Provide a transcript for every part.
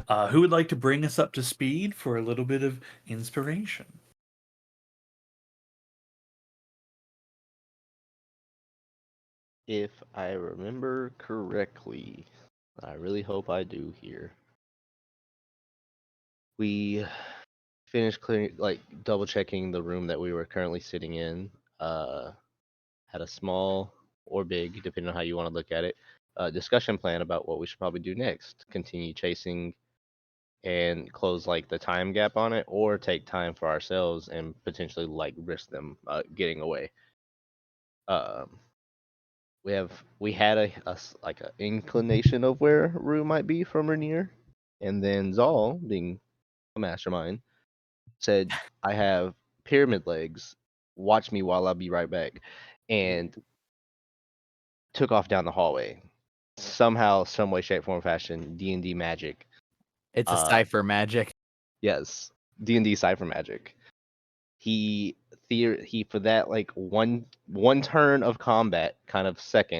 Who would like to bring us up to speed for a little bit of inspiration? If I remember correctly, I really hope I do here. We finished clearing, like double checking the room that we were currently sitting in. Uh, had a small or big, depending on how you want to look at it, discussion plan about what we should probably do next. Continue chasing and close like the time gap on it, or take time for ourselves and potentially like risk them getting away. Um, we had like an inclination of where Rue might be from Rainier, and then Zal, being a mastermind, said, "I have pyramid legs. Watch me while I'll be right back," and took off down the hallway. Somehow, some way, shape, form, fashion, D&D magic. It's a Uh, cipher magic. yes, D&D cipher magic. He for that like one turn of combat, kind of 6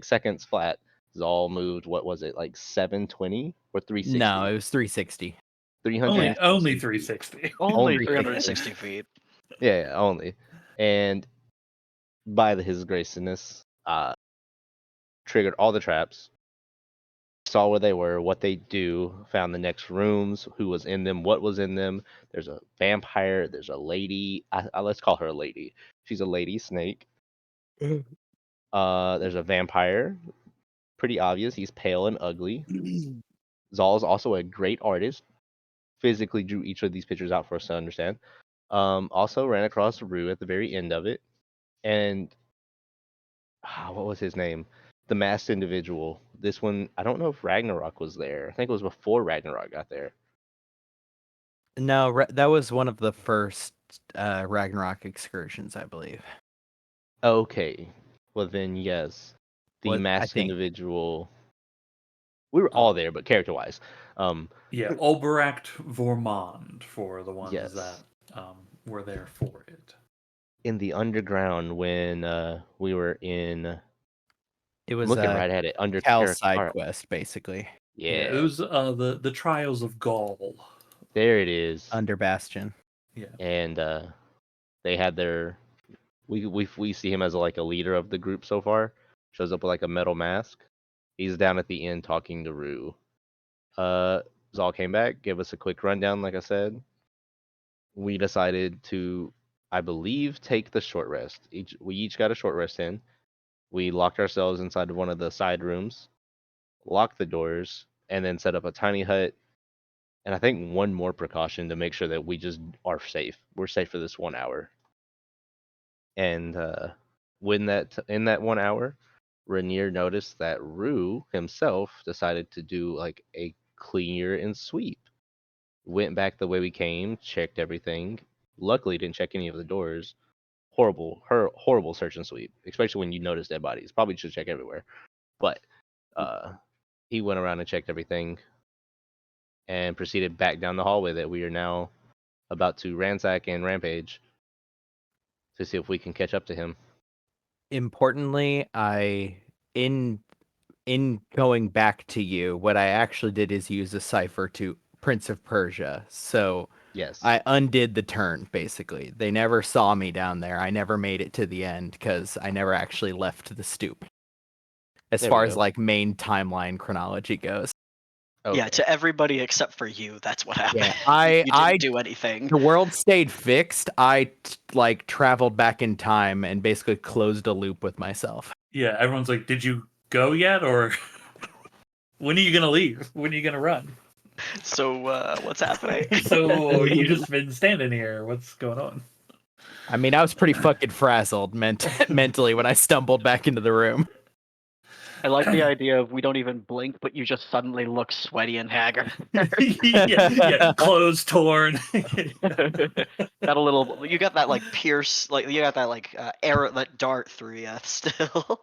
seconds flat. Zal moved. What was it, like 720 or No, 360? it was 360. Only 360 feet. 360. Only Only 360 feet. Yeah, only. And by his graciness, triggered all the traps, saw where they were, what they do, found the next rooms, who was in them, what was in them. There's a vampire, there's a lady. Let's call her a lady. She's a lady snake. There's a vampire. Pretty obvious. He's pale and ugly. Zal is also a great artist. Physically drew each of these pictures out for us to understand. Also ran across Rue at the very end of it, and what was his name? The masked individual. This one, I don't know if Ragnarok was there. I think it was before Ragnarok got there. No, that was one of the first Ragnarok excursions, I believe. Okay, well then yes, the What I masked think. individual. We were all there, but character-wise, Yeah, Oberact Vormond for the ones that yes. were there for it. In the underground when we were in, I'm It was looking a right at it under Cal's side quest, basically. Yeah, it Yeah, was the Trials of Gaul. there it is. Under Bastion. Yeah. And they had their we see him as like a leader of the group so far. Shows up with like a metal mask. He's down at the end talking to Rue. Zal came back, gave us a quick rundown. Like I said, we decided to, I believe, take the short rest. We each got a short rest in. We locked ourselves inside of one of the side rooms, locked the doors, and then set up a tiny hut. And I think one more precaution to make sure that we just are safe. We're safe for this 1 hour. And when in that 1 hour, Rainier noticed that Rue himself decided to do like a clear and sweep. Went back the way we came, checked everything. Luckily, didn't check any of the doors. Horrible search and sweep, especially when you notice dead bodies. Probably should check everywhere. But he went around and checked everything, and proceeded back down the hallway that we are now about to ransack and rampage to see if we can catch up to him. Importantly, in going back to you, what I actually did is use a cipher to Prince of Persia. So Yes. I undid the turn, basically. They never saw me down there. I never made it to the end because I never actually left the stoop. As There we far as go. like main timeline chronology goes. Okay. Yeah, to everybody except for you, that's what happened. Yeah, I You didn't do anything. the world stayed fixed. I like traveled back in time and basically closed a loop with myself. Yeah, everyone's like, "Did you go yet, or when are you gonna leave? When are you gonna run?" So what's happening? So you just been standing here. What's going on? I mean, I was pretty fucking frazzled mentally when I stumbled back into the room. I like the idea of we don't even blink, but you just suddenly look sweaty and haggard. yeah, clothes torn. Got a little. You got that like pierce, like you got that like arrow, that dart through you still.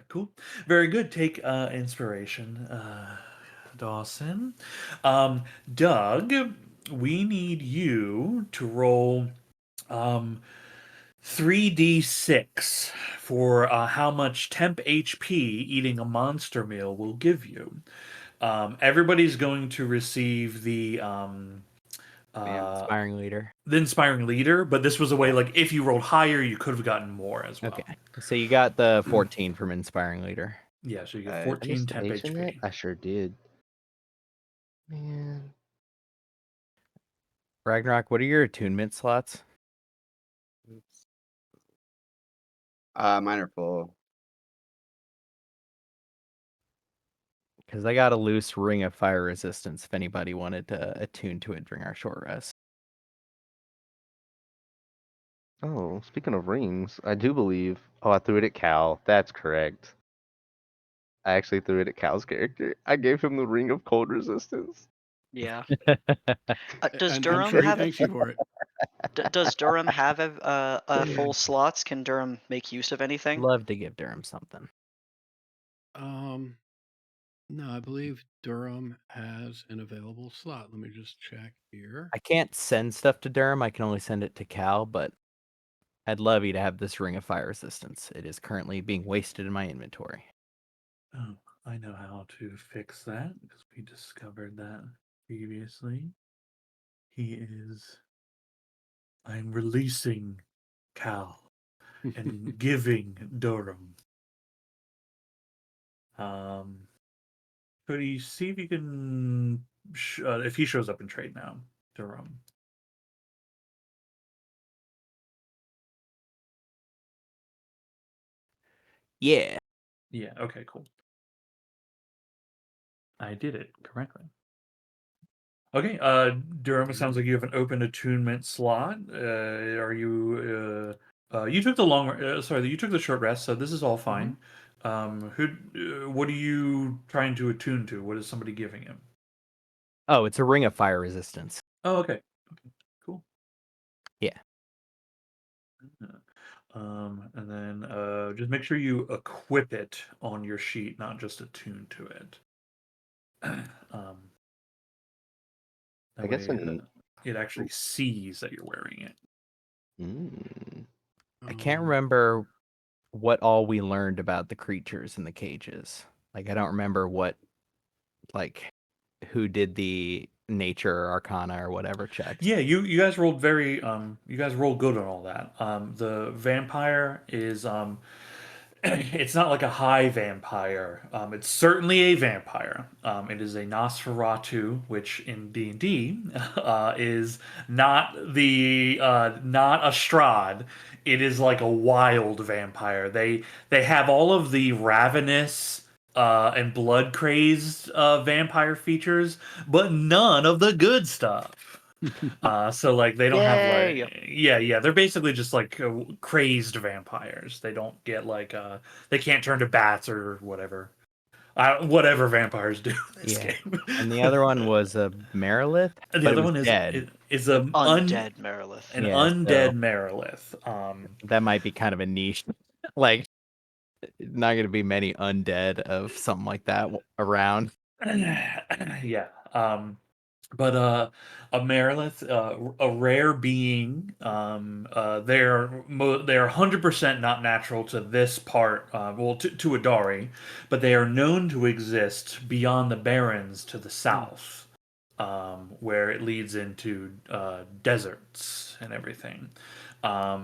Cool. Very good. Take inspiration, Dawson. Doug, we need you to roll 3d6 for how much temp HP eating a monster meal will give you. Everybody's going to receive the Inspiring leader. inspiring leader, but this was a way like if you rolled higher, you could have gotten more as well. Okay. So you got the 14 from inspiring leader. Yeah, so you get I 14 missed temp H in that? HP. I sure did. Man. Ragnarok, what are your attunement slots? Mine are full. Because I got a loose ring of fire resistance if anybody wanted to attune to it during our short rest. Oh, speaking of rings, I do believe. Oh, I threw it at Cal. That's correct. I actually threw it at Cal's character. I gave him the ring of cold resistance. Yeah. Does And I'm Durham sure he have thanks you for it. does Durham have a full slots? Can Durham make use of anything? Love to give Durham something. No, I believe Durham has an available slot. Let me just check here. I can't send stuff to Durham. I can only send it to Cal, but I'd love you to have this ring of fire resistance. It is currently being wasted in my inventory. Oh, I know how to fix that because we discovered that previously. I'm releasing Cal and giving Durham. Could you see if you can, if he shows up in trade now, Durham? Yeah. Yeah, okay, cool. I did it correctly. Okay, Durham, it sounds like you have an open attunement slot. Are you, you took the you took the short rest, so this is all fine. What are you trying to attune to? What is somebody giving him? Oh, it's a ring of fire resistance. Oh, okay. Okay, cool. Yeah. And then just make sure you equip it on your sheet, not just attune to it. That I guess way, it actually sees that you're wearing it. Mm. I can't remember what all we learned about the creatures in the cages. Like, I don't remember who did the nature or arcana or whatever checks. Yeah, you guys rolled very you guys rolled good on all that. The vampire is it's not like a high vampire. It's certainly a vampire. It is a Nosferatu, which in D&D is not a Strahd. It is like a wild vampire. They have all of the ravenous and blood crazed vampire features, but none of the good stuff. So like they don't have Yay! like yeah they're basically just like crazed vampires. They don't get like they can't turn to bats or whatever. Whatever vampires do in this Yeah. game. And the other one was a Merilith, The but it other was one is dead. is a Undead Merilith. an Yeah, undead so- Merilith. That might be kind of a niche. Like, not going to be many undead of something like that around. Yeah. But a Merilith, a rare being. They're 100% not natural to this part. Well, to Adari, but they are known to exist beyond the Barrens to the south, where it leads into deserts and everything.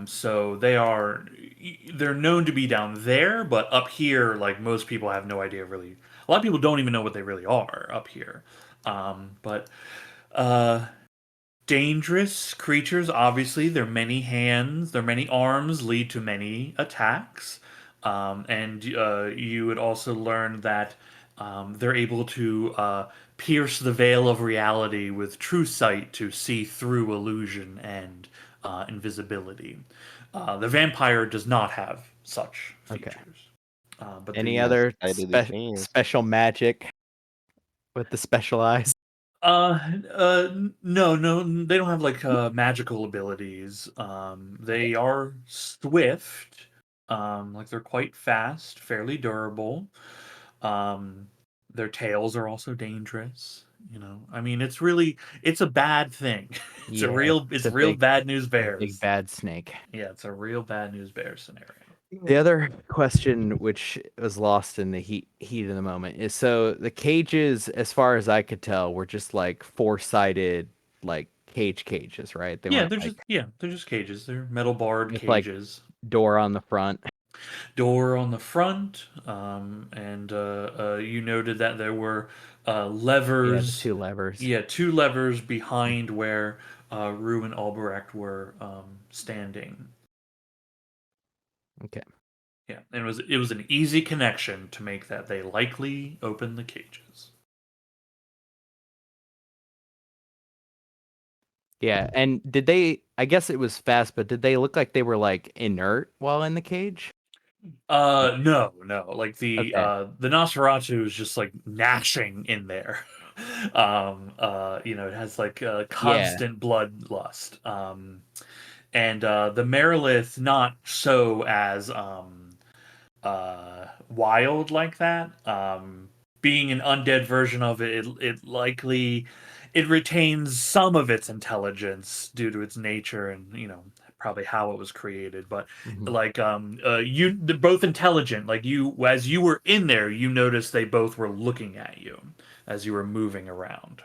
So they're known to be down there, but up here, like most people have no idea really. A lot of people don't even know what they really are up here. But dangerous creatures, obviously, their many hands, their many arms lead to many attacks. And you would also learn that they're able to pierce the veil of reality with true sight to see through illusion and invisibility. The vampire does not have such Okay. features. But Any the, other I did his hands. special magic with the special eyes? No, they don't have like magical abilities. They are swift. Like they're quite fast, fairly durable. Their tails are also dangerous. I mean, it's a bad thing. It's a Yeah, it's real bad news big bears. bad snake. Yeah, it's a real bad news bear scenario. The other question, which was lost in the heat of the moment, is so the cages, as far as I could tell, were just like four-sided, like cages, right? They Yeah, weren't like they're just cages. They're metal barred with like cages. door on the front. Door on the front, and you noted that there were Yeah, the levers. two levers. Yeah, two levers behind where Rue and Albrecht were standing. Okay. Yeah, and it was an easy connection to make that they likely opened the cages. Yeah, and did they? I guess it was fast, but did they look like they were like inert while in the cage? No. Like Okay. the Nosferatu is just like gnashing in there. It has like Yeah. constant bloodlust. And the Merilith not so as wild like that. Being an undead version of it, it likely it retains some of its intelligence due to its nature and probably how it was created. But Mhm. like they're both intelligent. Like you, as you were in there, you noticed they both were looking at you as you were moving around.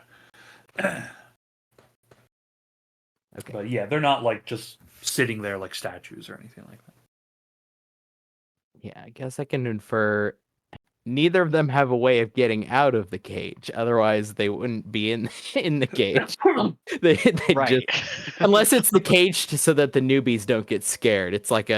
Okay. But yeah, they're not like just sitting there like statues or anything like that. Yeah, I guess I can infer neither of them have a way of getting out of the cage. Otherwise, they wouldn't be in in the cage. They Right. just unless it's the cage so that the newbies don't get scared. It's like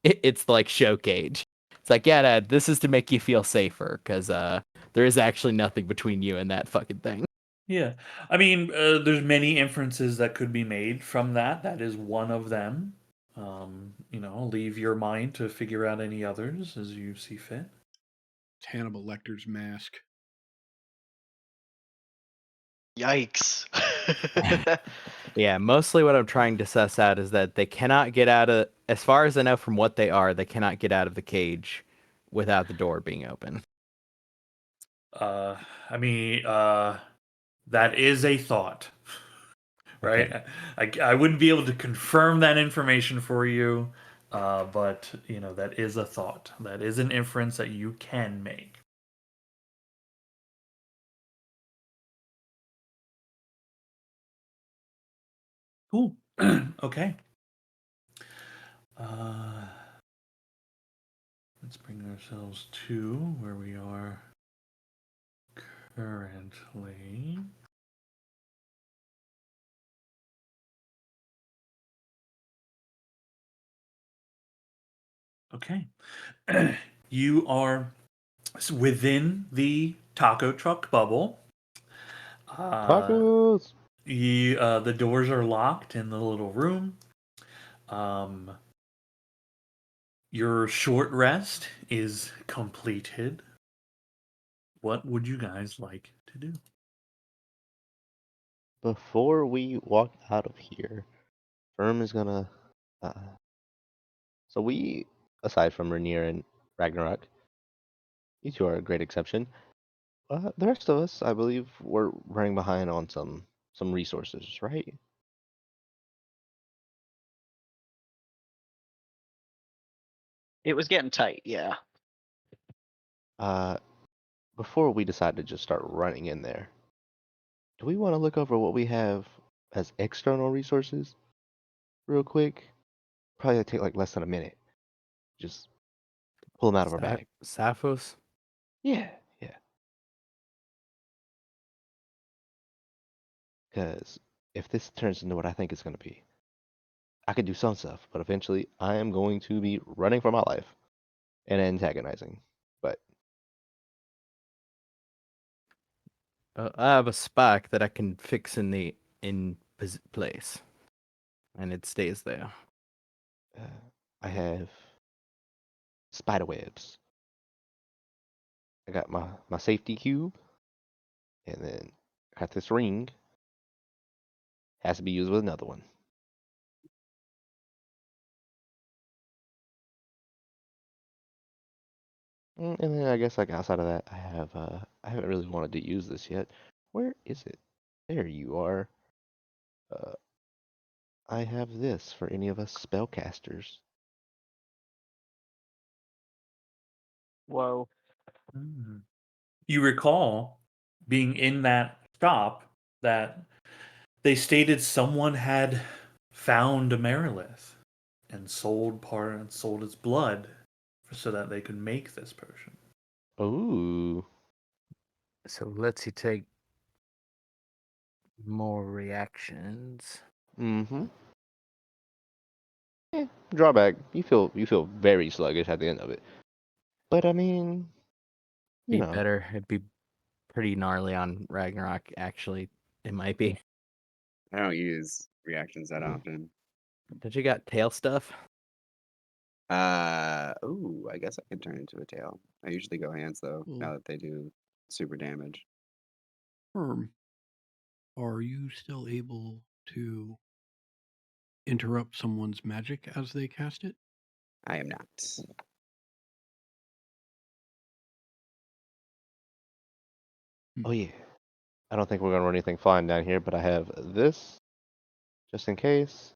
it's like show cage. It's like, yeah, Dad, this is to make you feel safer because there is actually nothing between you and that fucking thing. Yeah, I mean, there's many inferences that could be made from that. That is one of them. I'll leave your mind to figure out any others as you see fit. It's Hannibal Lecter's mask. Yikes. Yeah, mostly what I'm trying to suss out is that they cannot get out of, as far as I know from what they are, they cannot get out of the cage without the door being open. Uh, I mean, that is a thought, Okay. right? I wouldn't be able to confirm that information for you, but that is a thought. That is an inference that you can make. Cool. Okay. Let's bring ourselves to where we are currently. Okay. You are within the taco truck bubble. Tacos. The doors are locked in the little room. Your short rest is completed. What would you guys like to do? Before we walk out of here, Firm is gonna. Uh, so we, aside from Rainier and Ragnarok, you two are a great exception. The rest of us, I believe, we're running behind on some resources, right? It was getting tight, yeah. Uh, before we decide to just start running in there, do we want to look over what we have as external resources real quick? Probably take like less than a minute. Just pull them out of our bag. Sappho's? Yeah, yeah. Because if this turns into what I think it's going to be, I could do some stuff, but eventually I am going to be running for my life and antagonizing. But I have a spark that I can fix in place, and it stays there. I have spider webs. I got my safety cube, and then I got this ring. Has to be used with another one. And then I guess like outside of that, I haven't really wanted to use this yet. Where is it? There you are. I have this for any of us spellcasters. Whoa. Mm. You recall being in that shop that they stated someone had found Amaryllis and sold its blood so that they could make this potion. Ooh. So let's you take more reactions. Mm-hmm. Drawback. You feel very sluggish at the end of it. But I mean, you Be know. better. It'd be pretty gnarly on Ragnarok. Actually, it might be. I don't use reactions that often. Did you got tail stuff? Ooh, I guess I could turn into a tail. I usually go hands though, now that they do super damage. Herm, are you still able to interrupt someone's magic as they cast it? I am not. Oh yeah. I don't think we're gonna run anything flying down here, but I have this just in case.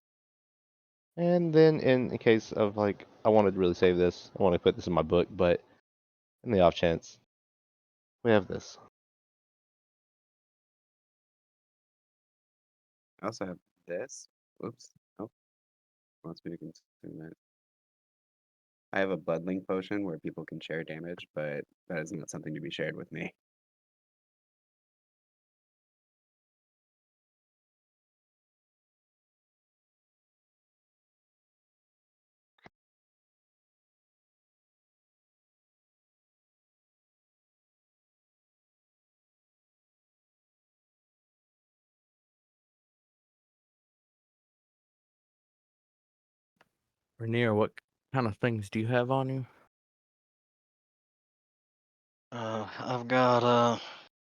And then in case of like I wanted to really save this. I want to put this in my book, but in the off chance, we have this. I also have this. Whoops. Oh, wants me to consume it. I have a buddling potion where people can share damage, but that is not something to be shared with me. Rainier, what kind of things do you have on you? I've got a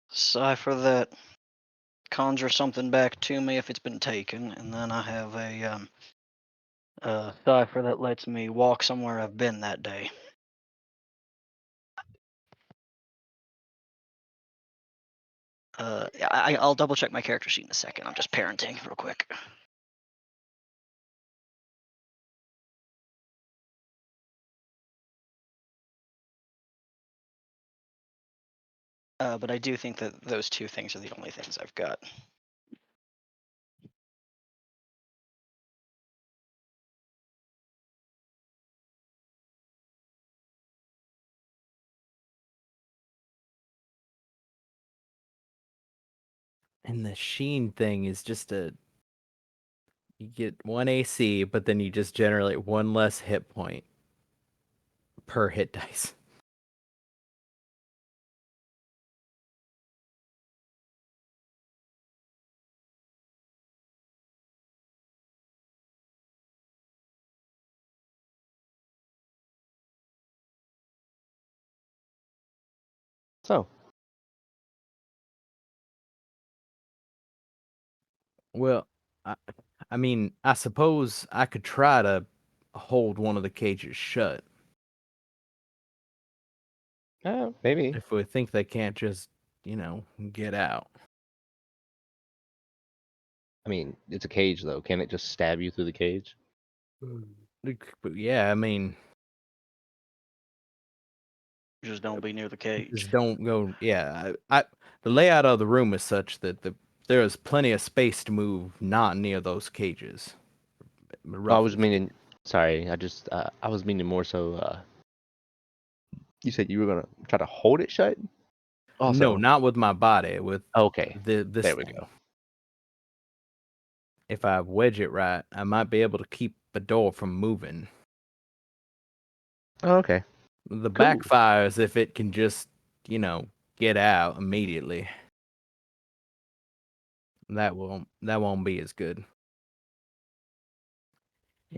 cipher that conjure something back to me if it's been taken, and then I have a cipher that lets me walk somewhere I've been that day. I'll double check my character sheet in a second. I'm just parenting real quick. But I do think that those two things are the only things I've got. And the sheen thing is just you get 1 AC, but then you just generate 1 less hit point per hit dice. So Well, I, I mean, I suppose I could try to hold one of the cages shut maybe. if we think they can't just, get out. I mean, it's a cage though. Can it just stab you through the cage? But yeah, I mean, Just don't be near the cage. just don't go. Yeah, the layout of the room is such that there is plenty of space to move not near those cages. I was Roughly. meaning. Sorry, I was meaning more so. You said you were gonna try to hold it shut. No, Also, not with my body, with okay, this there we thing. go. If I wedge it right, I might be able to keep the door from moving. Oh, okay, The cool. backfires if it can just, get out immediately. That won't be as good.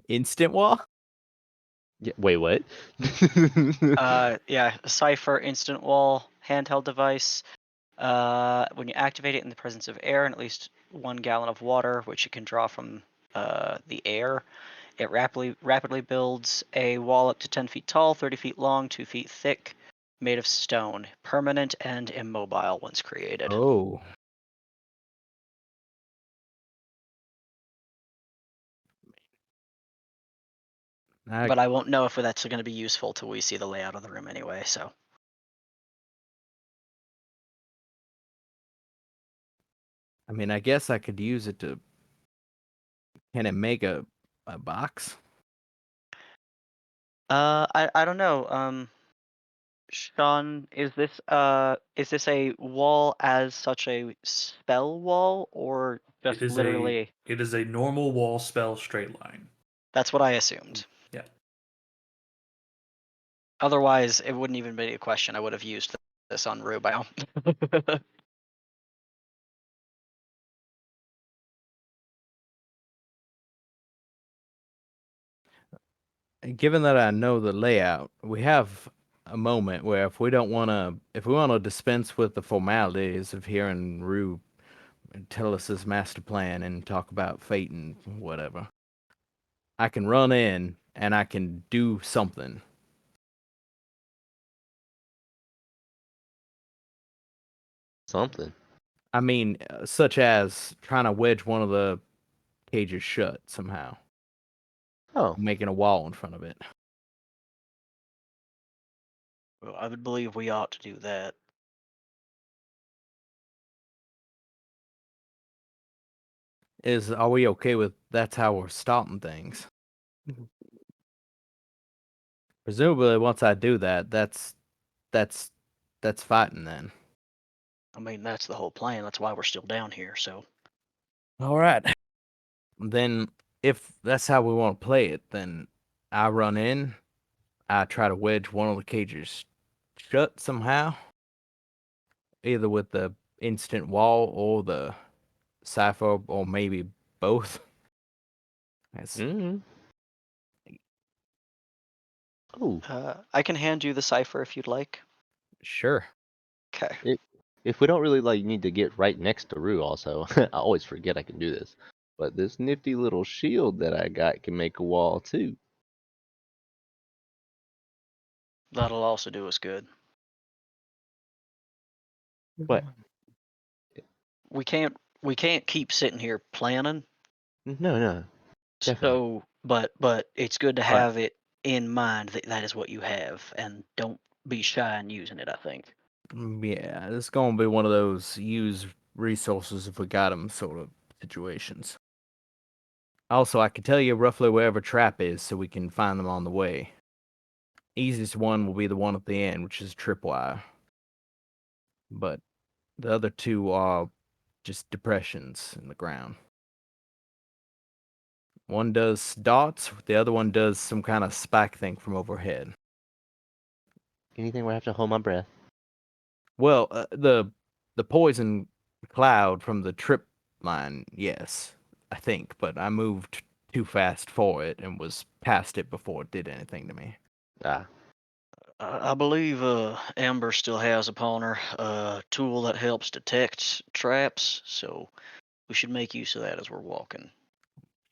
Instant wall? Yeah, wait, what? Yeah, cipher, instant wall, handheld device. When you activate it in the presence of air and at least 1 gallon of water, which you can draw from the air, it rapidly builds a wall up to 10 feet tall, 30 feet long, 2 feet thick, made of stone, permanent and immobile once created. Oh. I, But I won't know if that's going to be useful till we see the layout of the room anyway. So I mean, I guess I could use it to. Can it make a box? I don't know. Sean, is this a wall as such a spell wall or It just is a literally? it is a normal wall spell straight line. That's what I assumed. Yeah. Otherwise, it wouldn't even be a question. I would have used this on Rubio. Given that I know the layout, we have a moment where if we want to dispense with the formalities of hearing Rue tell us his master plan and talk about fate and whatever, I can run in and I can do something. Something. I mean, such as trying to wedge one of the cages shut somehow, Oh, making a wall in front of it. Well, I would believe we ought to do that. Are we okay with that's how we're starting things? Presumably, once I do that, that's fighting then. I mean, that's the whole plan. That's why we're still down here. So All right. Then, if that's how we want to play it, then I run in, I try to wedge one of the cages shut somehow, either with the instant wall or the cipher, or maybe both. That's mm. Oh, I can hand you the cipher if you'd like. sure. Okay. if we don't really like need to get right next to Rue, also, I always forget I can do this. But this nifty little shield that I got can make a wall too. That'll also do us good. What? We can't keep sitting here planning. No, definitely. So, but it's good to Right. have it in mind that that is what you have, and don't be shy in using it. I think. Yeah, it's gonna be one of those use resources if we got them sort of situations. Also, I can tell you roughly where every trap is so we can find them on the way. Easiest one will be the one at the end, which is tripwire. But the other two are just depressions in the ground. One does dots, the other one does some kind of spike thing from overhead. Anything where I have to hold my breath. Well, the poison cloud from the trip line, yes, I think, but I moved too fast for it and was past it before it did anything to me. Ah, I believe Amber still has upon her a tool that helps detect traps, so we should make use of that as we're walking.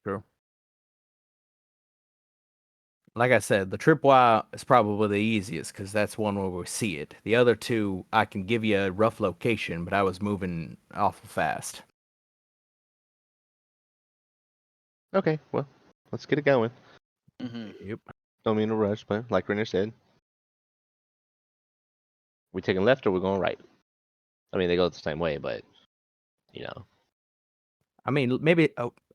True. Like I said, the tripwire is probably the easiest because that's one where we see it. The other two, I can give you a rough location, but I was moving awful fast. okay. Well, let's get it going. Hmm. Yep. Don't mean to rush, but like Renner said, we taking left or we're going right. I mean, they go the same way, but you know. I mean, maybe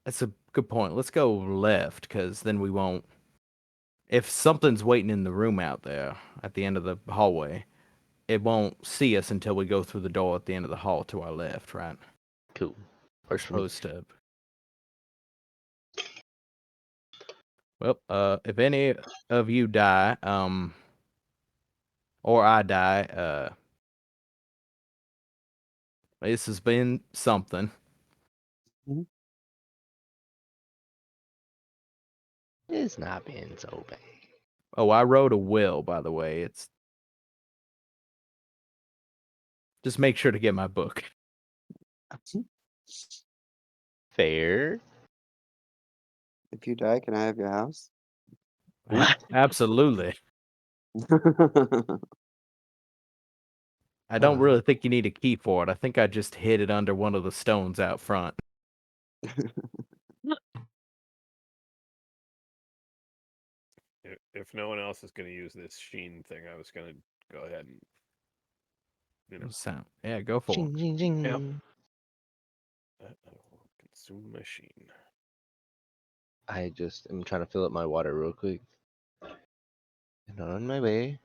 that's a good point. Let's go left because then we won't. If something's waiting in the room out there at the end of the hallway, it won't see us until we go through the door at the end of the hall to our left, right? Cool. As Works for me. opposed to. Well, if any of you die, or I die, this has been something. It's not been so bad. Oh, I wrote a will, by the way. It's just make sure to get my book. Fair. If you die, can I have your house? Absolutely. I don't really think you need a key for it. I think I just hid it under one of the stones out front. If no one else is going to use this sheen thing, I was going to go ahead and, So, yeah, go for it. Jing, jing, jing. Yep. I will consume my sheen. I just am trying to fill up my water real quick. And on my way.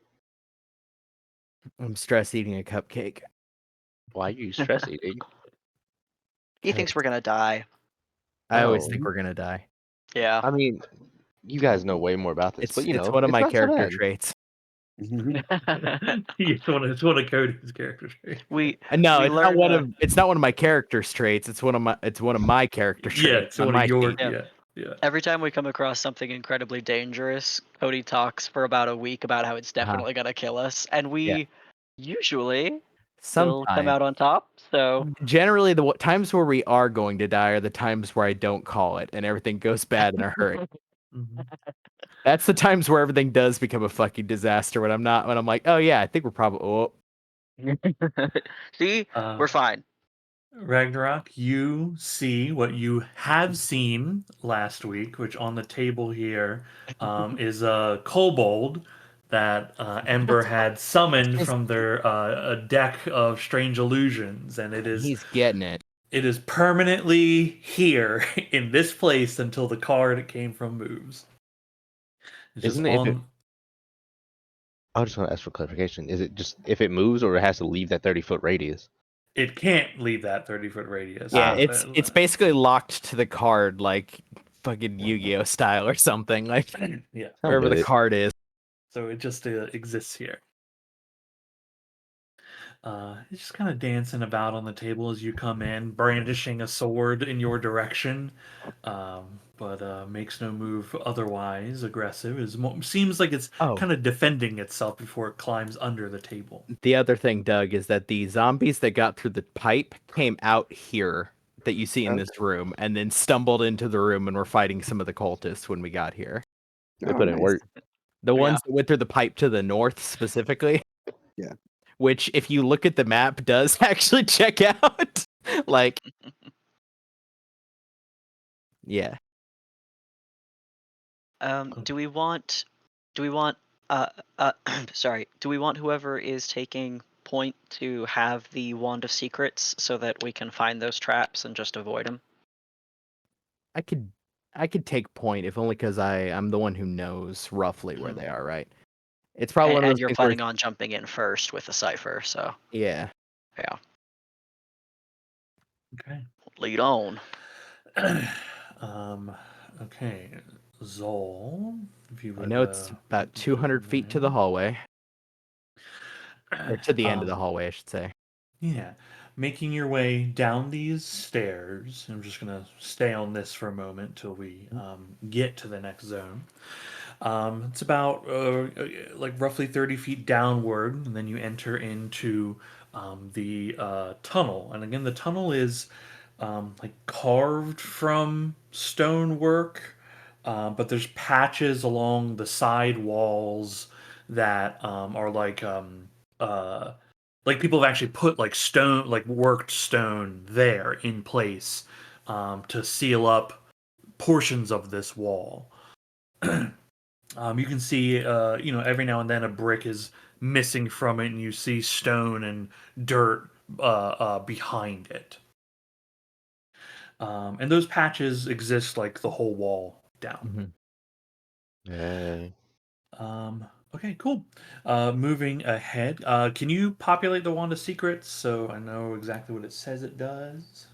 I'm stress eating a cupcake. Why are you stress eating? He thinks we're gonna die. I always Oh. think we're gonna die. Yeah. I mean, you guys know way more about this, but It's one of my not so character bad. traits. It's one of Cody's character traits. We No, we it's not learn, one of it's not one of my character's traits. It's one of my character Yeah, traits it's on one of my your sheet. Yeah. yeah. every time we come across something incredibly dangerous, Cody talks for about a week about how it's definitely gonna kill us, and we usually still come Sometimes. out on top. So Generally, the times where we are going to die are the times where I don't call it and everything goes bad in a hurry. Mhm. That's the times where everything does become a fucking disaster. When I'm like, oh yeah, I think we're probably. Oh, see, we're fine. Ragnarok, you see what you have seen last week, which on the table here is a kobold that Ember had summoned from their a deck of strange illusions, and he's getting it. it is permanently here in this place until the card it came from moves. It's just Isn't it if it, on. I just want to ask for clarification. Is it just if it moves or it has to leave that 30-foot radius? It can't leave that 30-foot radius. Yeah, So, it's basically locked to the card like fucking Yu-Gi-Oh style or something, like yeah. I'm wherever with the it. card is. So it just exists here. It's just kind of dancing about on the table as you come in, brandishing a sword in your direction, but makes no move otherwise aggressive. Seems like it's Oh, kind of defending itself before it climbs under the table. the other thing, Doug, is that the zombies that got through the pipe came out here that you see in this room and then stumbled into the room and were fighting some of the cultists when we got here. They Oh, put in nice. work. The Yeah. ones that went through the pipe to the north specifically. Yeah. Which, if you look at the map, does actually check out. Like, yeah. Do we want? Do we want? Sorry. Do we want whoever is taking point to have the wand of secrets so that we can find those traps and just avoid them? I could take point if only because I'm the one who knows roughly where they are, right? It's probably one of And those you're things where planning on jumping in first with the cipher, so yeah. yeah, Okay. lead on. um, okay. Zol, if you I would. know it's about 200 feet to the hallway, or to the end of the hallway, I should say. Yeah. Making your way down these stairs. I'm just going to stay on this for a moment till we get to the next zone. It's about like roughly 30 feet downward, and then you enter into the tunnel. And again, the tunnel is like carved from stonework, but there's patches along the side walls that are like people have actually put like stone, like worked stone there in place to seal up portions of this wall. You can see, every now and then a brick is missing from it, and you see stone and dirt behind it. And those patches exist like the whole wall down. Hey. Okay, cool. Moving ahead, can you populate the Wand of Secrets so I know exactly what it says it does?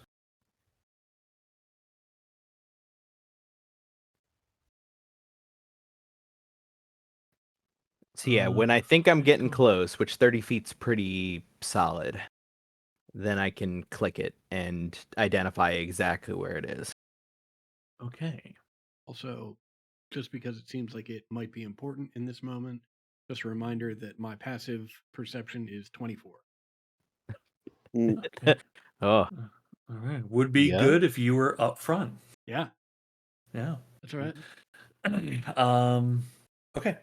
So yeah, when I think I'm getting cool. close, which 30 feet's pretty solid, then I can click it and identify exactly where it is. Okay. Also, just because it seems like it might be important in this moment, just a reminder that my passive perception is 24. Okay. Oh, All right. Would be Yeah. good if you were up front. Yeah, Yeah. that's all right. Okay.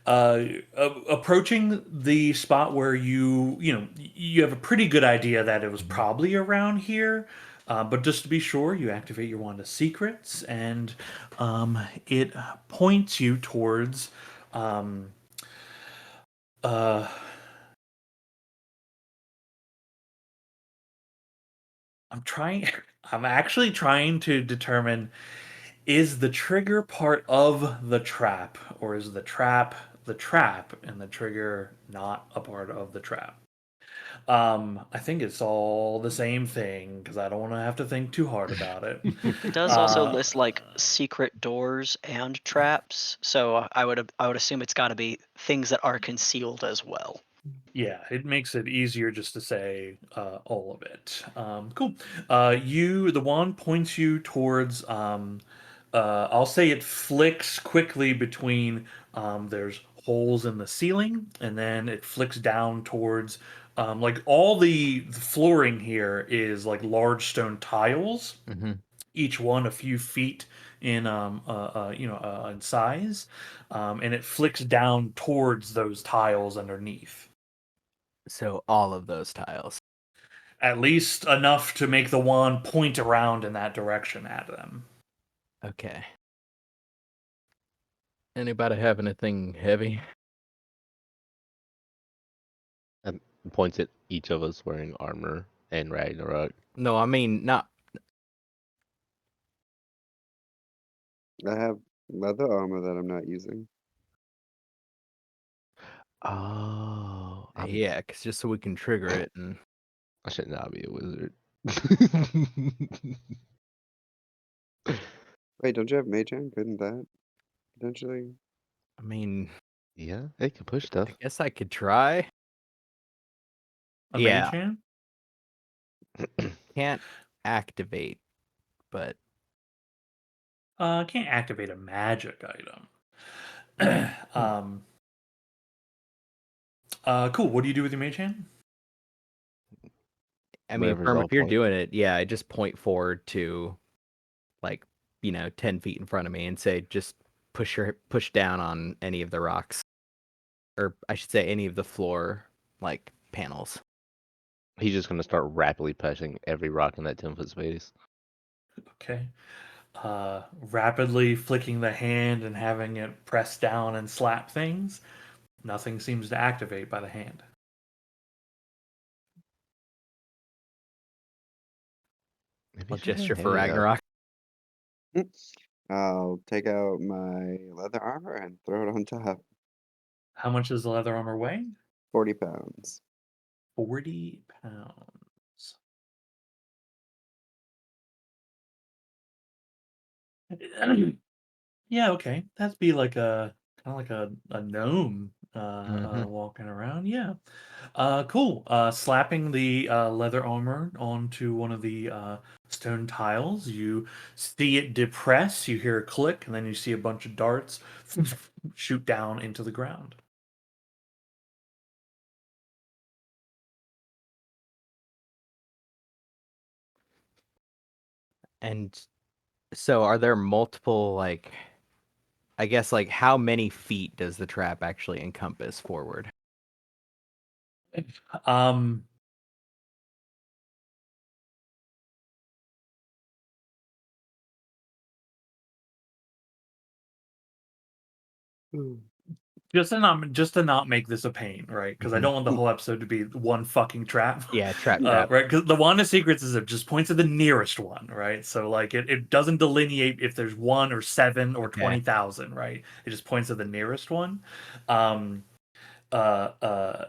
Approaching the spot where you have a pretty good idea that it was probably around here, But just to be sure, you activate your wand of secrets, and it points you towards. Um, uh, I'm trying. I'm actually trying to determine, is the trigger part of the trap, or is the trap and the trigger not a part of the trap? I think it's all the same thing because I don't want to have to think too hard about it. It does also Uh, list like secret doors and traps, so I would assume it's got to be things that are concealed as well. Yeah, it makes it easier just to say all of it. Cool. The wand points you towards. I'll say it flicks quickly between. There's holes in the ceiling, and then it flicks down towards. Like all the flooring here is like large stone tiles, Mm-hmm. each one a few feet in in size, and it flicks down towards those tiles underneath. So all of those tiles. At least enough to make the wand point around in that direction at them. Okay. Anybody have anything heavy? And points at each of us wearing armor and Ragnarok. No, I mean not. I have leather armor that I'm not using. Oh, Yeah, cause just so we can trigger it and. I should not be a wizard. Wait, don't you have mage hand? Couldn't that potentially? I mean, Yeah, it can push stuff. I guess I could try. A mage Yeah, hand? can't activate, but Can't activate a magic item. um, cool. What do you do with your mage hand? I mean, Wherever's Perm, all if you're point. doing it, yeah, I just point forward to, like, 10 feet in front of me and say, just push down on any of the rocks, or I should say, any of the floor like panels. He's just gonna start rapidly pushing every rock in that 10-foot space. Okay. Rapidly flicking the hand and having it press down and slap things. Nothing seems to activate by the hand. Maybe I'll you should have gesture for Hay up. Ragnarok. I'll take out my leather armor and throw it on top. How much does the leather armor weigh? 40 pounds. 40 pounds. Yeah, okay. That'd be like a kind of like a gnome Mm-hmm. walking around. Yeah. Cool. Slapping the leather armor onto one of the stone tiles, you see it depress, you hear a click, and then you see a bunch of darts shoot down into the ground. And so, are there multiple, like, I guess, like, how many feet does the trap actually encompass forward? Um, just to not make this a pain, right? Because I Mhm. don't want the whole episode to be one fucking trap. Yeah, trap. Yeah. Right? Because the Wand of Secrets is it just points to the nearest one, right? So like it doesn't delineate if there's one or seven or Okay. 20,000, right? It just points to the nearest one. Um, uh, uh,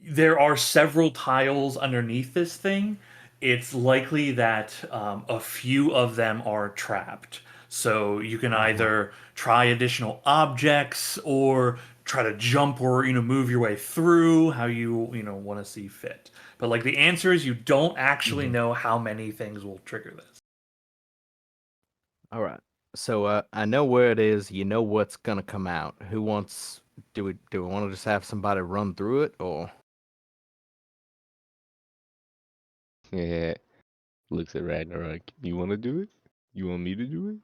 there are several tiles underneath this thing. It's likely that a few of them are trapped. So you can either try additional objects or try to jump or move your way through how you want to see fit. But like the answer is you don't actually Mhm. know how many things will trigger this. All right. So I know where it is. You know what's gonna come out. Who wants? Do we want to just have somebody run through it, or Yeah. Looks at Ragnarok. You want to do it? You want me to do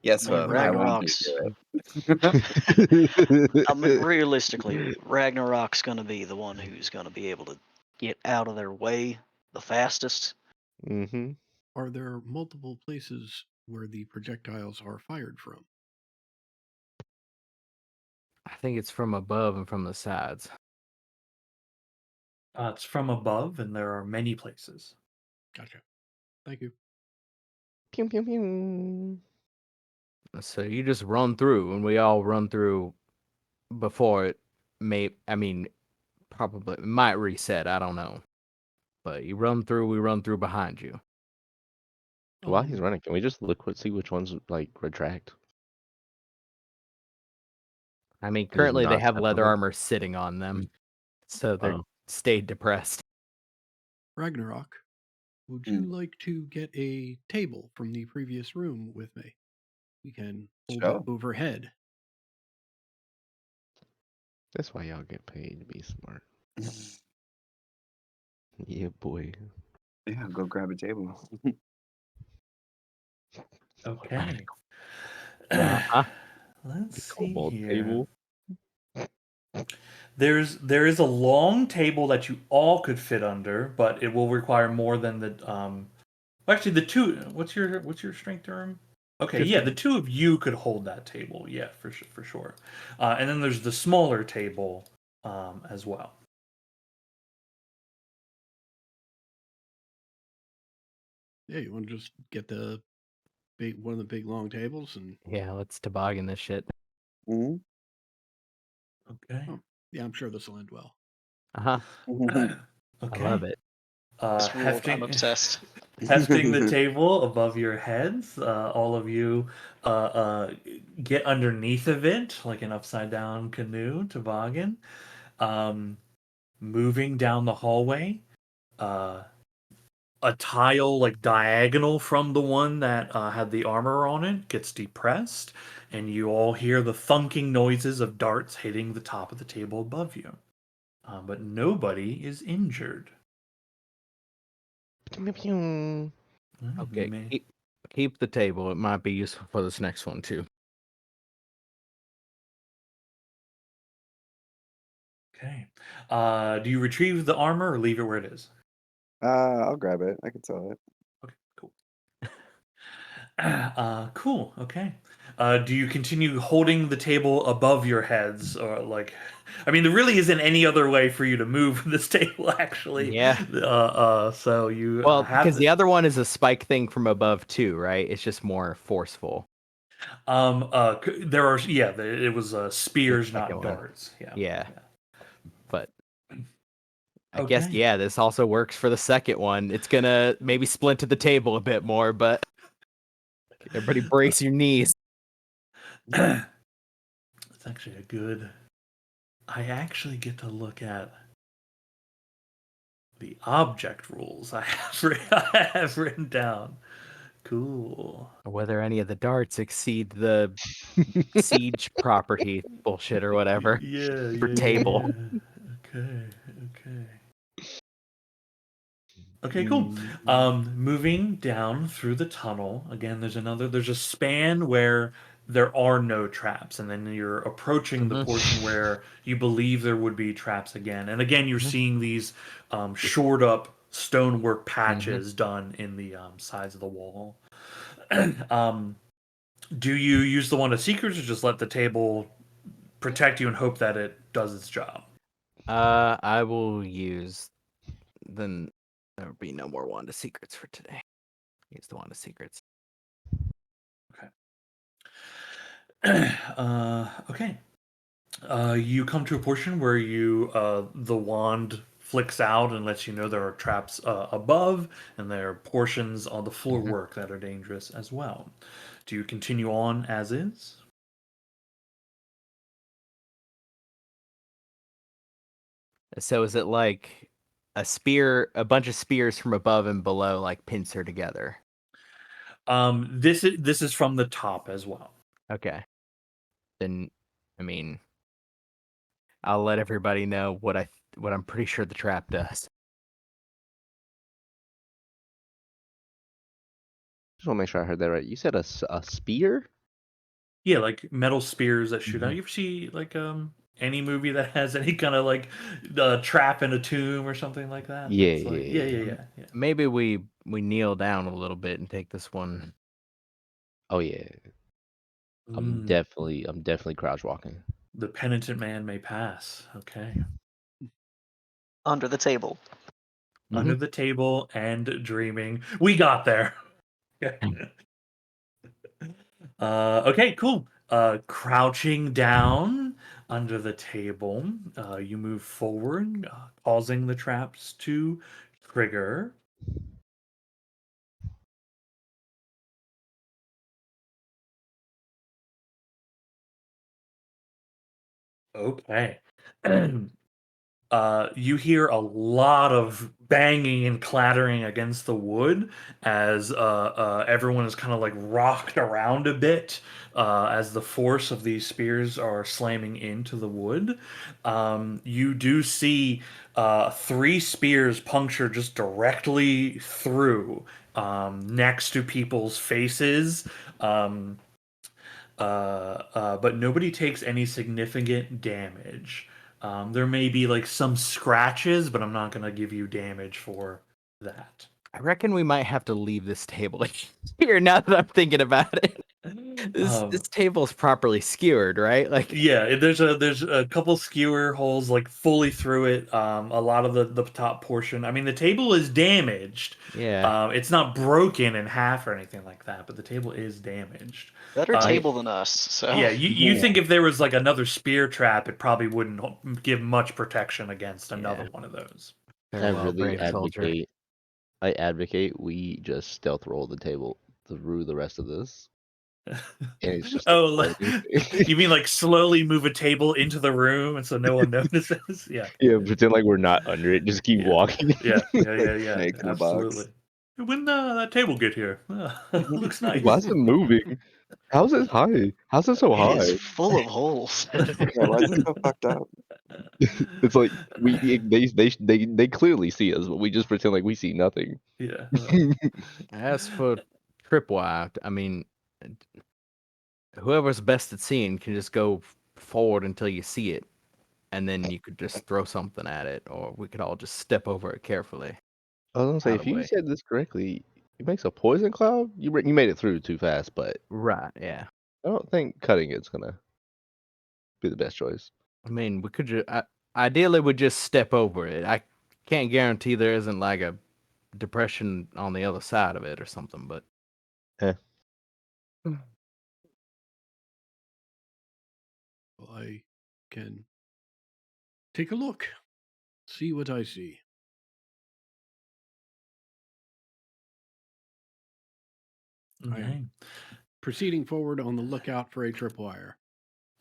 Yes, I mean, Father, I want you Ragnarok's. to do it. it? I mean, realistically, Ragnarok's gonna be the one who's gonna be able to get out of their way the fastest. Mm-hmm. Are there multiple places where the projectiles are fired from? I think it's from above and from the sides. It's from above, and there are many places. Gotcha. Thank you. Pew pew pew. So you just run through, and we all run through before it probably it might reset. I don't know. But you run through, we run through behind you. While he's Um, running, can we just look see which ones like retract? I mean, And just currently they not have step on leather them? armor sitting on them, so they're Oh. stayed depressed. Ragnarok, would Hmm. you like to get a table from the previous room with me? We can hold it Sure. overhead. That's why y'all get paid to be smart. Yeah, boy. Yeah, go grab a table. Okay. Uh-huh. Let's The see cobalt here. table. There is a long table that you all could fit under, but it will require more than the. Actually, the two. What's your strength term? Okay, yeah, 15. the two of you could hold that table. Yeah, for sure. And then there's the smaller table as well. Yeah, you want to just get the one of the big long tables and Yeah, let's toboggan this shit. Mhm. Okay. oh, yeah, I'm sure this will end well. Uh-huh. Okay. I love it. This ruled. I'm Hefting obsessed. hefting the table above your heads. All of you get underneath of it like an upside down canoe toboggan. Um, moving down the hallway. Uh, a tile like diagonal from the one that had the armor on it gets depressed, and you all hear the thunking noises of darts hitting the top of the table above you. But nobody is injured. Pew, pew, pew. You Okay, may. keep the table. It might be useful for this next one too. Okay. Do you retrieve the armor or leave it where it is? I'll grab it. I can sell it. Okay, cool. Cool. Okay. Do you continue holding the table above your heads, or like? I mean, there really isn't any other way for you to move this table, actually. Yeah. So you Well, have because to. the other one is a spike thing from above too, right? It's just more forceful. There are, yeah. It was The spears, second not one. darts. Yeah. Yeah. But I guess Okay. yeah, this also works for the second one. It's gonna maybe splinter the table a bit more, but everybody brace your knees. It's actually a good. I actually get to look at the object rules I have written down. Cool. Whether any of the darts exceed the siege property bullshit or whatever Yeah, for yeah, yeah, table. yeah. Okay, okay. Okay, cool. Mm. Moving down through the tunnel. Again, there's a span where there are no traps, and then you're approaching the Mhm. portion where you believe there would be traps again. And again, you're Mhm. seeing these shored up stonework Mhm. patches done in the sides of the wall. um, do you use the one of secrets, or just let the table protect you and hope that it does its job? I will use then there will be no more Wand of Secrets for today. Use the Wand of Secrets. Okay. You come to a portion where the wand flicks out and lets you know there are traps above, and there are portions on the floor Mhm. work that are dangerous as well. Do you continue on as is? So is it like a bunch of spears from above and below, like pincer together? This is from the top as well. Okay. Then, I mean, I'll let everybody know what I'm pretty sure the trap does. Just want to make sure I heard that right. You said a spear? Yeah, like metal spears that shoot out. Mhm. You ever see like Any movie that has any kind of like trap in a tomb or something like that. Yeah, That's like yeah, yeah. yeah. Maybe we kneel down a little bit and take this one. Oh yeah. Mm, I'm definitely crouch walking. the penitent man may pass. Okay. Under the table. Under Mhm. the table and dreaming. We got there. Yeah. Okay, cool. Crouching down under the table, you move forward, causing the traps to trigger. Okay. You hear a lot of banging and clattering against the wood as everyone is kind of like rocked around a bit as the force of these spears are slamming into the wood. You do see three spears puncture just directly through next to people's faces. Um, but nobody takes any significant damage. There may be like some scratches, but I'm not gonna give you damage for that. I reckon we might have to leave this table here now that I'm thinking about it. This Um, table's properly skewered, right? Like, yeah, there's a couple skewer holes like fully through it. A lot of the top portion. I mean, the table is damaged. yeah. It's not broken in half or anything like that, but the table is damaged. Better Uh, table than us. So Yeah, you Yeah. think if there was like another spear trap, it probably wouldn't give much protection against another Yeah. one of those. I Farewell, really brave soldier. advocate we just stealth roll the table through the rest of this, and it's just a Oh, floating thing. you mean like slowly move a table into the room and so no one notices? Yeah, Yeah, pretend like we're not under it. Just keep yeah, walking. Like yeah. snake in a Absolutely. box. When that table get here? Looks Why nice. is it moving? How's it high? How's it so it is high? full of holes. Yeah, why is it so fucked up? It's like they clearly see us, but we just pretend like we see nothing. Yeah. As for tripwire, I mean, whoever's best at seeing can just go forward until you see it, and then you could just throw something at it, or we could all just step over it carefully. I was gonna say, Out if of the you way. said this correctly, it makes a poison cloud. You made it through too fast, but Right, yeah. I don't think cutting it's gonna be the best choice. I mean, we could just ideally we just step over it. I can't guarantee there isn't like a depression on the other side of it or something, but Eh. Well, I can take a look, see what I see. I am Okay. proceeding forward on the lookout for a tripwire.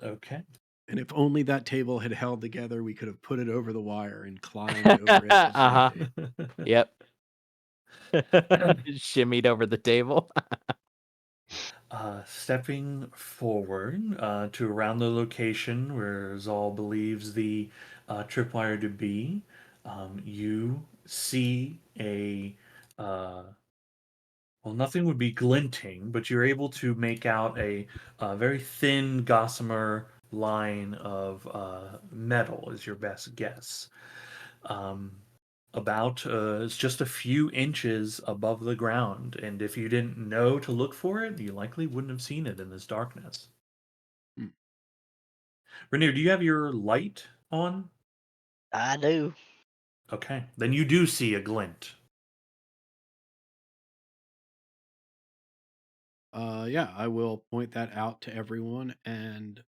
Okay. And if only that table had held together, we could have put it over the wire and climbed over it uh-huh. beside it. Yep. Shimmied over the table. Stepping forward to around the location where Zal believes the tripwire to be, you see uh, well, nothing would be glinting, but you're able to make out a very thin gossamer line of metal, is your best guess. Um, about it's just a few inches above the ground, and if you didn't know to look for it, you likely wouldn't have seen it in this darkness. Hmm. Rainier, do you have your light on? I do. Okay, then you do see a glint. Yeah, I will point that out to everyone, and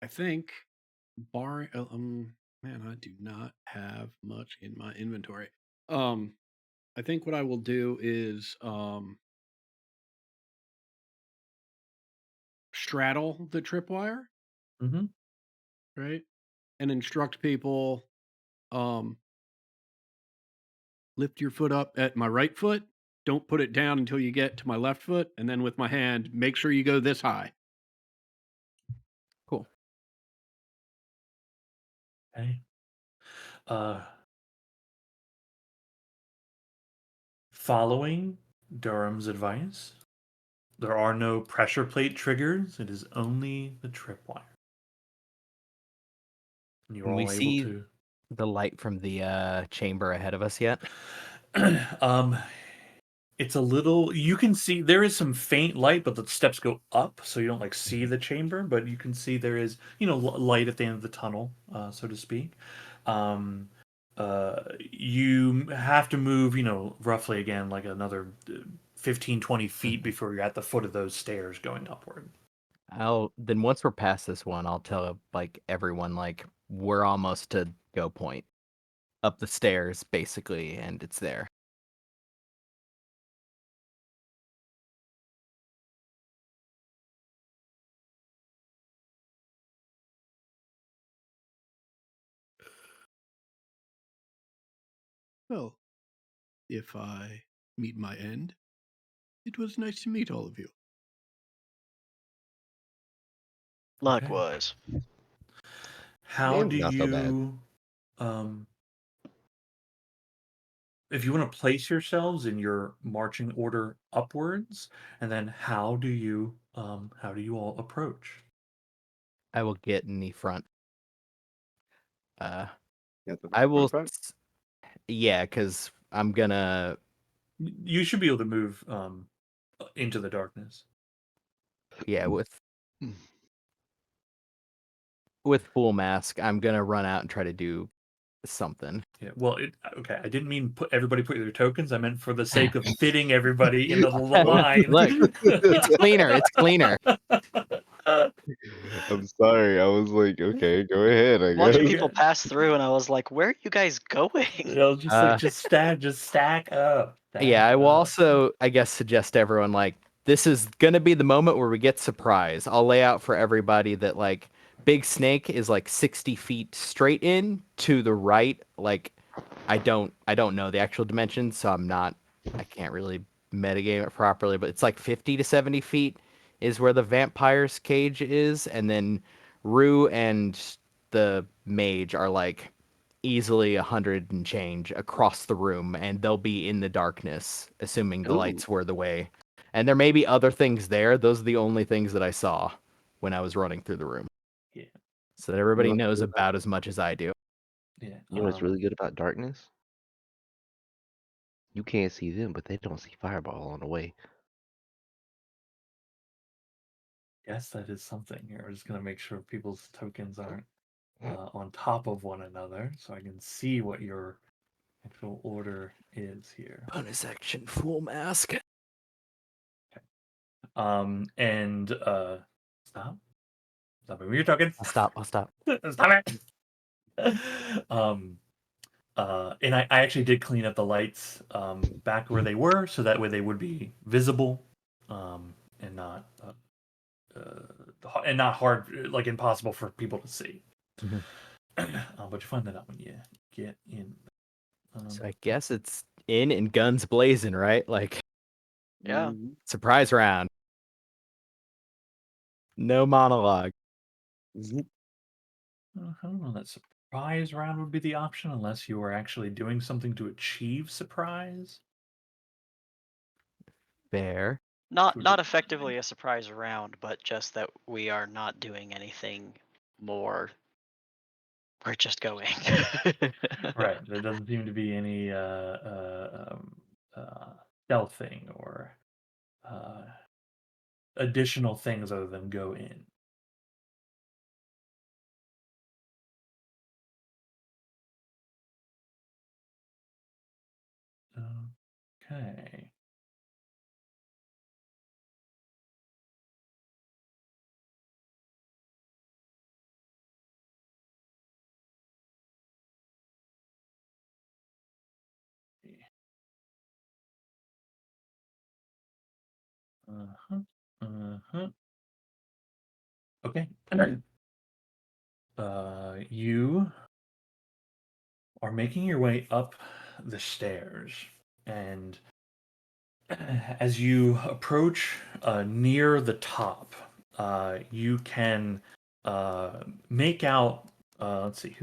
I think bar man, I do not have much in my inventory. I think what I will do is straddle the tripwire, Hmm. right? And instruct people um lift your foot up at my right foot, don't put it down until you get to my left foot, and then with my hand, make sure you go this high. Cool. Okay. Uh, Following Durham's advice, There are no pressure plate triggers. It is only the tripwire. And you're Can we all able see to. the light from the chamber ahead of us yet? um, it's a little. You can see there is some faint light, but the steps go up, so you don't like see the chamber. But you can see there is, light at the end of the tunnel, so to speak. Um, you have to move, roughly again like another 15, 20 feet before you're at the foot of those stairs going upward. Then once we're past this one, I'll tell like everyone like we're almost to go point up the stairs basically, and it's there. Well, if I meet my end, it was nice to meet all of you. Likewise. How do Not so bad. you, um, if you want to place yourselves in your marching order upwards, and then how do you all approach? I will get in the front. Yeah, the I will. front. Yeah, because I'm gonna. You should be able to move into the darkness. Yeah, with full mask, I'm gonna run out and try to do something. Yeah. Well, okay. I didn't mean put their tokens. I meant for the sake of fitting everybody into the line. Look, it's cleaner. It's cleaner. I'm sorry. I was like, okay, go ahead. I Watching guess. people pass through, and I was like, "Where are you guys going?" Just like just stack up. Yeah, I will up. also, I guess, suggest to everyone like this is gonna be the moment where we get surprise. I'll lay out for everybody that like Big Snake is like 60 feet straight in to the right. Like I don't know the actual dimensions, so I can't really metagame it properly, but it's like 50 to 70 feet is where the vampire's cage is, and then Rue and the mage are like easily 100 and change across the room, and they'll be in the darkness, assuming the Ooh. lights were the way. And there may be other things there. Those are the only things that I saw when I was running through the room. Yeah. So that everybody Well, knows about as much as I do. Yeah. You know what's really good about darkness? You can't see them, but they don't see Fireball on the way. Yes, that is something here. We're just gonna make sure people's tokens aren't on top of one another, so I can see what your actual order is here. Bonus action, full mask. And stop moving your tokens. I'll stop. Stop it. And I actually did clean up the lights back where they were, so that way they would be visible, and not not hard, like impossible for people to see. Mhm. But you find that out when you get in. So I guess it's in and guns blazing, right? Like Yeah. Mhm. surprise round. No monologue. Mhm. I don't know. That surprise round would be the option, unless you were actually doing something to achieve surprise. Fair. Not Would not be effectively a surprise round, but just that we are not doing anything more. We're just going. right. There doesn't seem to be any stealthing or uh, additional things other than go in. Okay. Uh-huh. Uh-huh. Okay. You are making your way up the stairs, and as you approach near the top, you can make out. Let's see,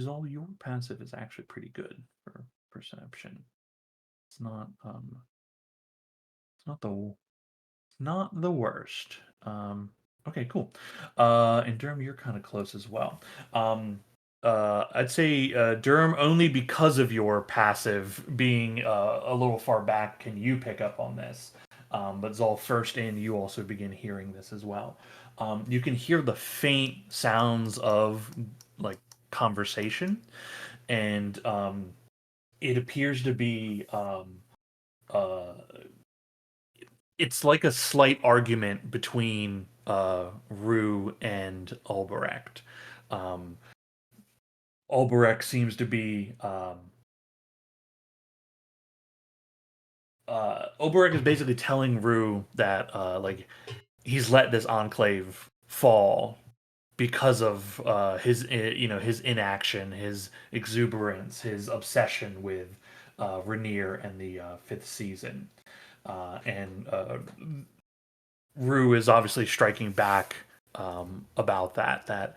all your passive is actually pretty good for perception. It's not. Not the worst. Okay, cool. And Durham, you're kind of close as well. I'd say Durham, only because of your passive being a little far back, can you pick up on this. But Zol, first in, you also begin hearing this as well. You can hear the faint sounds of like conversation, and it appears to be uh, it's like a slight argument between Rue and Albrecht. Um, Albrecht seems to be Albrecht is basically telling Rue that like he's let this enclave fall because of his his inaction, his exuberance, his obsession with Rainier and the fifth season, and Rue is obviously striking back about that. That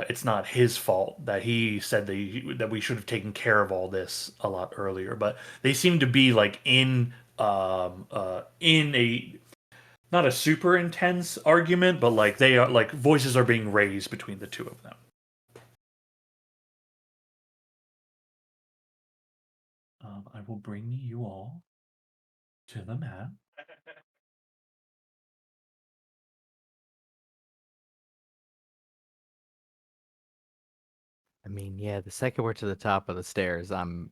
it's not his fault that he said that we should have taken care of all this a lot earlier. But they seem to be like in a not a super intense argument, but like they are like voices are being raised between the two of them. I will bring you all to the map. I mean, yeah, the second we're to the top of the stairs, I'm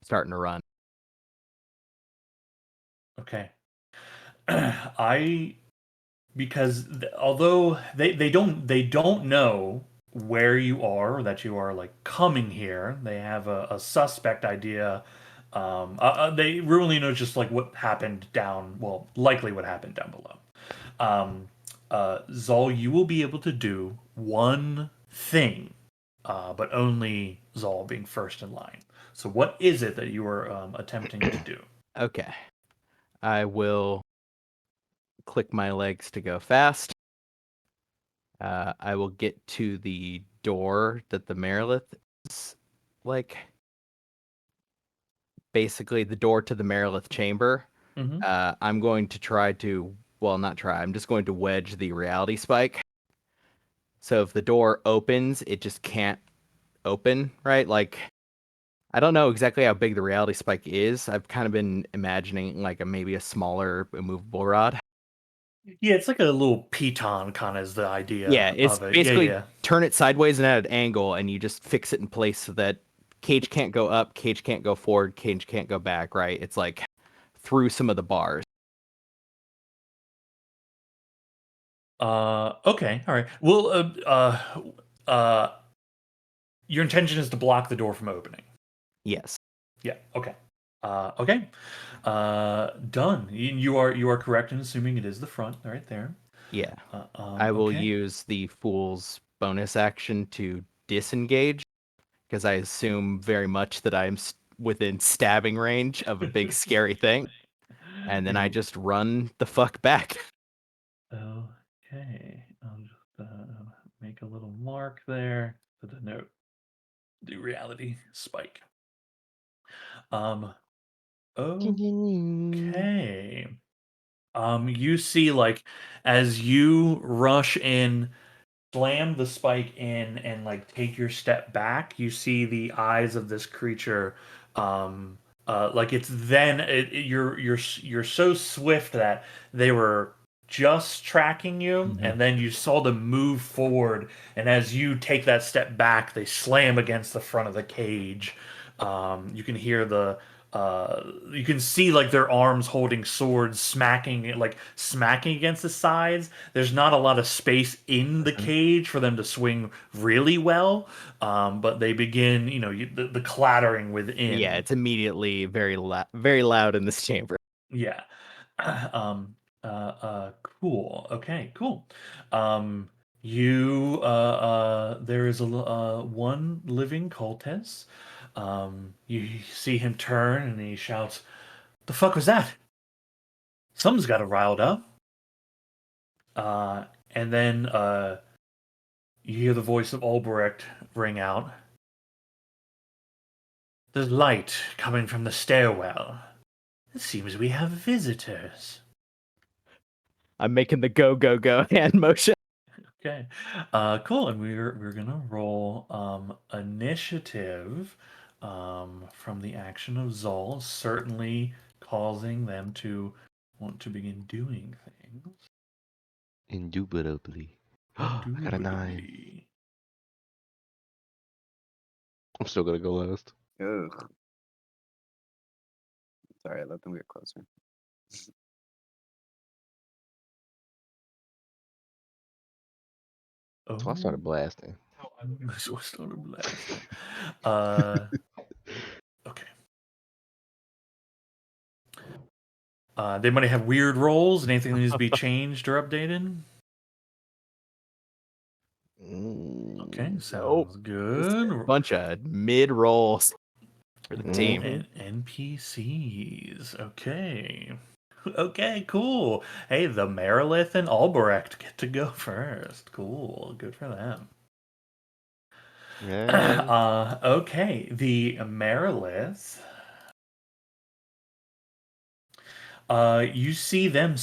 starting to run. Okay. I because although they don't know where you are or that you are like coming here, they have a suspect idea. They really know just like what happened down, well, likely what happened down below. Um, Zol, you will be able to do one thing, but only Zol being first in line. So, what is it that you are attempting to do? Okay. I will click my legs to go fast. I will get to the door that the Marilith is like basically the door to the Marilith chamber. Mm-hmm. I'm going to try to, well, not try, I'm just going to wedge the reality spike. So if the door opens, it just can't open, right? Like, I don't know exactly how big the reality spike is. I've kind of been imagining like maybe a smaller immovable rod. Yeah, it's like a little piton, kind of is the idea Yeah, it's of it. Yeah, basically yeah. turn it sideways and at an angle, and you just fix it in place so that Cage can't go up, Cage can't go forward, Cage can't go back, right? It's like through some of the bars. Okay, all right. Well, your intention is to block the door from opening. Yes. Yeah. Okay. Okay. Done. You are correct in assuming it is the front right there. Yeah. I will Okay. use the Fool's bonus action to disengage because I assume very much that I'm within stabbing range of a big scary thing. And then I just run the fuck back. Okay. I'll just make a little mark there to denote the reality spike. Okay. You see, like, as you rush in, slam the spike in, and like take your step back, you see the eyes of this creature. Like it's then you're so swift that they were just tracking you, Mhm. and then you saw them move forward, and as you take that step back, they slam against the front of the cage. You can hear you can see like their arms holding swords smacking against the sides. There's not a lot of space in the cage for them to swing really well, but they begin, the clattering Yeah, within. it's immediately very loud in this chamber. Yeah. Cool. Okay, cool. Um, there is one living cultist. You see him turn and he shouts, "The fuck was that? Something's got it riled up." And then you hear the voice of Albrecht ring out. "There's light coming from the stairwell. It seems we have visitors." I'm making the go go go hand motion. Okay. Cool. And we're gonna roll initiative from the action of Zol, certainly causing them to want to begin doing things. Indubitably. I got a 9. Indubitably. I'm still gonna go last. Ugh. Sorry, I let them get closer. So I started Oh, blasting. so I started blasting. Uh, okay. They might have weird rolls. Anything that needs to be changed or updated? Okay, Mm, sounds Just good. a bunch of mid rolls for the team. Mhm. NPCs. Okay. Okay, cool. Hey, the Merilith and Albrecht get to go first. Cool. Good for them. Yeah. Okay, the Merilith. You see them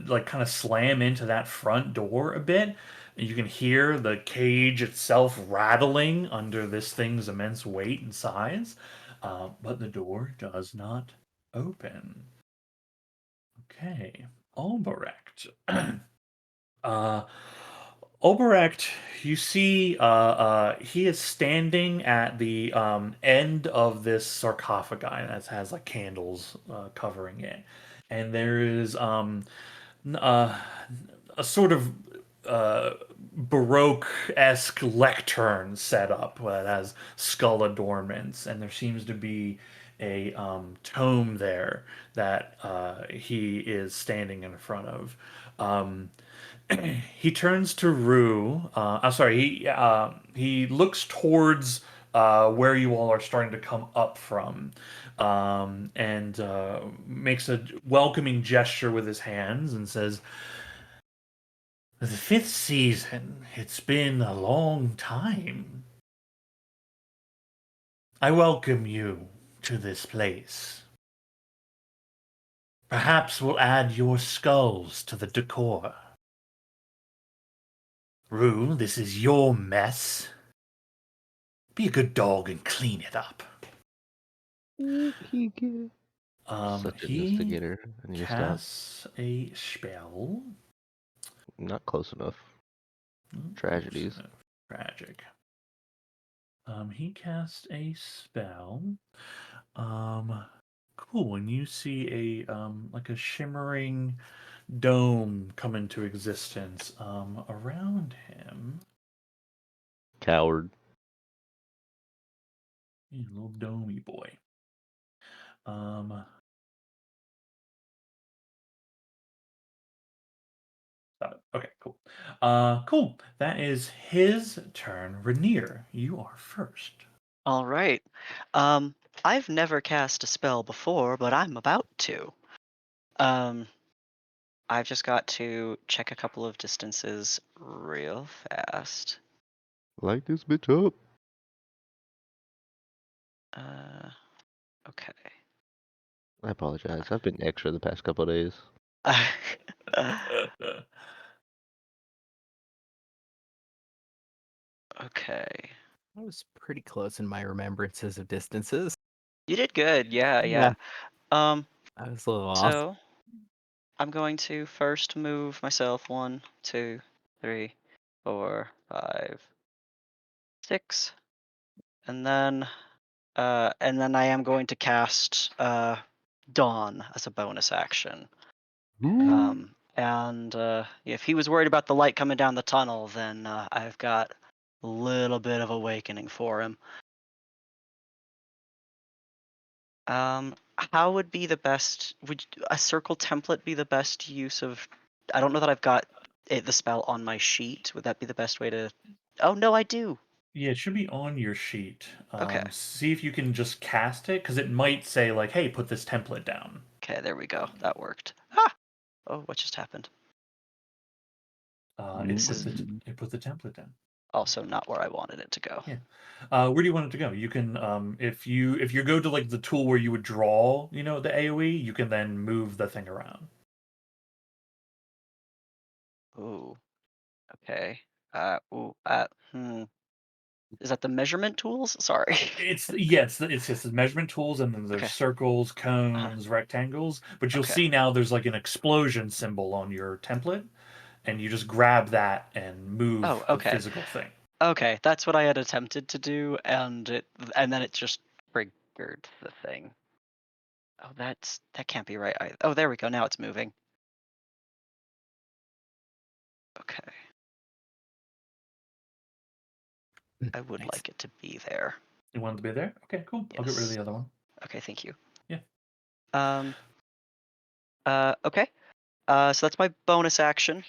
like kind of slam into that front door a bit. And you can hear the cage itself rattling under this thing's immense weight and size. But the door does not open. Okay, Albrecht. uh, Albrecht, you see, he is standing at the end of this sarcophagi that has like candles covering it, and there is a sort of Baroque-esque lectern set up that has skull adornments, and there seems to be a tome there that he is standing in front of. Um, he turns to Rue. I'm sorry. He looks towards where you all are starting to come up from, and makes a welcoming gesture with his hands and says, "The fifth season. It's been a long time. I welcome you to this place. Perhaps we'll add your skulls to the decor. Rue, this is your mess. Be a good dog and clean it up." Such an He instigator. I need to stop. casts a spell. Not close enough. Tragedies. Tragic. He casts a spell. Cool. And you see a like a shimmering dome come into existence around him. Coward. He's a little domey boy. Got it. Okay, cool. Cool. That is his turn. Rainier, you are first. All right. Um, I've never cast a spell before, but I'm about to. Um, I've just got to check a couple of distances real fast. Light this bitch up. Uh, okay. I apologize. I've been extra the past couple of days. Okay. I was pretty close in my remembrances of distances. You did good. Yeah, Yeah. yeah. Um, I was a little off. so I'm going to first move myself 1, 2, 3, 4, 5, 6, and then I am going to cast Dawn as a bonus action. And if he was worried about the light coming down the tunnel, then I've got a little bit of awakening for him. How would be the best? Would a circle template be the best use of? I don't know that I've got the spell on my sheet. Would that be the best way to? Oh no, I do. Yeah, it should be on your sheet. Okay. See if you can just cast it, because it might say like, "Hey, put this template down." Okay, there we go. That worked. Ah! Oh, what just happened? This is It put the template down. also not where I wanted it to go. Yeah. Where do you want it to go? You can if you go to like the tool where you would draw, the AoE, you can then move the thing around. Ooh. Okay. Is that the measurement tools? Sorry. It's just the measurement tools, and then there's Okay. circles, Uh-huh. cones, rectangles. But you'll Okay. see now there's like an explosion symbol on your template, and you just grab that and move Oh, the okay. physical thing. Okay, that's what I had attempted to do, and then it just triggered the thing. Oh, that can't be right. Oh, there we go. Now it's moving. Okay. I would Nice. like it to be there. You want it to be there? Okay, cool. I'll get rid of Yes. the other one. Okay, thank you. Yeah. Okay. So that's my bonus action.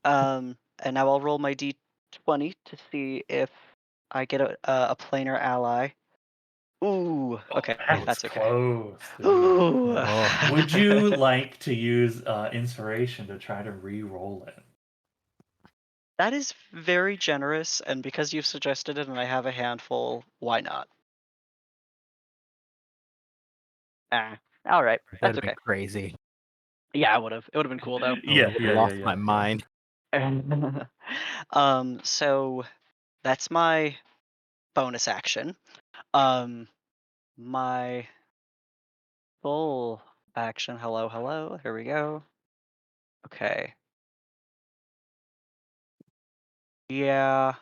And now I'll roll my d20 to see if I get a planar ally. Ooh. Okay, that's okay. Close. Dude. Ooh. Oh. Would you like to use inspiration to try to re-roll it? That is very generous, and because you've suggested it and I have a handful, why not? All right, That'd that's have been okay. crazy. Yeah, I would have. It would have been cool though. I Yeah, would've yeah, lost yeah, my yeah. mind. So that's my bonus action. My full action. Hello, hello. Here we go. Okay. Yeah.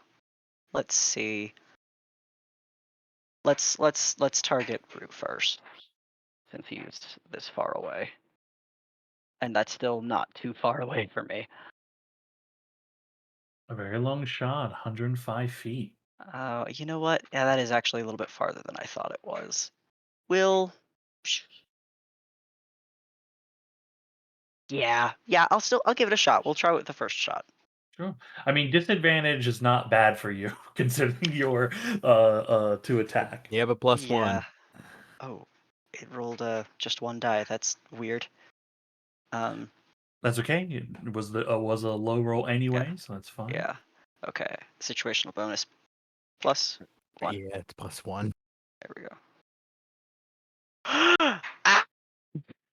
Let's see. Let's target Rue first, since he's this far away, and that's still not too far away from me. A very long shot, 105 feet. You know what? Yeah, that is actually a little bit farther than I thought it was. Will. Yeah, I'll give it a shot. We'll try with the first shot. Sure. I mean, disadvantage is not bad for you, considering your to attack. You have a +1. Yeah. Oh, it rolled just one die. That's weird. That's okay. It was was a low roll anyway, so that's fine. Yeah. Okay. Situational bonus +1. Yeah, it's +1. There we go. Ah!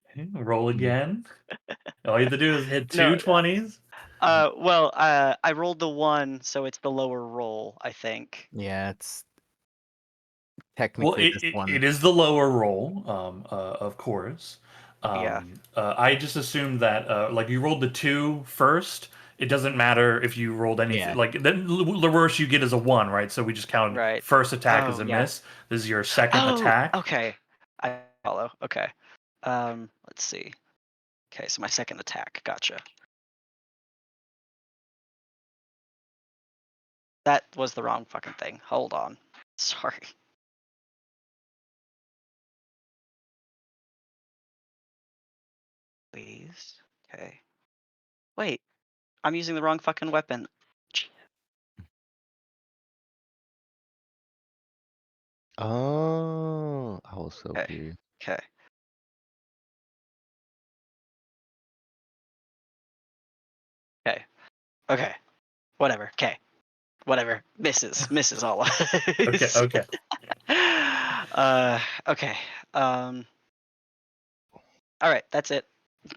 Okay, roll again. All you have to do is hit No, two 20s. Well, I rolled the 1, so it's the lower roll, I think. Yeah, it's Well, technically this one. it is the lower roll, of course. Yeah. I just assumed that, like, you rolled the 2 first. It doesn't matter if you rolled anything. Yeah. Like, then the worst you get is a 1, right? So we just counted Right. first attack as Oh, a yeah. miss. This is your second Oh, attack. okay. I follow. Okay. Let's see. Okay, so my second attack. Gotcha. That was the wrong fucking thing. Hold on. Sorry. Please. Okay. Wait. I'm using the wrong fucking weapon. Oh, I was so Okay. curious. Okay. Okay. Okay. Whatever. Okay. Whatever. Misses all. Okay, okay. Okay. All right. That's it.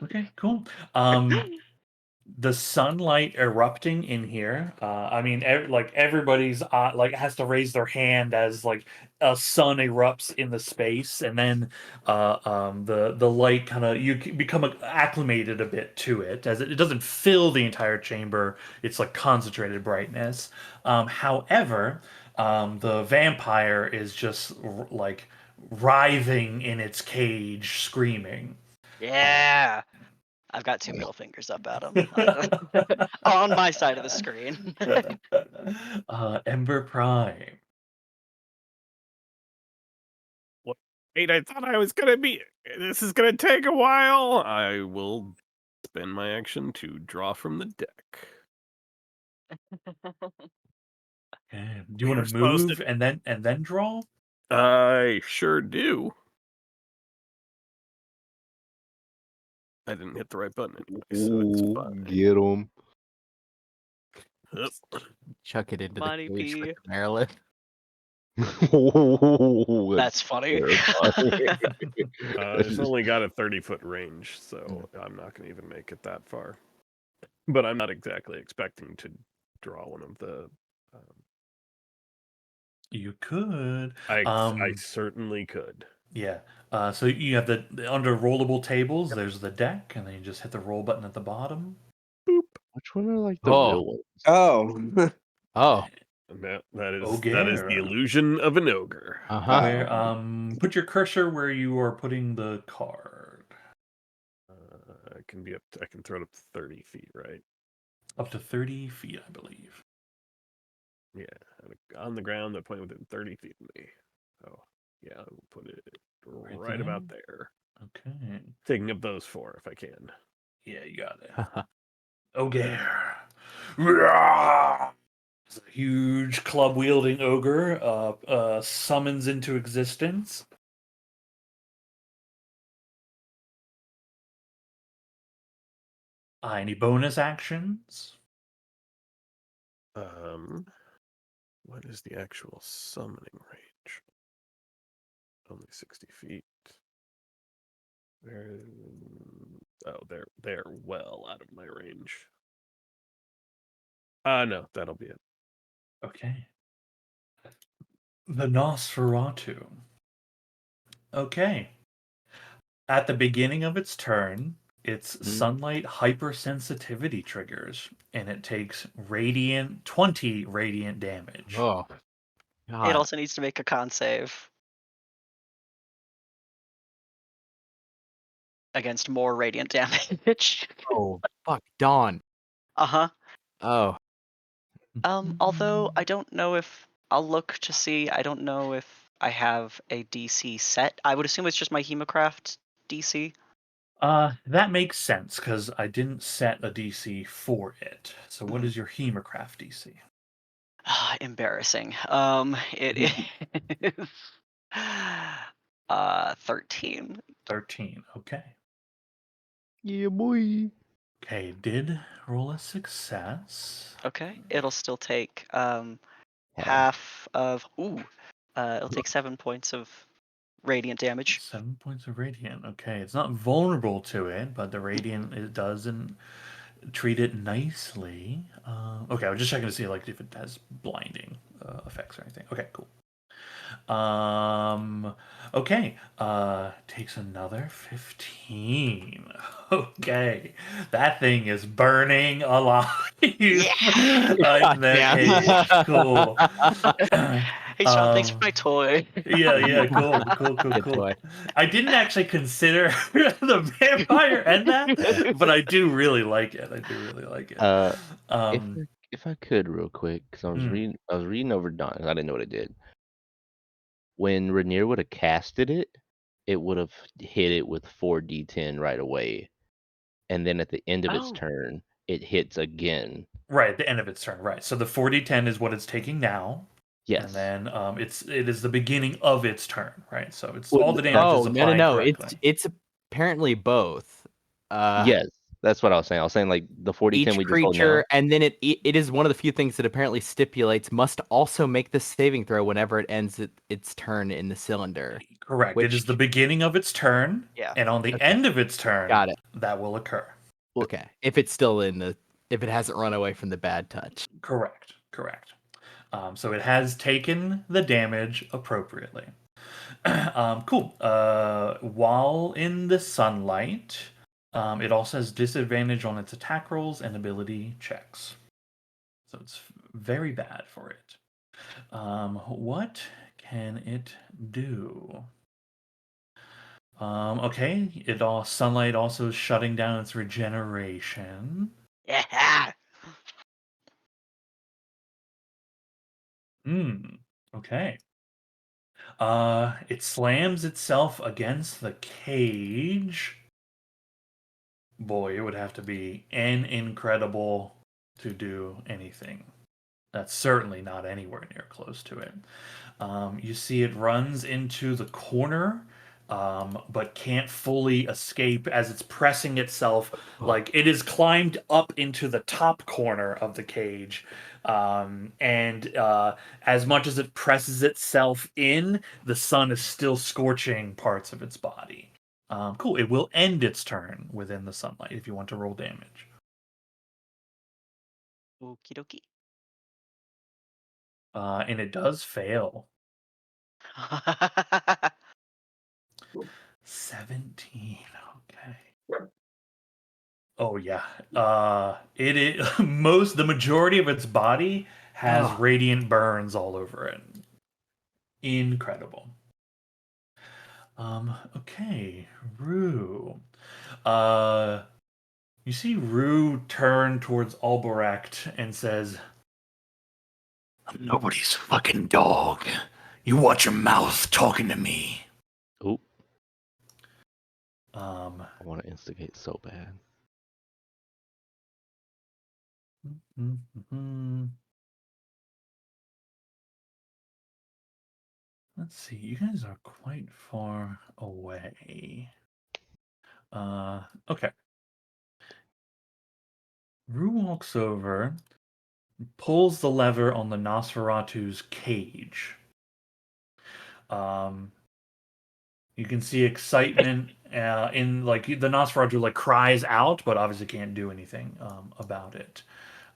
Okay, cool. The sunlight erupting in here. I mean, like everybody's like has to raise their hand as like a sun erupts in the space, and then the light kind of become acclimated a bit to it as it doesn't fill the entire chamber. It's like concentrated brightness. However, the vampire is just like writhing in its cage, screaming. Yeah. I've got 2 middle fingers up at him. On my side of the screen. Ember Prime. Wait, I thought I was gonna be. This is gonna take a while. I will spend my action to draw from the deck. Okay. Do you We want were to supposed move and then draw? I sure do. I didn't hit the right button anyway, so it's Ooh, fine. get him. Hup. Chuck it into Money the cage with P. the Marilyn. That's funny. It's only got a 30-foot range, so I'm not gonna even make it that far. but I'm not exactly expecting to draw one of the. You could. I certainly could. Yeah. So you have the under rollable tables. There's the deck, and then you just hit the roll button at the bottom. Boop. Which one are like the Oh. real ones? Oh. Oh. And that is Ogre. the illusion of an ogre. Uh-huh. Where put your cursor where you are putting the card. I can throw it up to 30 feet, right? Up to 30 feet, I believe. Yeah, on the ground. They're playing within 30 feet of me. So yeah, I'll put it right about there. Okay. Taking up those 4 if I can. Yeah, you got it. Ogre. It's a huge club wielding ogre summons into existence. Any bonus actions? What is the actual summoning range? Only 60 feet. They're well out of my range. No, that'll be it. Okay. The Nosferatu. Okay. At the beginning of its turn, its sunlight hypersensitivity triggers, and it takes 20 radiant damage. Oh. It God. also needs to make a con save against more radiant damage. Oh, fuck, Dawn. Uh-huh. Oh. Although I don't know if I'll look to see. I don't know if I have a DC set. I would assume it's just my Hemocraft DC. That makes sense because I didn't set a DC for it. So what Mhm. is your Hemocraft DC? Embarrassing. It is 13. 13. Okay. Yeah, boy. Okay, did roll a success. Okay. It'll still take Half. half of it'll take 7 points of radiant damage. 7 points of radiant. Okay, it's not vulnerable to it, but the radiant it doesn't treat it nicely. Okay, I was just checking to see like if it has blinding effects or anything. Okay, cool. Okay, takes another 15. Okay, that thing is burning alive in the cage. Cool. Hey Sean, thanks for my toy. Yeah, cool. Good toy. I didn't actually consider the vampire and that, but I do really like it. If I could real quick, because I was reading over Dawn, 'cause I didn't know what it did. When Rainier would have casted it, it would have hit it with 4d10 right away, and then at the end of its Oh. turn, it hits again. Right, at the end of its turn, right. So the 40-10 is what it's taking now. Yes. And then it is the beginning of its turn, right? So it's Well, all the damage is applying no. correctly. It's apparently both. Yes, that's what I was saying. I was saying like the 40-10 Each we just rolled now. creature, and then it is one of the few things that apparently stipulates must also make this saving throw whenever it ends its turn in the cylinder. Correct. It is the beginning of its turn, Yeah. and on the end of its turn, Got it. that will occur. Okay, if it's still if it hasn't run away from the bad touch. Correct. So it has taken the damage appropriately. Cool. While in the sunlight, it also has disadvantage on its attack rolls and ability checks. So it's very bad for it. What can it do? Okay, sunlight also is shutting down its regeneration. Yeah. Okay. It slams itself against the cage. Boy, it would have to be an incredible to do anything. That's certainly not anywhere near close to it. You see it runs into the corner, but can't fully escape as it's pressing itself. Like it is climbed up into the top corner of the cage. And as much as it presses itself in, the sun is still scorching parts of its body. Cool. It will end its turn within the sunlight if you want to roll damage. Okie dokie. And it does fail. 17. Okay. Oh yeah. It is the majority of its body has Oh. radiant burns all over it. Incredible. Okay, Rue. You see Rue turn towards Albrecht and says, "I'm nobody's fucking dog. You watch your mouth talking to me." Oh, Um, I want to instigate so bad. mhm. Let's see. You guys are quite far away. Okay. Rue walks over, pulls the lever on the Nosferatu's cage. Um, you can see excitement in like the Nosferatu like cries out, but obviously can't do anything about it.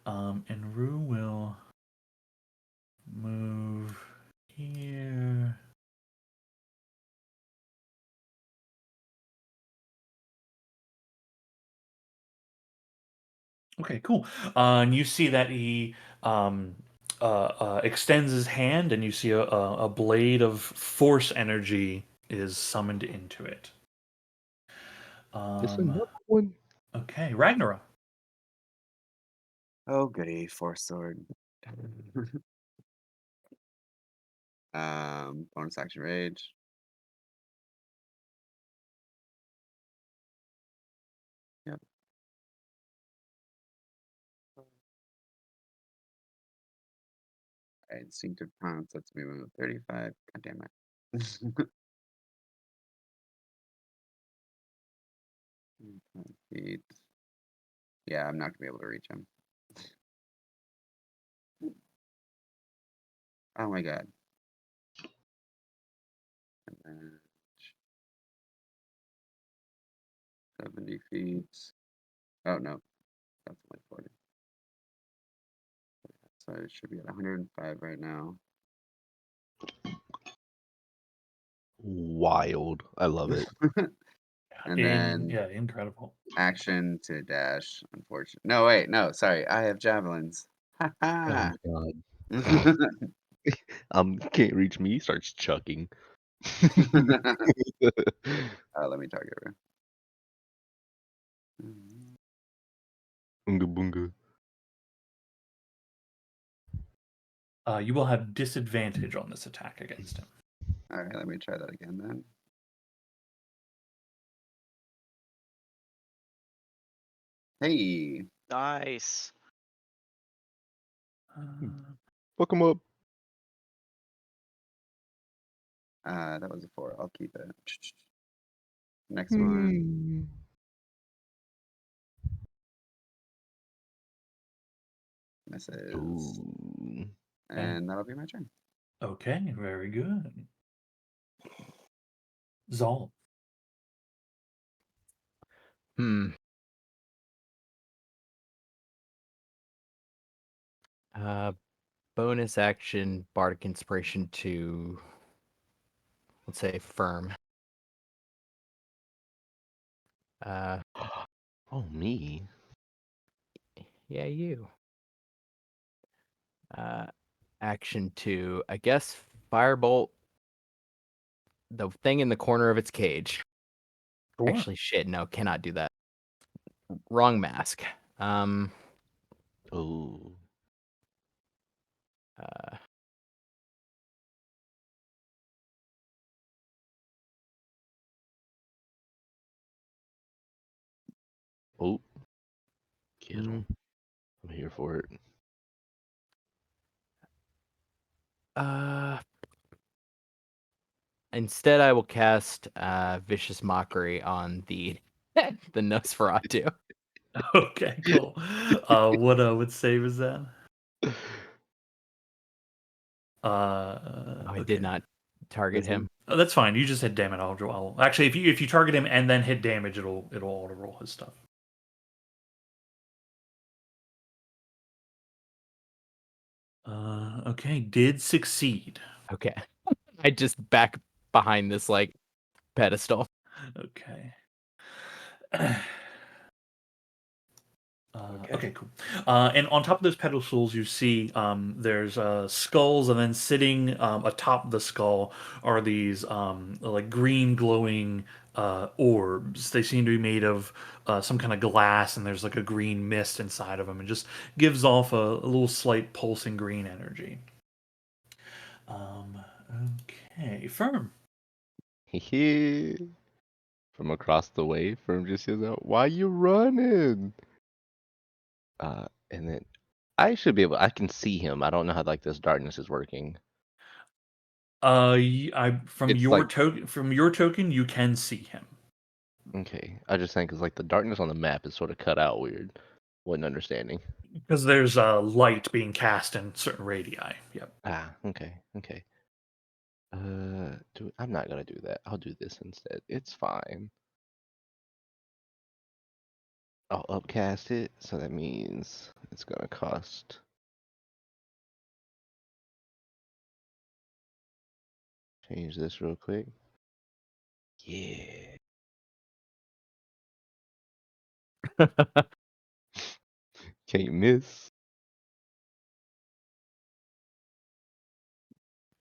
And Rue will move here. Okay, cool. And you see that he extends his hand, and you see a blade of force energy is summoned into it. It's another one. Okay, Ragnarok. Oh, goody, Force Sword. Bonus action rage. Yep. Instinctive pounce. That's movement of 35. God damn it. 5 feet. Yeah, I'm not gonna be able to reach him. Oh my god. And then 70 feet. Oh no, that's only 40. So it should be at 105 right now. Wild. I love it. And then Yeah, incredible. action to dash. Unfortunate. No, wait, no, sorry. I have javelins. Ha Oh ha. my god. Can't reach me. He starts chucking. Let me target her. Bunga bunga. You will have disadvantage on this attack against him. All right, let me try that again then. Hey, Nice. Fuck him up. that was a 4. I'll keep it. Next Hmm. one. Misses. Ooh. And that'll be my turn. Okay, very good. Zol. Hmm. Bonus action, bardic inspiration to, let's say, firm. Oh, me. Yeah, you. Action to, I guess, firebolt the thing in the corner of its cage. Sure. Actually, shit, no, cannot do that. Wrong mask. Oh. Uh, Oh. Get him. I'm here for it. uh, Instead, I will cast Vicious Mockery on the the Nosferatu. Okay, cool. What save is that? I Okay. did not target him. Oh, that's fine. You just hit damage. I'll actually if you target him and then hit damage, it'll auto roll his stuff. Okay, did succeed. Okay. I just back behind this like pedestal. Okay. Okay. Okay, cool. And on top of those pedestals, you see there's skulls, and then sitting atop the skull are these like green glowing orbs. They seem to be made of some kind of glass, and there's like a green mist inside of them, and just gives off a little slight pulsing green energy. Um, okay, Firm. From across the way, Firm just yells out, "Why you running?" And then I should be able. I can see him. I don't know how like this darkness is working. From It's like your token, you can see him. okay. I just think it's like the darkness on the map is sort of cut out weird. Wasn't understanding. Because there's light being cast in certain radii. Yep. Okay. I'm not gonna do that. I'll do this instead. It's fine. I'll upcast it, so that means it's gonna cost. Change this real quick. Yeah. Can't miss.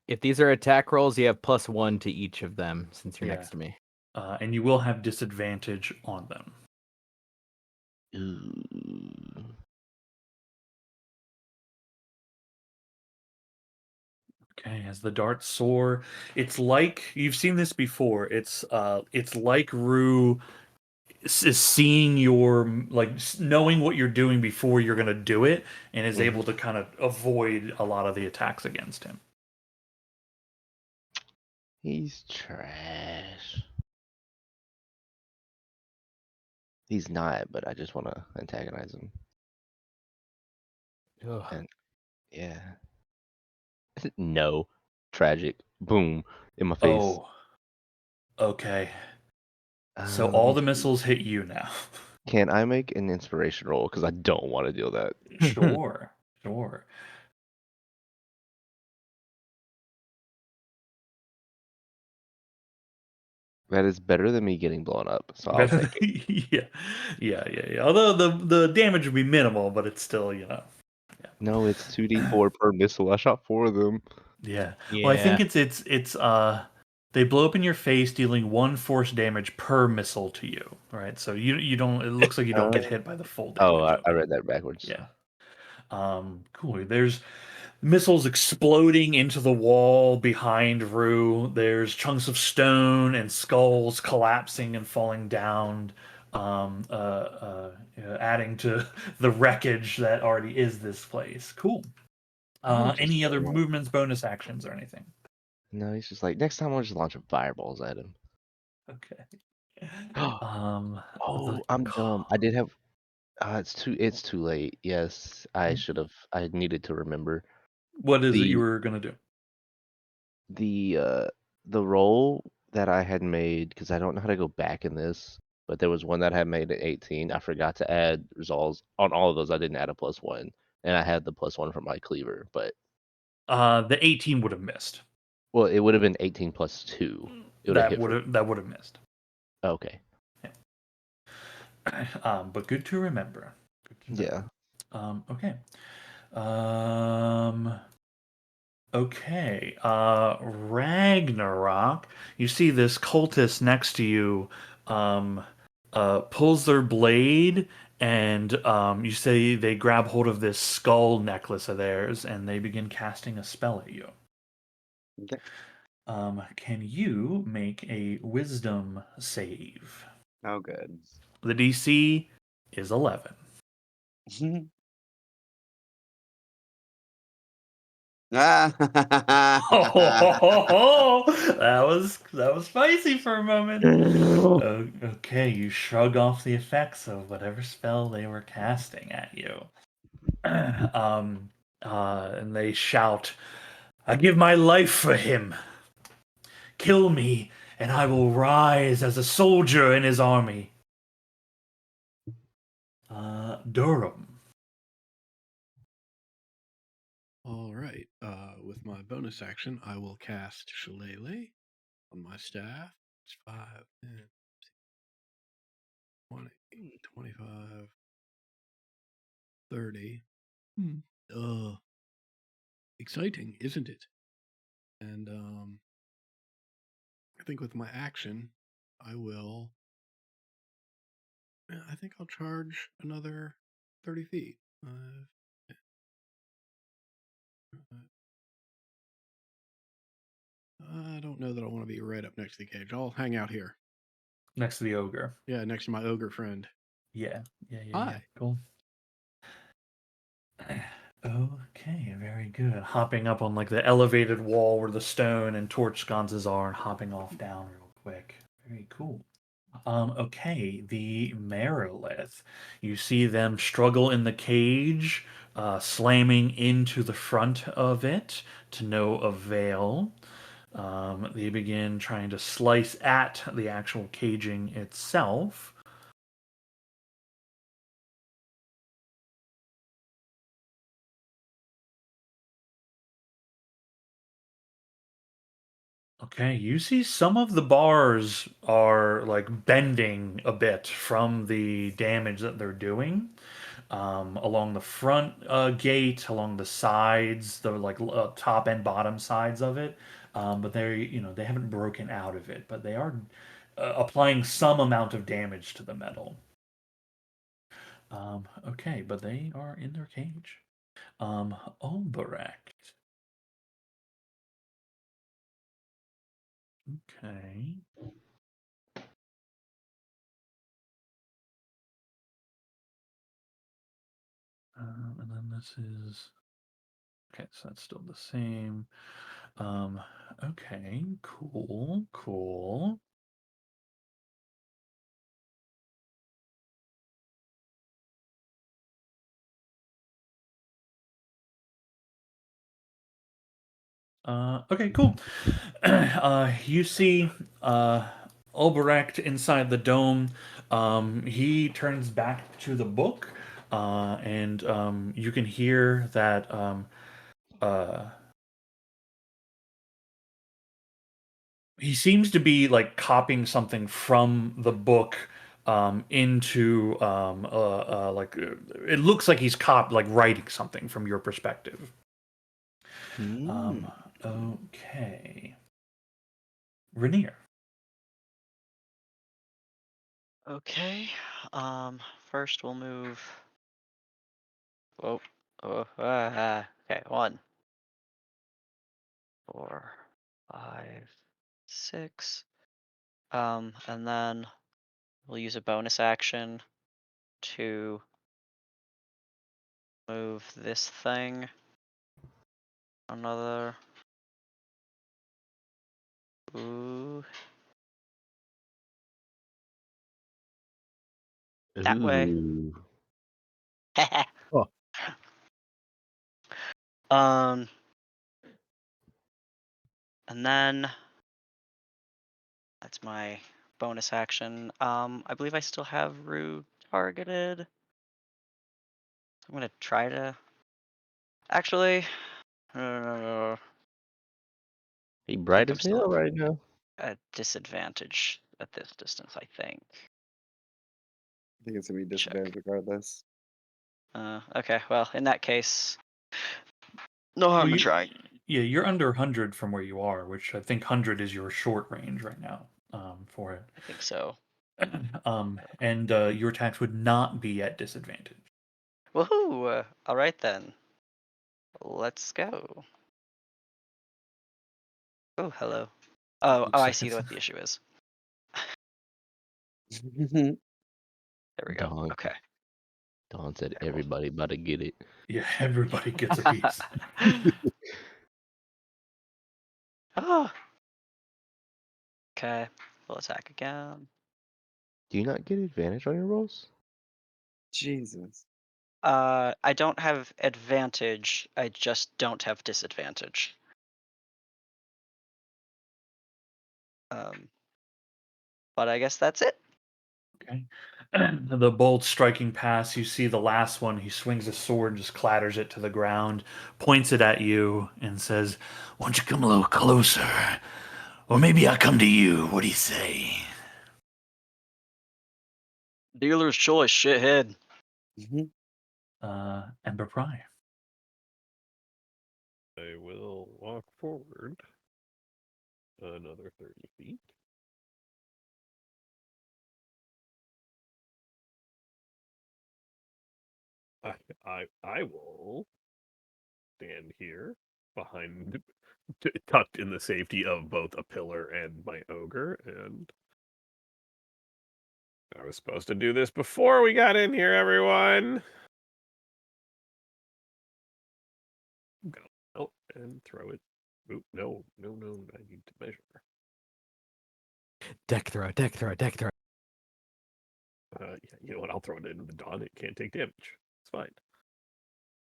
If these are attack rolls, you have +1 to each of them since you're Yeah. next to me. And you will have disadvantage on them. Ooh. Okay, as the darts soar, it's like you've seen this before. It's like Rue is seeing knowing what you're doing before you're gonna do it, and is able to kind of avoid a lot of the attacks against him. He's trash. He's not, but I just want to antagonize him. Ugh. And yeah. No. Tragic. Boom. In my face. Oh, okay. So Let all me the see. missiles hit you now. Can I make an inspiration roll? Because I don't want to deal that. Sure, sure. That is better than me getting blown up, so I'll Better, take it. yeah. Although the damage would be minimal, but it's still, yeah. No, it's 2d4 per missile. I shot 4 of them. Yeah. Well, I Yeah. think it's they blow up in your face, dealing 1 force damage per missile to you. Right. So you don't. It looks like you don't get hit by the full Oh, damage of I it. read that backwards. Yeah. Cool. There's missiles exploding into the wall behind Rue. There's chunks of stone and skulls collapsing and falling down, adding to the wreckage that already is this place. Cool. Just Any other like- movements, bonus actions, or anything? No, he's just like, next time I'll just launch fireballs at him. Okay. Oh, The I'm dumb. I did have. It's too late. Yes, I should have. I needed to remember what is it you the were gonna do? the uh the roll that I had made because I don't know how to go back in this. But there was one that I had made at 18. I forgot to add resolves on all of those. I didn't add a +1, and I had the +1 from my cleaver. But The 18 would have missed. well, it would have been 18 + 2. It would have hit for. That would have missed. Okay. But good to remember. Good to know. Yeah. Okay. Okay. Ragnarok. You see this cultist next to you pulls their blade, and you say they grab hold of this skull necklace of theirs, and they begin casting a spell at you. Okay. Can you make a wisdom save? Oh, good. The DC is 11. Oh, that was spicy for a moment. Okay, you shrug off the effects of whatever spell they were casting at you. And they shout, "I give my life for him. Kill me, and I will rise as a soldier in his army." Durham. All right. With my bonus action, I will cast Shillelagh on my staff. It's 5, 10, 20, 25, 30. Exciting, isn't it? And I think with my action, I will. I think I'll charge another 30 feet. I don't know that I want to be right up next to the cage. I'll hang out here. Next to the ogre. Yeah, next to my ogre friend. Yeah. Hi. Cool. Okay, very good. Hopping up on like the elevated wall where the stone and torch sconces are and hopping off down real quick. Very cool. Okay, the Merilith. You see them struggle in the cage, slamming into the front of it to no avail. They begin trying to slice at the actual caging itself. Okay, you see some of the bars are like bending a bit from the damage that they're doing. Along the front gate, along the sides, the like top and bottom sides of it. But they haven't broken out of it, but they are applying some amount of damage to the metal. Okay, but they are in their cage. Ulbrecht. Okay. And then this is okay, so that's still the same. Okay, cool. Okay, cool. You see Ulbrecht inside the dome. He turns back to the book, and you can hear that uh, he seems to be like copying something from the book into it looks like he's like writing something from your perspective. Hmm. Okay. Rainier. Okay. First we'll move. Whoa. Okay. 1, 4, 5, 6. And then we'll use a bonus action to move this thing another. Ooh. That way. Ooh. Oh. Um. And then that's my bonus action. I believe I still have Rue targeted. I'm gonna try to. Actually, I He think bright I'm as still hell right now. at disadvantage at this distance. I think. I think it's gonna be Check. disadvantage regardless. Okay. Well, in that case, no harm in trying. Yeah, you're under 100 from where you are, which I think 100 is your short range right now for it. I think so. And your attacks would not be at disadvantage. Woohoo! All right then. Let's go. Oh, hello. Oh, Looks I like see it's what the issue is. There we go. Dawn. Okay. Dawn said Cool. everybody about to get it. yeah, everybody gets a piece. Oh. Okay. We'll attack again. Do you not get advantage on your rolls? Jesus. I don't have advantage. I just don't have disadvantage. But I guess that's it. Okay. the bolt striking past, you see the last one. He swings his sword, just clatters it to the ground, points it at you, and says, "Why don't you come a little closer? Or maybe I'll come to you. What do you say?" Dealer's choice, shithead. Ember Pry. I will walk forward another 30 feet. I will stand here behind, tucked in the safety of both a pillar and my ogre, and I was supposed to do this before we got in here, everyone. Go out and throw it. Oop, no, I need to measure. Deck throw, deck throw, deck throw. Yeah, you know what? I'll throw it into the dawn. It can't take damage. It's fine.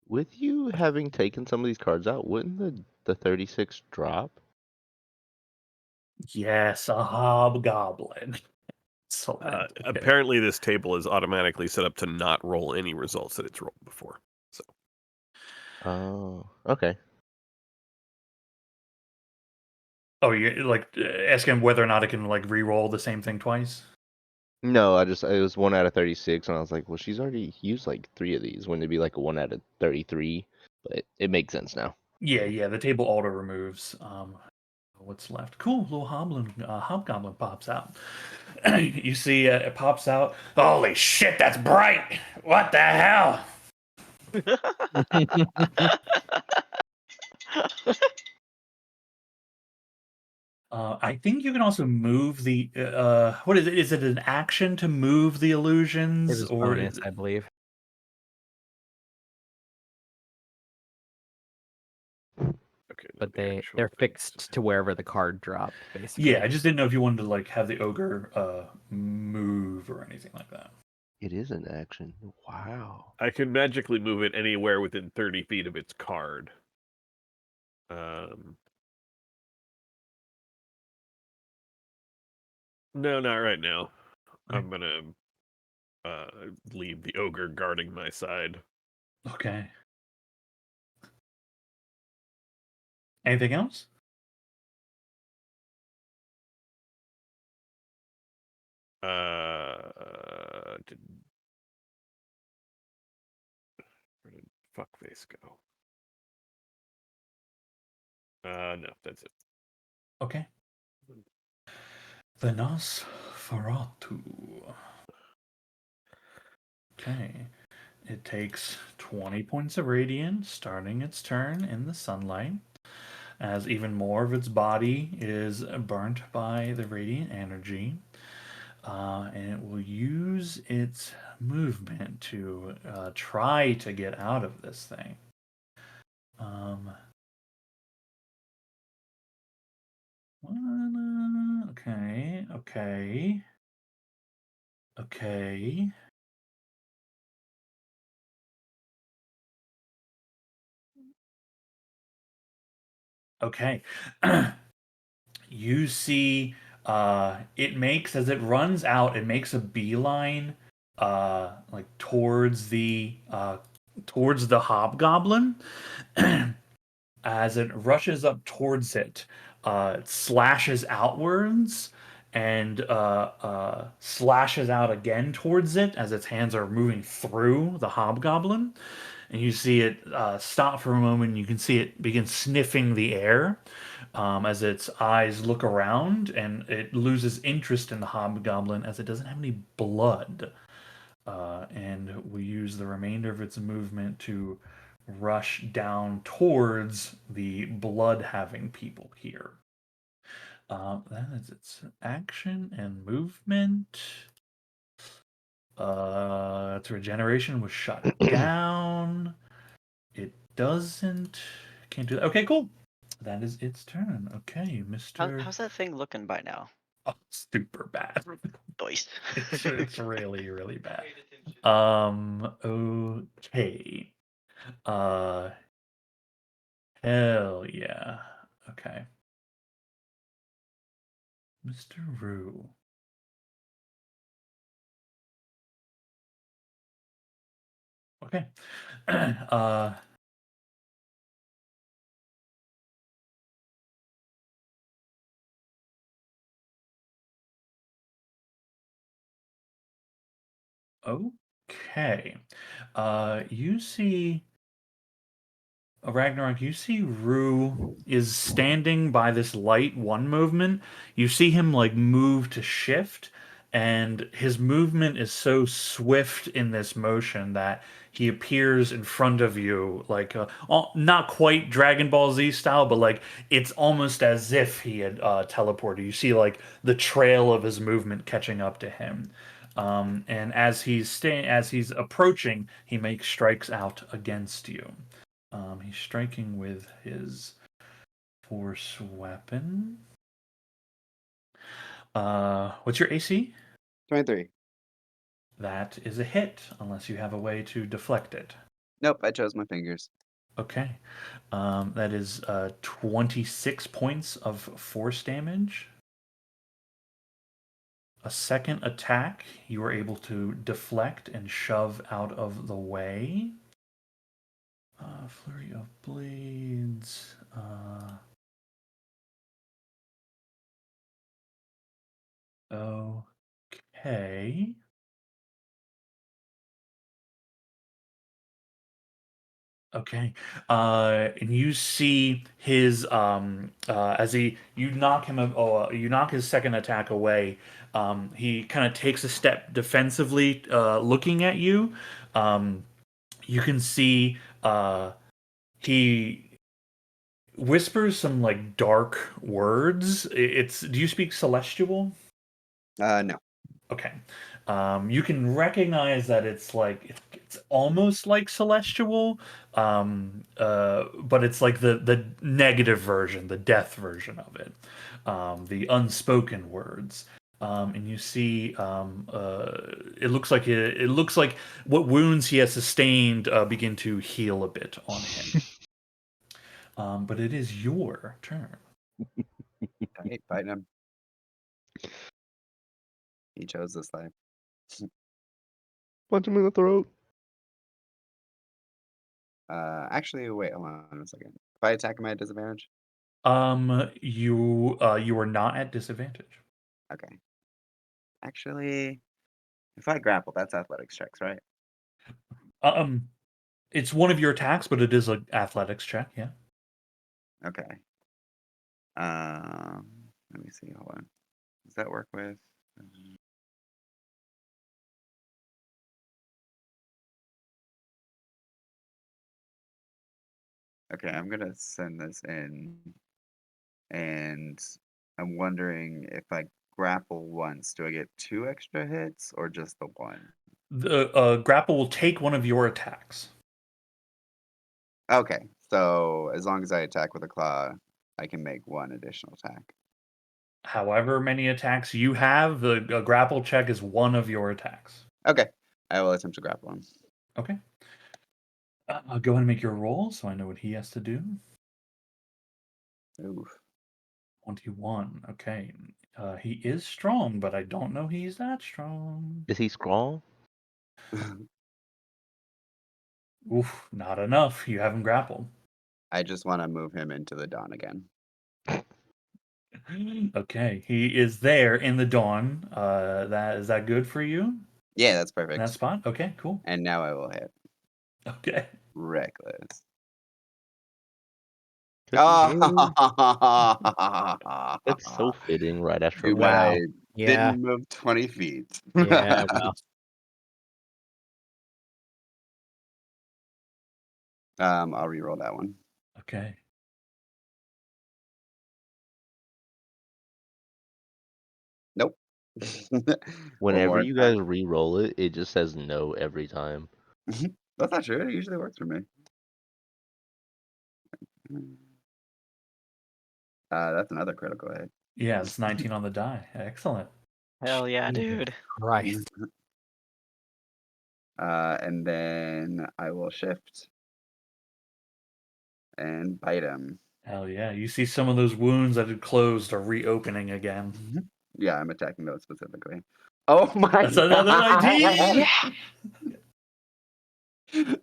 With you having taken some of these cards out, wouldn't the 36 drop? Yes, a hobgoblin. Excellent. Okay. Apparently, this table is automatically set up to not roll any results that it's rolled before. So, Oh, okay. Oh, you like asking whether or not it can like re-roll the same thing twice? No, it was 1 out of 36, and I was like, well, she's already used like 3 of these. Wouldn't it be like a 1 out of 33? But it makes sense now. Yeah. The table auto removes what's left. Cool, little hobgoblin pops out. You see, it pops out. Holy shit, that's bright! What the hell? I think you can also move the. What is it? Is it an action to move the It illusions, was or bonus, I believe. okay. But they're fixed to wherever the card dropped, basically. Yeah, I just didn't know if you wanted to like have the ogre move or anything like that. It is an action. Wow. I can magically move it anywhere within 30 feet of its card. No, not right now. Okay. I'm gonna leave the ogre guarding my side. Okay. Anything else? Where did fuckface go? No, that's it. Okay. The Nosferatu. Okay. It takes 20 points of radiant, starting its turn in the sunlight, as even more of its body is burnt by the radiant energy. And it will use its movement to try to get out of this thing. Okay. Okay. You see, it makes as it runs out, it makes a beeline, like towards the hobgoblin. As it rushes up towards it, it slashes outwards and slashes out again towards it as its hands are moving through the hobgoblin. And you see it stop for a moment. You can see it begin sniffing the air as its eyes look around, and it loses interest in the hobgoblin as it doesn't have any blood. And we use the remainder of its movement to rush down towards the blood-having people here. That is its action and movement. Its regeneration was shut down. It doesn't. Can't do that. Okay, cool. That is its turn. Okay, Mr. How's that thing looking by now? Oh, super bad. Nice. It's really, really bad. Okay. Uh Hell yeah. Okay. Mr. Rue. Okay. uh, okay. You see Ragnarok, you see Rue is standing by this light one movement. You see him like move to shift, and his movement is so swift in this motion that he appears in front of you, like not quite Dragon Ball Z style, but like it's almost as if he had teleported. You see like the trail of his movement catching up to him. And as he's approaching, he makes strikes out against you. He's striking with his force weapon. What's your AC? 23. That is a hit, unless you have a way to deflect it. Nope, I chose my fingers. Okay. That is 26 points of force damage. A second attack, you are able to deflect and shove out of the way. Flurry of Blades. Okay. Okay. And you see his as you knock you knock his second attack away. He kind of takes a step defensively, looking at you. You can see he whispers some like dark words. Do you speak Celestial? No. Okay. You can recognize that it's almost like Celestial, but it's like the negative version, the death version of it, the unspoken words. And you see, it looks like what wounds he has sustained begin to heal a bit on him. But it is your turn. I hate fighting him. He chose this life. Punch him in the throat. Actually, wait, hold on a second. If I attack him at disadvantage? You are not at disadvantage. Okay. Actually, if I grapple, that's athletics checks, right? It's one of your attacks, but it is an athletics check. Yeah. Okay. Let me see. Hold on. Does that work with? Okay, I'm gonna send this in, and I'm wondering if I grapple once, do I get 2 extra hits or just the 1? The grapple will take one of your attacks. Okay, so as long as I attack with a claw, I can make 1 additional attack. However many attacks you have, the grapple check is one of your attacks. Okay, I will attempt to grapple him. Okay. I'll go ahead and make your roll so I know what he has to do. Oof. 21. Okay. He is strong, but I don't know he's that strong. Is he strong? Oof, not enough. You haven't grappled. I just want to move him into the dawn again. Okay, he is there in the dawn. Is that good for you? Yeah, that's In that perfect. spot? Okay, cool. And now I will hit. Okay. Reckless. Cookie Oh, It's so fitting right after too a bad Wow. I Yeah. didn't move 20 feet. Yeah. Wow. I'll reroll that one. Okay. Nope. One Whenever more you attack. guys re-roll it, it just says no every time. That's not true. It usually works for me. That's another critical hit. Yeah, it's 19 on the die. Excellent. Hell yeah, Jesus dude. Christ. And then I will shift and bite him. Hell yeah. You see some of those wounds that had closed are reopening again. Yeah, I'm attacking those specifically. Oh my That's another god! 19. Yeah.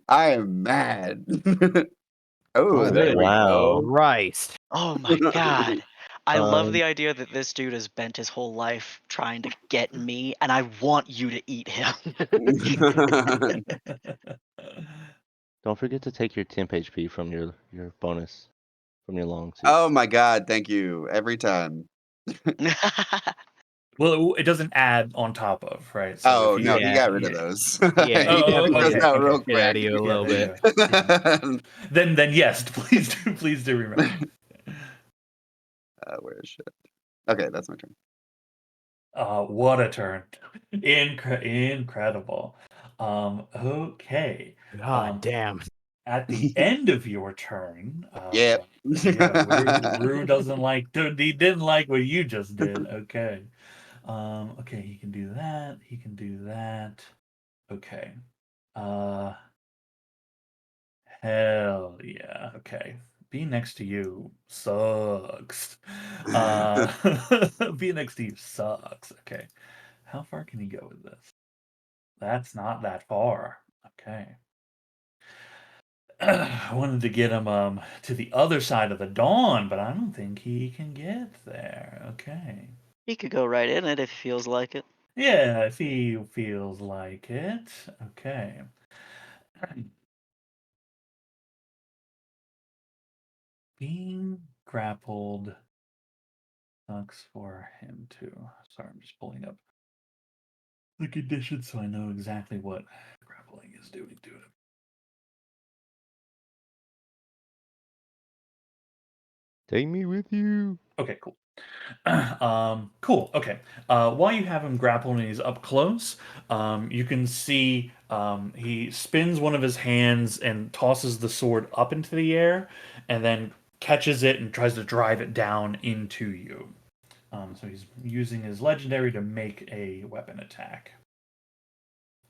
I am mad. Oh, there Good we Wow. go. Christ. Oh my god. I love Um, the idea that this dude has spent his whole life trying to get me, and I want you to eat him. don't forget to take your temp HP from your bonus from your long too. Oh my god, thank you. Every time. Well, it doesn't add on top of, right? So if Oh, you no, he Yeah, got rid of yeah, those. yeah. He He Oh, took those definitely okay, out okay. real get out quick. of you a Yeah, little there you bit. go. Yeah. Then yes, please do remember. Where is shit? Okay, that's my turn. What a turn. Incredible. Okay. God Um, damn. at the end of your turn, Yep. yeah, Rue doesn't like, he didn't like what you just did. Okay. Okay, he can do that. He can do that. Okay. Uh, hell yeah. Okay. Being next to you sucks. Uh, being next to you sucks. Okay. How far can he go with this? That's not that far. Okay. I wanted to get him to the other side of the dawn, but I don't think he can get there. Okay. He could go right in it if he feels like it. Yeah, if he feels like it. Okay. Being grappled sucks for him too. Sorry, I'm just pulling up the conditions so I know exactly what grappling is doing to him. Take me with you. Okay, cool. Cool. Okay. While you have him grappled and he's up close, you can see he spins one of his hands and tosses the sword up into the air, and then catches it and tries to drive it down into you. So he's using his legendary to make a weapon attack.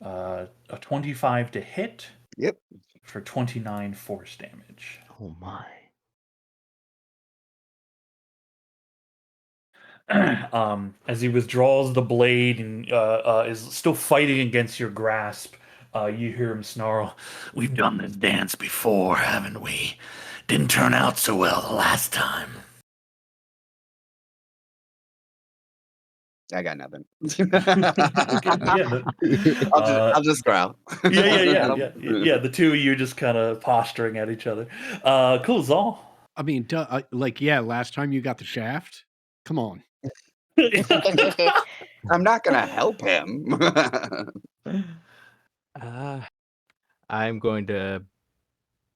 A 25 to hit Yep. for 29 force damage. Oh my. As he withdraws the blade and is still fighting against your grasp, you hear him snarl, "We've done this dance before, haven't we? Didn't turn out so well the last time." I got nothing. Okay, yeah, I'll just growl. yeah. The two of you just kind of posturing at each other. Cool, Zal. I mean, like, yeah, last time you got the shaft. Come on. I'm not gonna help him. Uh, I'm going to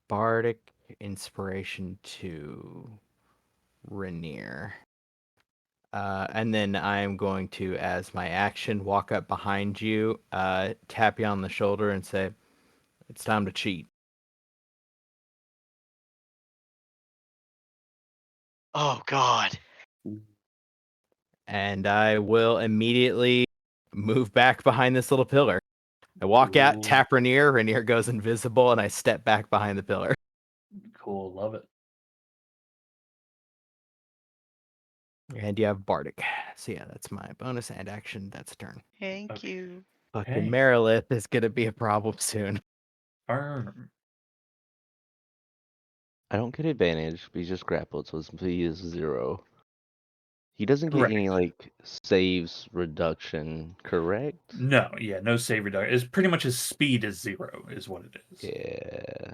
Bardic Inspiration to Rainier. And then I'm going to, as my action, walk up behind you, tap you on the shoulder, and say, "It's time to cheat." Oh god. And I will immediately move back behind this little pillar. I walk out, tap Rainier, Rainier goes invisible, and I step back behind the pillar. Cool, love it. And you have Bardic. So yeah, that's my bonus and action. That's a turn. Thank Okay. you. Fucking Okay. Merilith is gonna be a problem soon. Firm. I don't get advantage, but he's just grappled, so his speed is 0. He doesn't get Correct. any like saves reduction, correct? No, yeah, no save reduction. It's pretty much his speed is 0, is what it is. Yeah.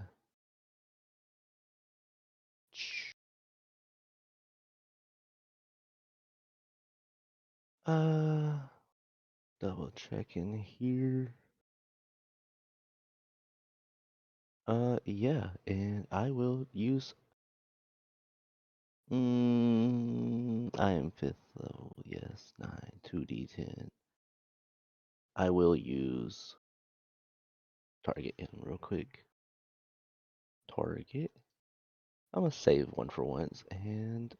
Uh, double checking here. Yeah, and I will use. I am 5th level. Yes, 9, 2d10. I will use target in real quick. Target. I'm gonna save one for once and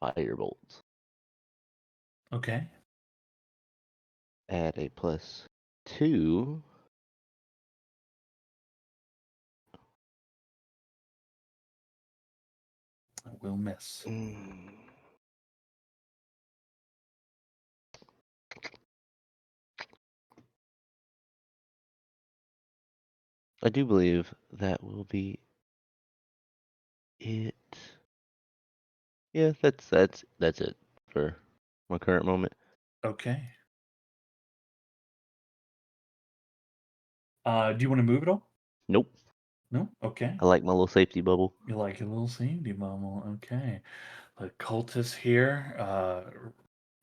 firebolt. Okay. Add a +2. I will miss. Mm. I do believe that will be it. Yeah, that's it for my current moment. Okay. Do you want to move at all? Nope. No? Okay. I like my little safety bubble. You like your little safety bubble. Okay. The cultist here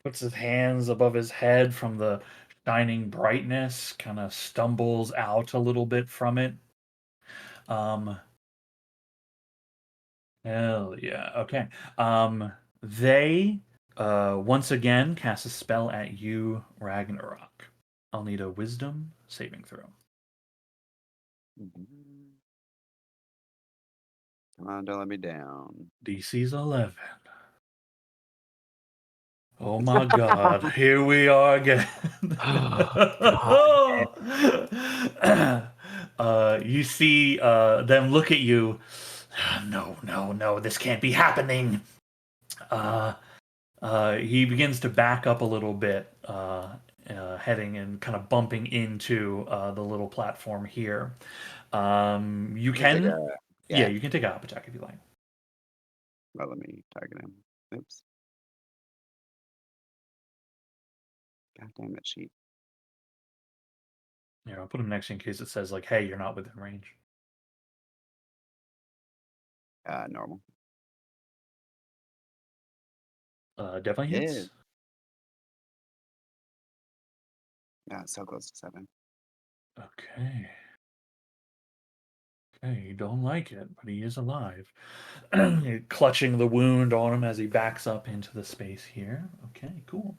puts his hands above his head from the shining brightness, kind of stumbles out a little bit from it. Um, hell yeah. Okay. They once again cast a spell at you, Ragnarok. I'll need a wisdom saving throw. Come on, don't let me down. DC's 11. Oh my god, here we are again. You see them look at you. No, no, no, this can't be happening. He begins to back up a little bit, heading and kind of bumping into the little platform here. You I'm gonna take can, a yeah, yeah. you can take a hop attack if you like. Well, let me target him. Oops. God damn it, sheet. Here, I'll put him next in case it says like, "Hey, you're not within range." Normal. Definitely Yeah. hits. So close to 7. Okay. Okay, you don't like it, but he is alive. Clutching the wound on him as he backs up into the space here. Okay, cool.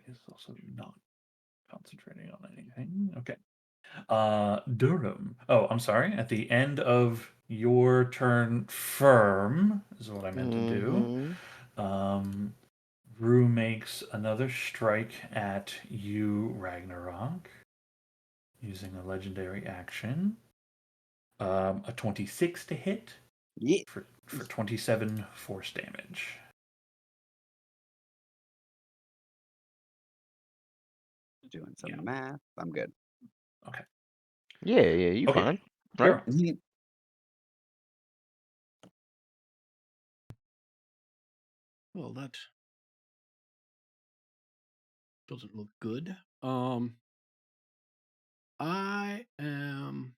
He's also not concentrating on anything. Okay. Durham. Oh, I'm sorry. At the end of your turn, firm is what I meant to do. Mm-hmm. Rue makes another strike at you, Ragnarok, using a legendary action. A 26 to hit Yeah. for 27 force damage. Doing some Yeah. math. I'm good. Okay. Yeah, you Okay. fine, You're right? right. Well, that doesn't look good. I am.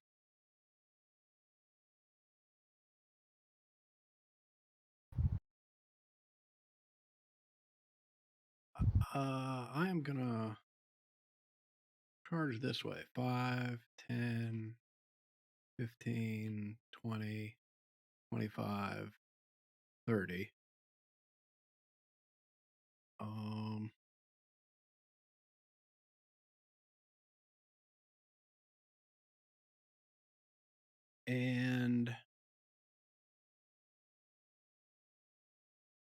I am gonna charge this way. 5, 10, 15, 20, 25, 30. And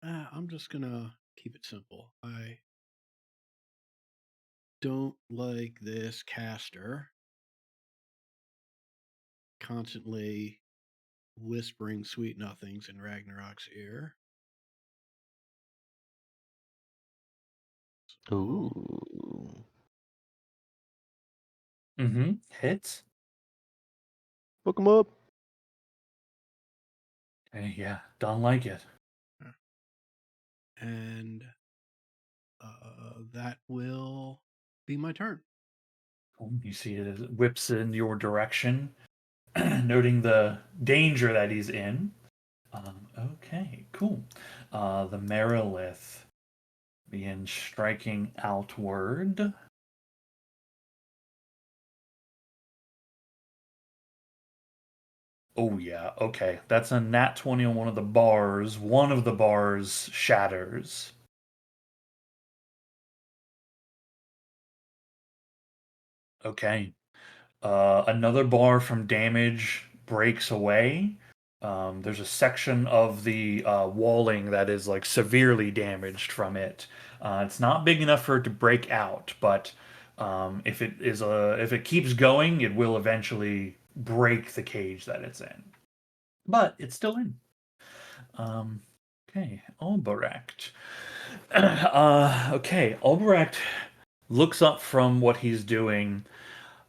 I'm just gonna keep it simple. I don't like this caster constantly whispering sweet nothings in Ragnarok's ear. So, Ooh. Hits. Hook 'em up. Okay, yeah. Don't like it. and that will be my turn. You see it as it whips in your direction, noting the danger that he's in. Okay, cool. The Merilith begins striking outward. Oh, yeah. Okay. That's a nat 20 on one of the bars. One of the bars shatters. Okay. Another bar from damage breaks away. There's a section of the walling that is like severely damaged from it. It's not big enough for it to break out, but if it keeps going, it will eventually break the cage that it's in. But it's still in. Okay, Albrecht. Okay, Albrecht looks up from what he's doing,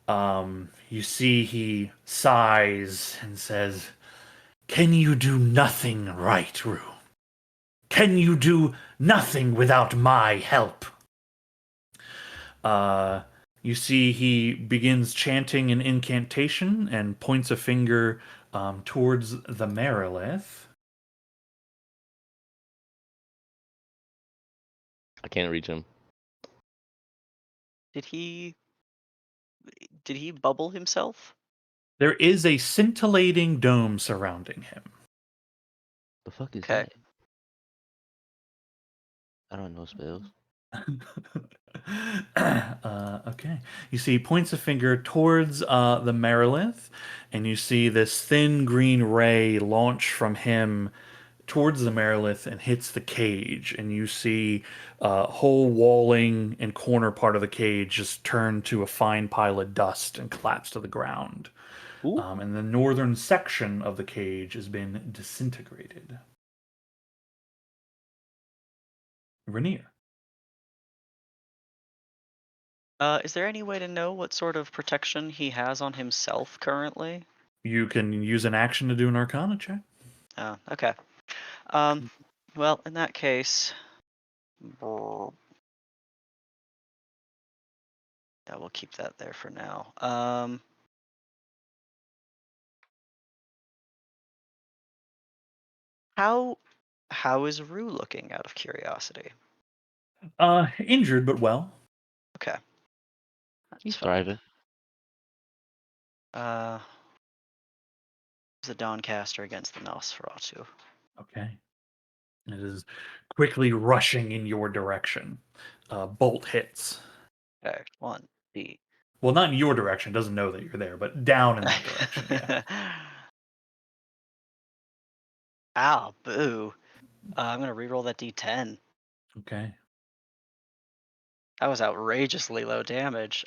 You see he sighs and says, "Can you do nothing right, Rue? Can you do nothing without my help?" Uh, you see he begins chanting an incantation and points a finger towards the Merilith. I can't reach him. Did he bubble himself? There is a scintillating dome surrounding him. The fuck is Okay. that? I don't know spells. Okay. You see, he points a finger towards the Merilith, and you see this thin green ray launch from him towards the Merilith and hits the cage. And you see whole walling and corner part of the cage just turn to a fine pile of dust and collapse to the ground. Ooh. And the northern section of the cage has been disintegrated. Rainier. Is there any way to know what sort of protection he has on himself currently? You can use an action to do an Arcana check. Oh, okay. Well, in that case, yeah, we'll keep that there for now. How is Rue looking, out of curiosity? Injured but well. Okay. That's He's fine. thriving. The Dawncaster against the Nosferatu. Okay. It is quickly rushing in your direction. Bolt hits. Okay, 1, D. Well, not in your direction. It doesn't know that you're there, but down in that direction. Yeah. Ow, boo. I'm gonna reroll that D10. Okay. That was outrageously low damage.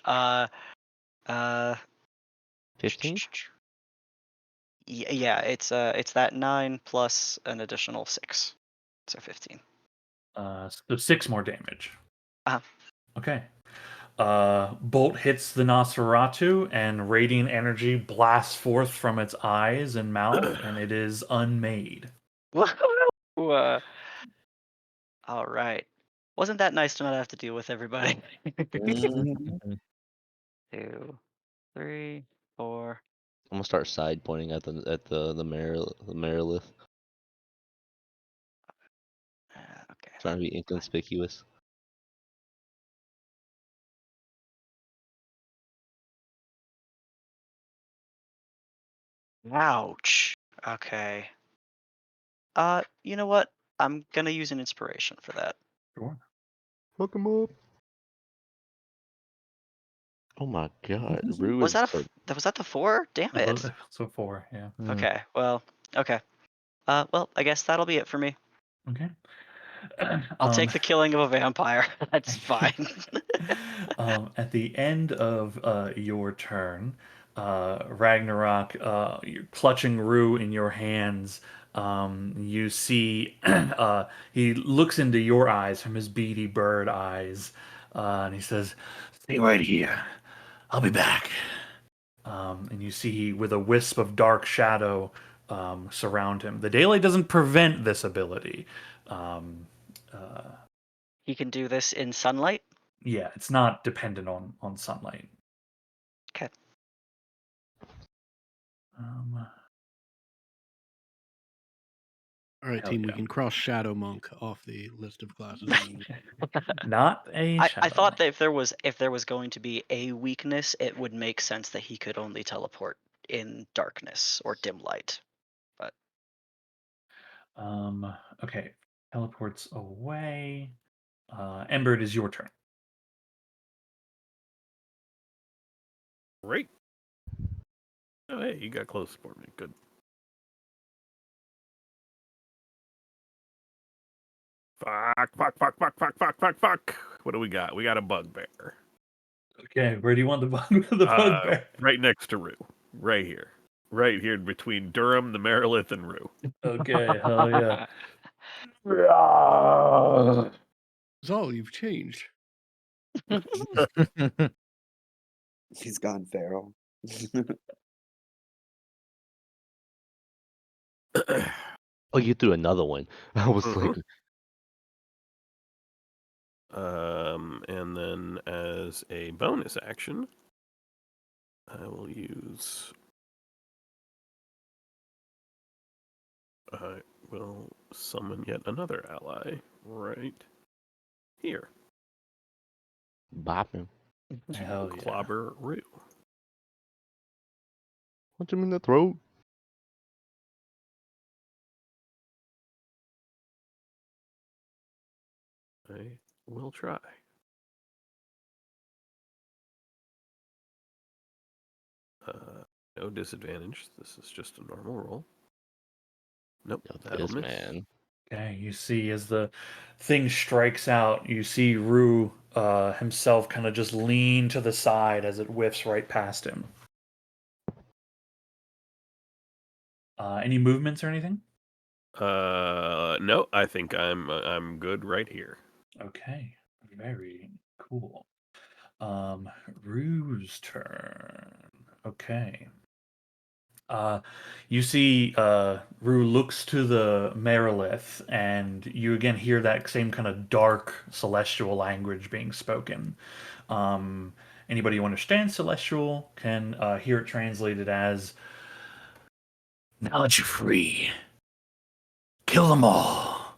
15? Yeah, it's that 9 plus an additional 6, so 15. So 6 more damage. Uh-huh. Okay. Bolt hits the Nosferatu, and radiant energy blasts forth from its eyes and mouth, and it is unmade. Whoa. All right. Wasn't that nice to not have to deal with everybody? 2, 3, 4. I'm gonna start side pointing at the Merilith, Okay. trying to be inconspicuous. Ouch. Okay. You know what? I'm gonna use an inspiration for that. Sure. Hook him up. Oh my god, Rue Was is that the 4? Damn it. So 4, yeah. Okay. Well. Okay. Well, I guess that'll be it for me. Okay. I'll take the killing of a vampire. That's fine. At the end of your turn, Ragnarok, you're clutching Rue in your hands. You see, he looks into your eyes from his beady bird eyes, and he says, "Stay right here. I'll be back." And you see, with a wisp of dark shadow surround him. The daylight doesn't prevent this ability. Um, He can do this in sunlight. yeah, it's not dependent on sunlight. Okay. All right, Hell team, we yeah. can cross Shadow Monk off the list of classes. Not a I shadow. thought that if there was going to be a weakness, it would make sense that he could only teleport in darkness or dim light. But Okay, teleports away. Ember, it is your turn. Right. Oh, hey, you got close for me. Good. Fuck. What do we got? We got a bugbear. Okay, where do you want the bugbear? Right next to Rue. Right here. Right here between Durham, the Merilith, and Rue. Okay, hell yeah. Zol, you've changed. He's gone feral. Oh, you threw another one. I was like, And then as a bonus action, I will use. I will summon yet another ally right here. bop him. Hell yeah. Clobber Roo. Punch him in the throat. I will try. No disadvantage. This is just a normal roll. Nope, Yo, that'll this miss. man. Okay, you see as the thing strikes out, you see Rue himself kind of just lean to the side as it whiffs right past him. Any movements or anything? No, I think I'm good right here. Okay, very cool. Rue's turn. Okay. You see, Rue looks to the Merilith, and you again hear that same kind of dark celestial language being spoken. Anybody who understands celestial can hear it translated as, "Now that you're free, kill them all.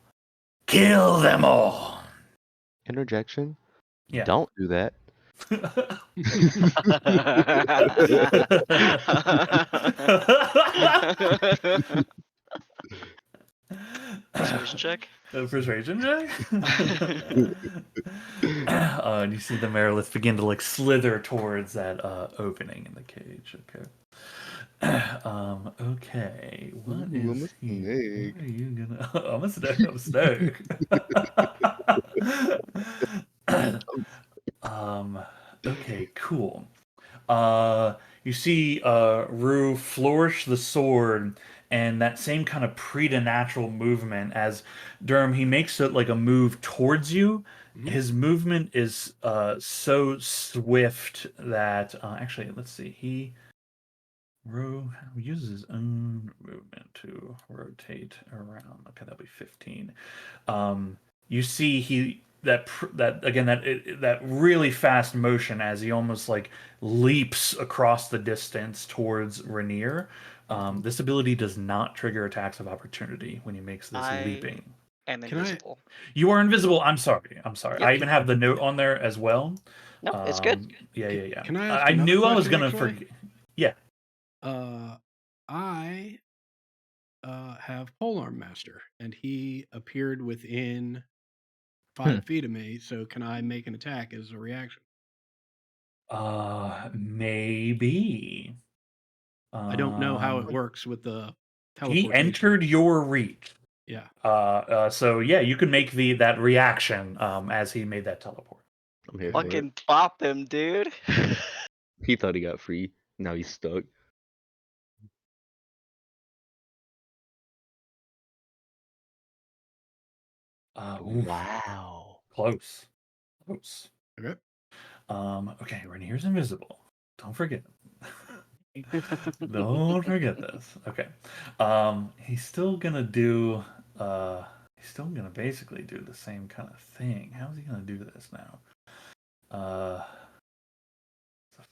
Kill them all." Interjection. Yeah. Don't do that. Persuasion check. Persuasion check. And you see the Merilith begin to like slither towards that opening in the cage. Okay. Okay. What Ooh, I'm is a here? snake. What are you gonna? I'm a snake. I'm a snake. um. Okay. Cool. You see Rue flourish the sword, and that same kind of preternatural movement as Durham, he makes it like a move towards you. Mhm. His movement is so swift that actually, let's see, Rue uses his own movement to rotate around. Okay, that'll be 15. You see that again that really fast motion as he almost like leaps across the distance towards Rainier. This ability does not trigger attacks of opportunity when he makes this I leaping. am Can I- invisible. You are invisible. I'm sorry. I'm sorry. Yep. I even have the note on there as well. No, it's good. Yeah. Can I ask I another knew I was question, gonna actually? forget. Yeah. I have Polearm Master, and he appeared within 5 feet of me. So can I make an attack as a reaction? Maybe. I don't know how it Um, works with the he teleportation. entered your reach. Yeah. So yeah, you can make that reaction as he made that teleport. I'm here for it. Fucking bop him, dude. He thought he got free. Now he's stuck. Oof, Wow. close. Okay. Okay, Rainier's invisible. Don't forget. Don't forget this. Okay. He's still gonna do. He's still gonna basically do the same kind of thing. How is he gonna do this now? The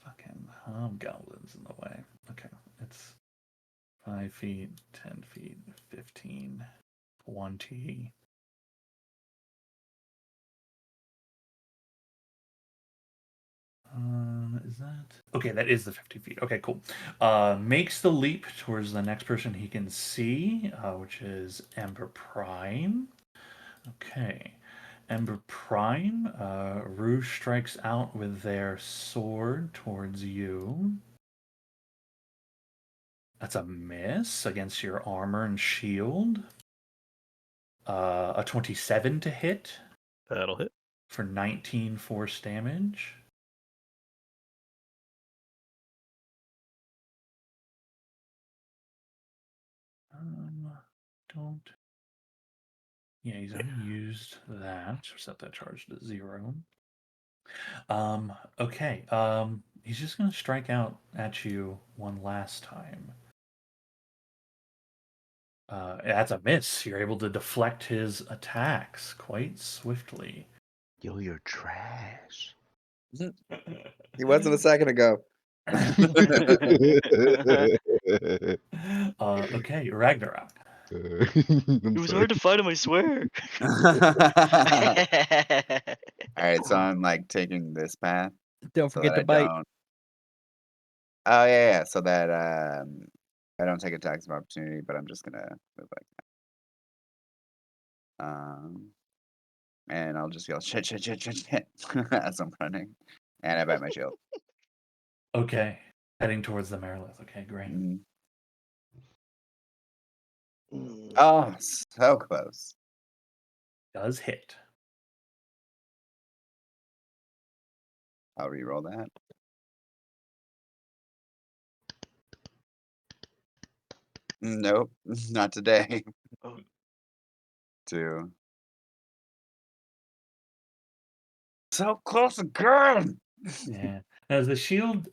fucking hobgoblins in the way. Okay, it's 5 feet, 10 feet, 15, 20. Is that okay? That is the 50 feet. Okay, cool. Makes the leap towards the next person he can see, which is Ember Prime. Okay, Ember Prime. Rouge strikes out with their sword towards you. That's a miss against your armor and shield. A 27 to hit That'll hit. for 19 force damage. Don't. Yeah, he's already used that. So set that charge to 0. Okay. He's just going to strike out at you one last time. That's a miss. You're able to deflect his attacks quite swiftly. Yo, you're trash. He wasn't a second ago. Okay, Ragnarok. It was hard to find him, I swear. All right, so I'm like taking this path Don't so forget that to bite. don't. Oh yeah, so that I don't take attacks of opportunity, but I'm just gonna move like that. And I'll just yell shit as I'm running, and I bite my shield. Okay, heading towards the Marilith. Okay, great. Mhm. Oh, so close. Does hit. I'll re-roll that. Nope, not today. Oh. 2. So close again. Yeah. Now the shield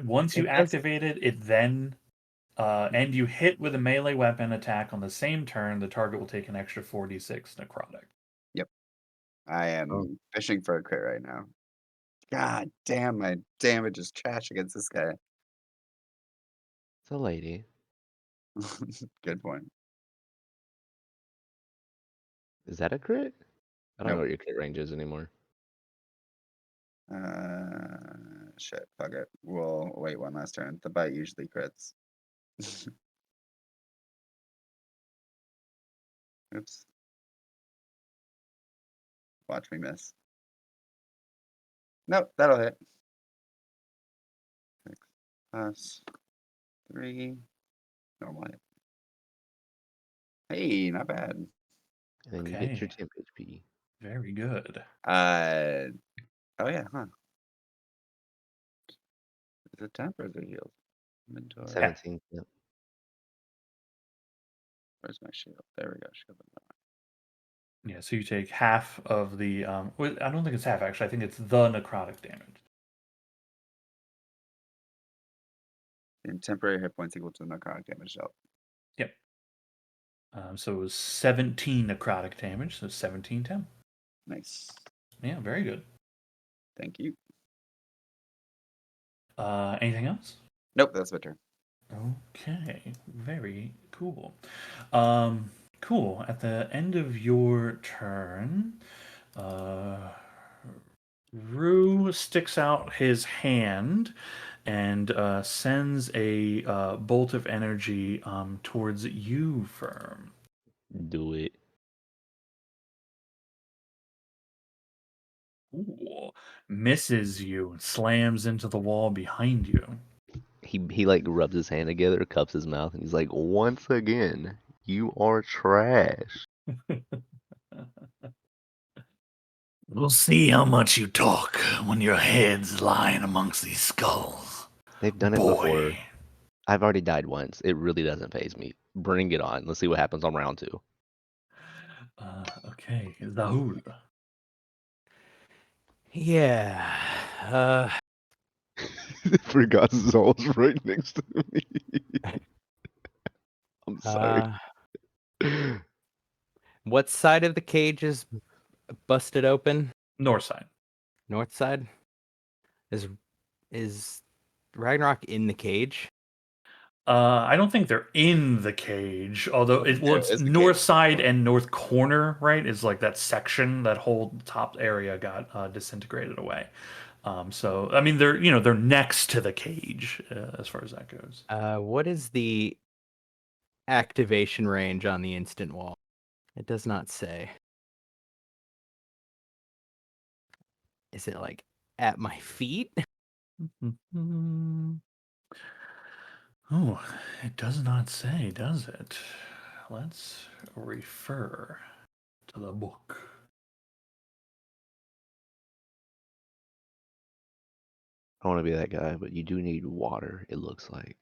once you It does- activate it, it then and you hit with a melee weapon attack on the same turn, the target will take an extra 4d6 necrotic. I am Oh. fishing for a crit right now. God damn, my damage is trash against this guy. It's a lady. Good point. Is that a crit? I don't know Nope. what your crit range is anymore. Shit, fuck it. We'll wait one last turn. The bite usually crits. Oops. Watch me miss. Nope, that'll hit. 6 plus 3. Normal hit. Hey, not bad. And then you get your Okay. temp HP. Very good. Oh yeah, huh. Is it temp or is it healed? Inventory. 17. Yep. Where's my shield? There we go. Shield. Yeah, so you take half of the well, I don't think it's half actually. I think it's the necrotic damage. And temporary hit points equal to the necrotic damage dealt. Yep. So it was 17 necrotic damage, so 17 temp. Nice. Yeah, very good. Thank you. Anything else? Nope, that's my turn. Okay, very cool. Cool. At the end of your turn, Rue sticks out his hand and sends a bolt of energy towards you, Firm. Do it. Ooh, misses you and slams into the wall behind you. He like rubs his hand together, cups his mouth, and he's like, once again, you are trash. We'll see how much you talk when your head's lying amongst these skulls. They've done it before. I've already died once. It really doesn't faze me. Bring it on. Let's see what happens on round 2. Okay, Zahul. Yeah. Forgot Zol's right next to me. I'm sorry. What side of the cage is busted open? North side. North side? Is Ragnarok in the cage? I don't think they're in the cage, although it's Is the north cage side still? and north corner, right? Is like that section, that whole top area got disintegrated away. So I mean, they're next to the cage as far as that goes. What is the activation range on the instant wall? It does not say. Is it like at my feet? Oh, it does not say, does it? Let's refer to the book. I don't want to be that guy, but you do need water, it looks like.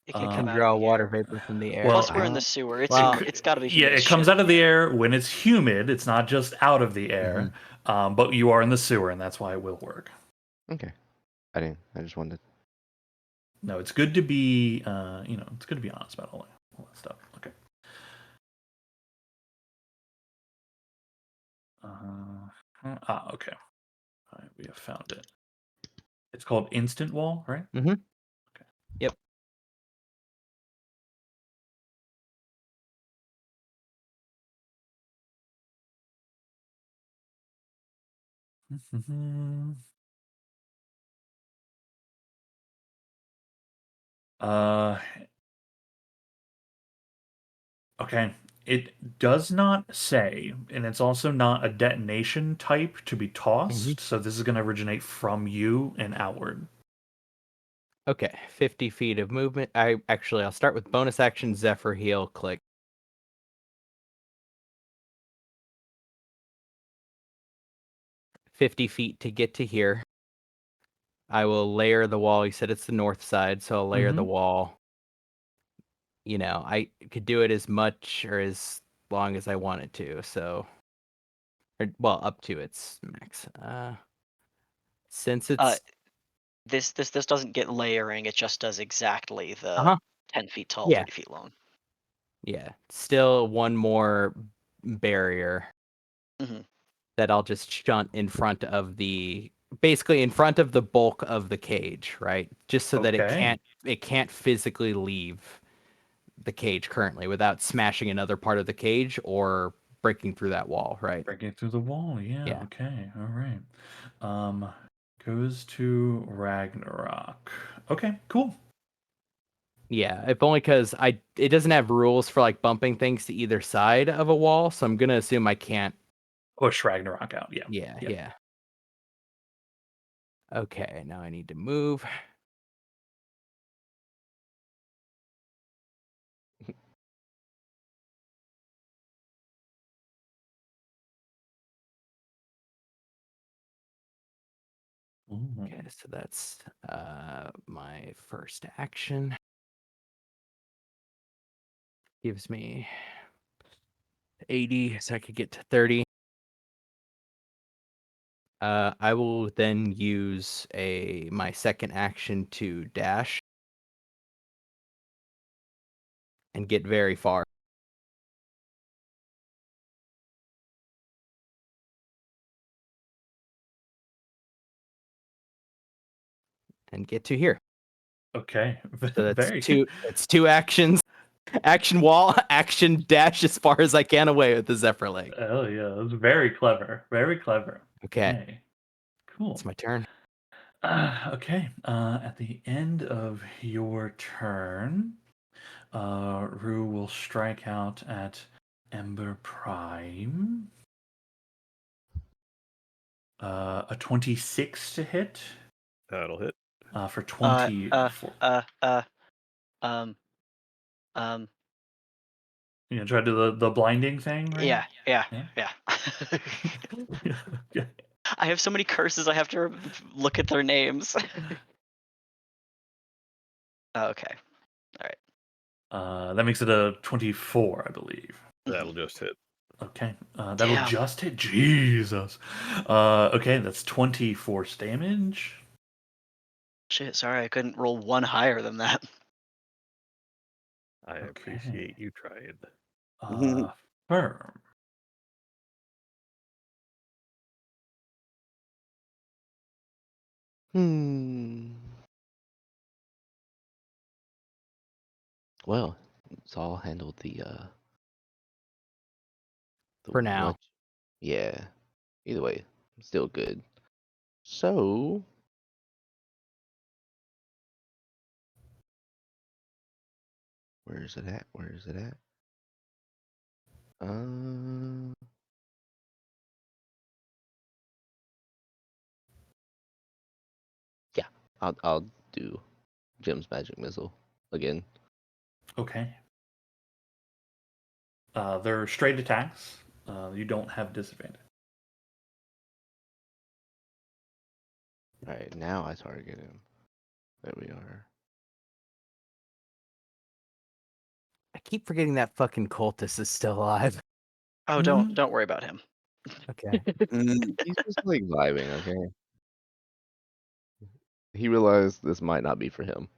It can Uh, come Can out draw of the water air. vapor from the air. Well, Plus, we're in the sewer. It's well, it's got to be yeah, humid as it comes shit. out of the air when it's humid. It's not just out of the air, but you are in the sewer, and that's why it will work. Okay. I didn't. I just wanted. No, it's good to be, it's good to be honest about all that stuff. Okay. Okay. All right, we have found it. It's called Instant Wall, right? Mm-hmm. Okay. Yep. Uh, okay. It does not say, and it's also not a detonation type to be tossed. So this is going to originate from you and outward. Okay, 50 feet of movement. I'll start with bonus action Zephyr Heal, click. $50 to get to here. I will layer the wall. You said it's the north side, so I'll layer the wall. I could do it as much or as long as I wanted to, so up to its max. Since it's This doesn't get layering. It just does exactly the Uh-huh. 10 feet tall, Yeah. 30 feet long. Yeah, still one more barrier Mhm. that I'll just shunt in front of basically in front of the bulk of the cage, right? Just so that Okay. it can't physically leave the cage currently without smashing another part of the cage or breaking through that wall, right? Breaking through the wall. Yeah. Yeah. Okay. All right. Goes to Ragnarok. Okay. Cool. Yeah, if only because it doesn't have rules for like bumping things to either side of a wall, so I'm gonna assume I can't. Push Ragnarok out. Yeah. Yeah, Yep. yeah. Okay, now I need to move. Okay, so that's my first action. Gives me 80, so I could get to 30. I will then use my second action to dash and get very far. And get to here. Okay. So that's Very it's two actions. Action wall, action dash as far as I can away with the Zephyr leg. Oh yeah, that's very clever. Very clever. Okay. Cool. It's my turn. Okay. At the end of your turn, Rue will strike out at Ember Prime. A 26 to hit. That'll hit. For 24. Um, You gonna try to do the blinding thing, right? yeah. Yeah. Yeah. I have so many curses. I have to look at their names. Oh, okay. That makes it a 24, I believe. That'll just hit. Okay. That'll Damn. just hit. Jesus. Okay, that's 20 force damage. Shit, sorry, I couldn't roll one higher than that. I appreciate you trying. Firm. Well, it's all handled the For now. lunch. Yeah. Either way, still good. So where is it at? Where is it at? Yeah, I'll do Jim's magic missile again. Okay. They're straight attacks. You don't have disadvantage. All right, now I target him. There we are. I keep forgetting that fucking cultist is still alive. Oh, don't worry about him. Okay. He's just like vibing, okay? He realized this might not be for him.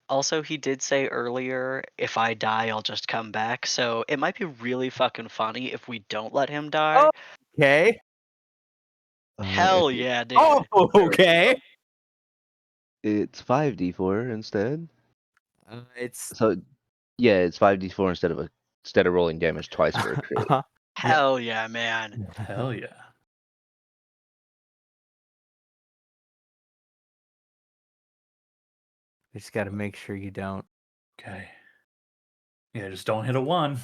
Also, he did say earlier, if I die, I'll just come back. So it might be really fucking funny if we don't let him die. Okay. Hell If yeah, dude. Oh, okay. it's 5d4 instead. It's So yeah, it's 5d4 instead of rolling damage twice for a crit. Hell yeah, man. Hell yeah. I just got to make sure you don't. Okay. Yeah, just don't hit a 1.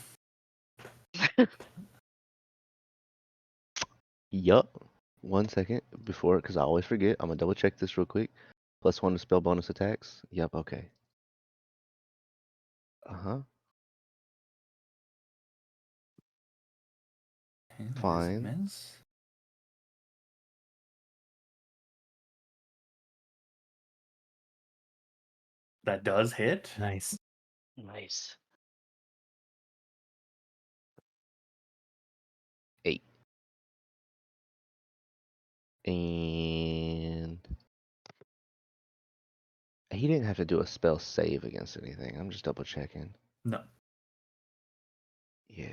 Yup. 1 second before, because I always forget. I'm gonna double check this real quick. +1 to spell bonus attacks. Yep. Okay. Uh-huh. Okay, there's a Fine. miss. That does hit. Nice. Nice. 8. And he didn't have to do a spell save against anything. I'm just double checking. No. Yeah.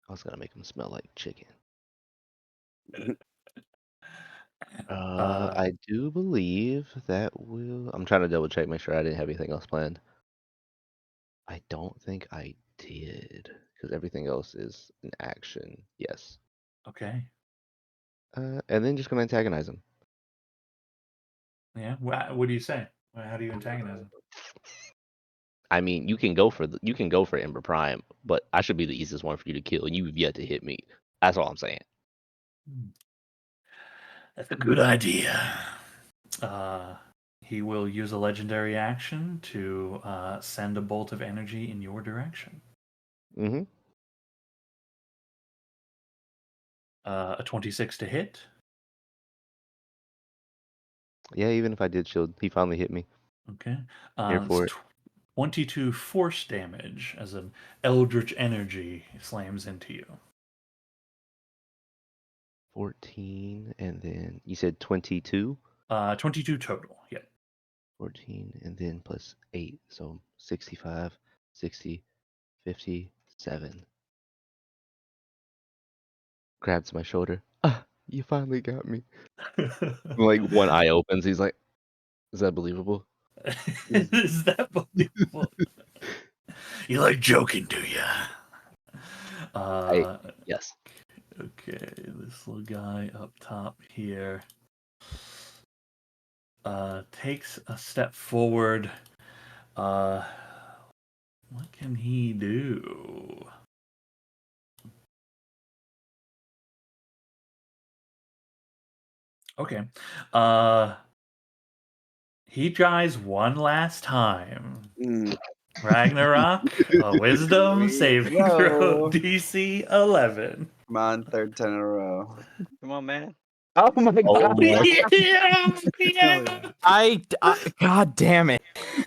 I was gonna make him smell like chicken. I do believe that will. I'm trying to double check, make sure I didn't have anything else planned. I don't think I did, because everything else is an action. Yes. Okay. And then just gonna antagonize him. Yeah. What do you say? How do you antagonize him? I mean, you can go for Ember Prime, but I should be the easiest one for you to kill, and you've yet to hit me. That's all I'm saying. That's a good idea. He will use a legendary action to send a bolt of energy in your direction. Mm-hmm. A 26 to hit. Yeah, even if I did shield, he finally hit me. Okay. Here for it. 22 force damage as an eldritch energy slams into you. 14, and then you said 22? 22 total. Yeah. 14, and then plus 8, so 65, 60, 57. Grabs my shoulder. Ah, you finally got me. Like one eye opens, he's like, "Is that believable?" Is that believable? You like joking, do you? Yes. Okay, this little guy up top here takes a step forward. What can he do? Okay. He tries one last time. Mm. Ragnarok, wisdom saving throw Whoa. DC 11. Come on, third 10 in a row. Come on, man. Oh my god. Yeah, I god damn it.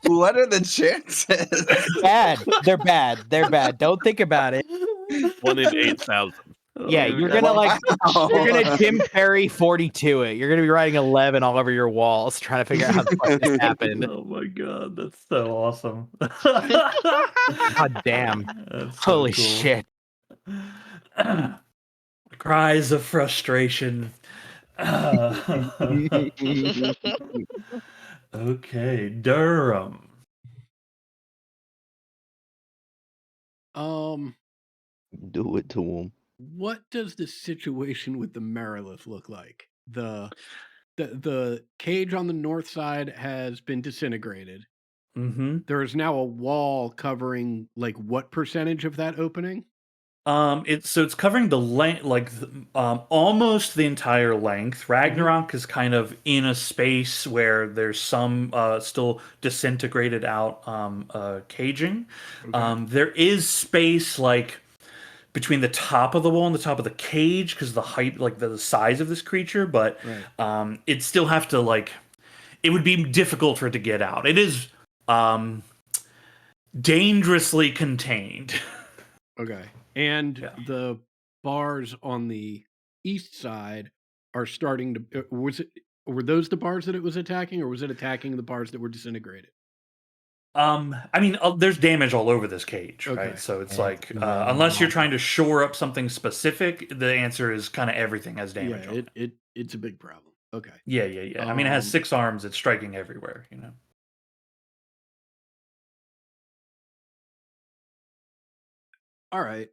What are the chances? Bad. They're bad. They're bad. Don't think about it. 1 in 8,000. Yeah, Oh, you're that's- gonna like you're gonna Wow. Jim Perry 42 it. You're gonna be writing 11 all over your walls trying to figure out how the fuck this happened. Oh my god, that's so awesome. God damn. That's so Holy cool. shit. Cries of frustration. Okay, Durham. Do it to him. What does the situation with the Merilith look like? The cage on the north side has been disintegrated. Mm-hmm. There is now a wall covering like what percentage of that opening? It's covering the length, like almost the entire length. Ragnarok is kind of in a space where there's some still disintegrated out caging. There is space like between the top of the wall and the top of the cage because the height, like the size of this creature, but Right. it still have to like. It would be difficult for it to get out. It is dangerously contained. Okay. And Yeah. the bars on the east side are starting to Were those the bars that it was attacking, or was it attacking the bars that were disintegrated? I mean, there's damage all over this cage, Okay. right? So it's And like, the way unless you're along. trying to shore up something specific, the answer is kind of everything has damage Yeah, on it. it's a big problem. Okay. Yeah, yeah, yeah. I mean, it has Um, 6 arms. It's striking everywhere, you know. all right.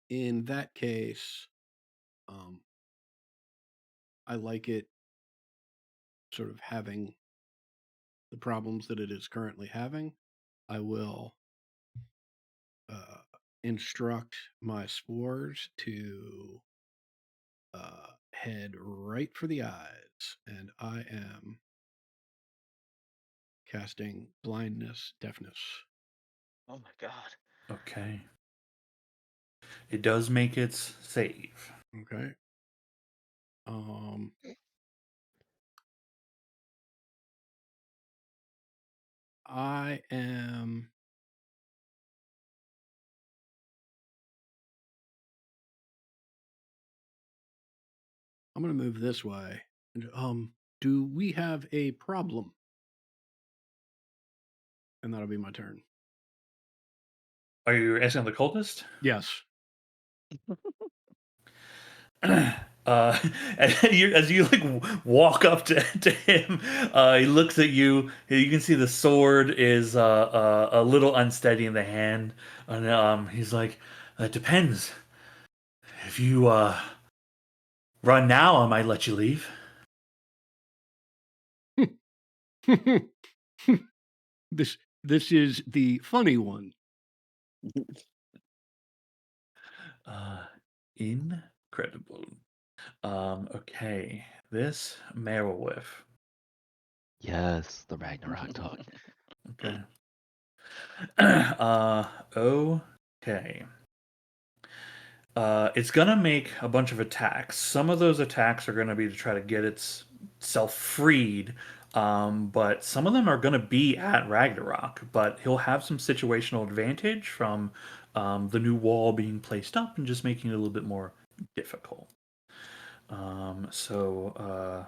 In that case, um, I like it sort of having the problems that it is currently having. I will uh, instruct my spores to head right for the eyes, and I am casting blindness, deafness. Oh my god. Okay. It does make its save. Okay. I am. I'm going to move this way. And, do we have a problem? And that'll be my turn. Are you asking the cultist? Yes. As you like walk up to him, he looks at you. You can see the sword is a little unsteady in the hand, and he's like, "It depends. If you run now, I might let you leave." this is the funny one. Incredible. Okay, this Merowith. Yes, the Ragnarok talk. Okay. Okay. It's gonna make a bunch of attacks. Some of those attacks are gonna be to try to get itself freed, but some of them are gonna be at Ragnarok. But he'll have some situational advantage from the new wall being placed up and just making it a little bit more difficult. So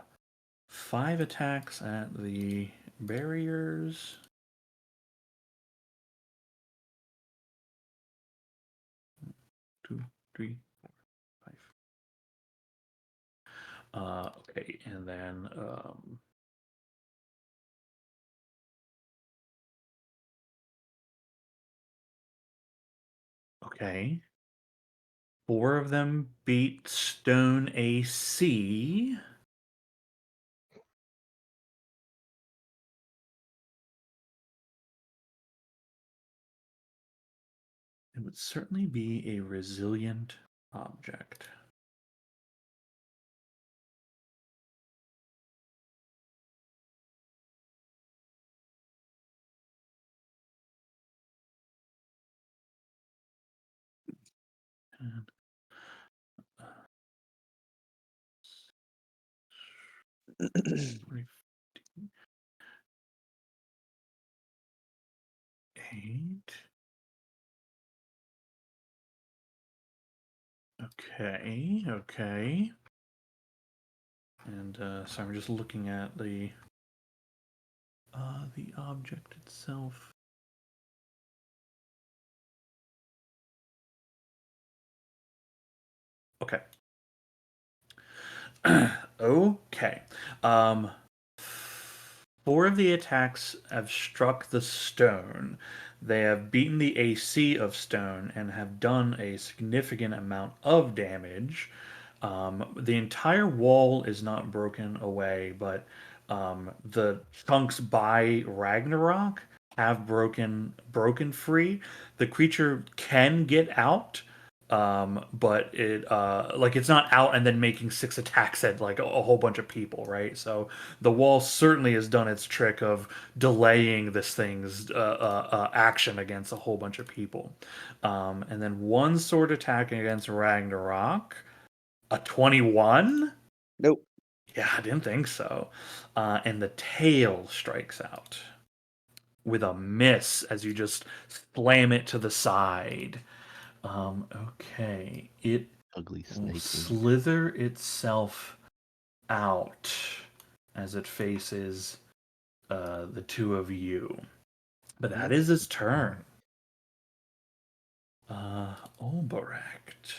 5 attacks at the barriers. 2, 3, 4, 5. Okay, and then okay. 4 of them beat stone AC. It would certainly be a resilient object. And, 8. Okay, okay. And so I'm just looking at the object itself. Okay. Okay. 4 of the attacks have struck the stone. They have beaten the AC of stone and have done a significant amount of damage. The entire wall is not broken away, but the chunks by Ragnarok have broken free. The creature can get out, but it like it's not out and then making 6 attacks at like a whole bunch of people, right? So the wall certainly has done its trick of delaying this thing's action against a whole bunch of people. And then one sword attack against Ragnarok, a 21. Nope. Yeah, I didn't think so. And the tail strikes out with a miss as you just slam it to the side. Okay. It Ugly will snake. slither itself out as it faces the two of you. But that is its turn. Olberact.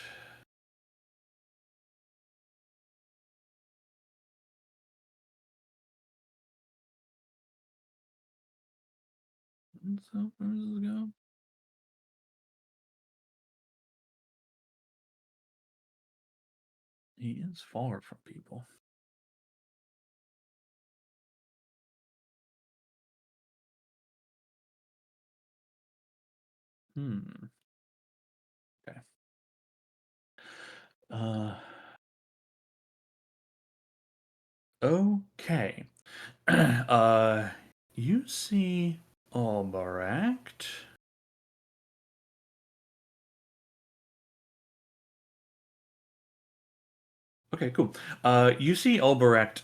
So where does this go? He is far from people. Okay. Okay. You see Albaract. Okay, cool. You see Albaract.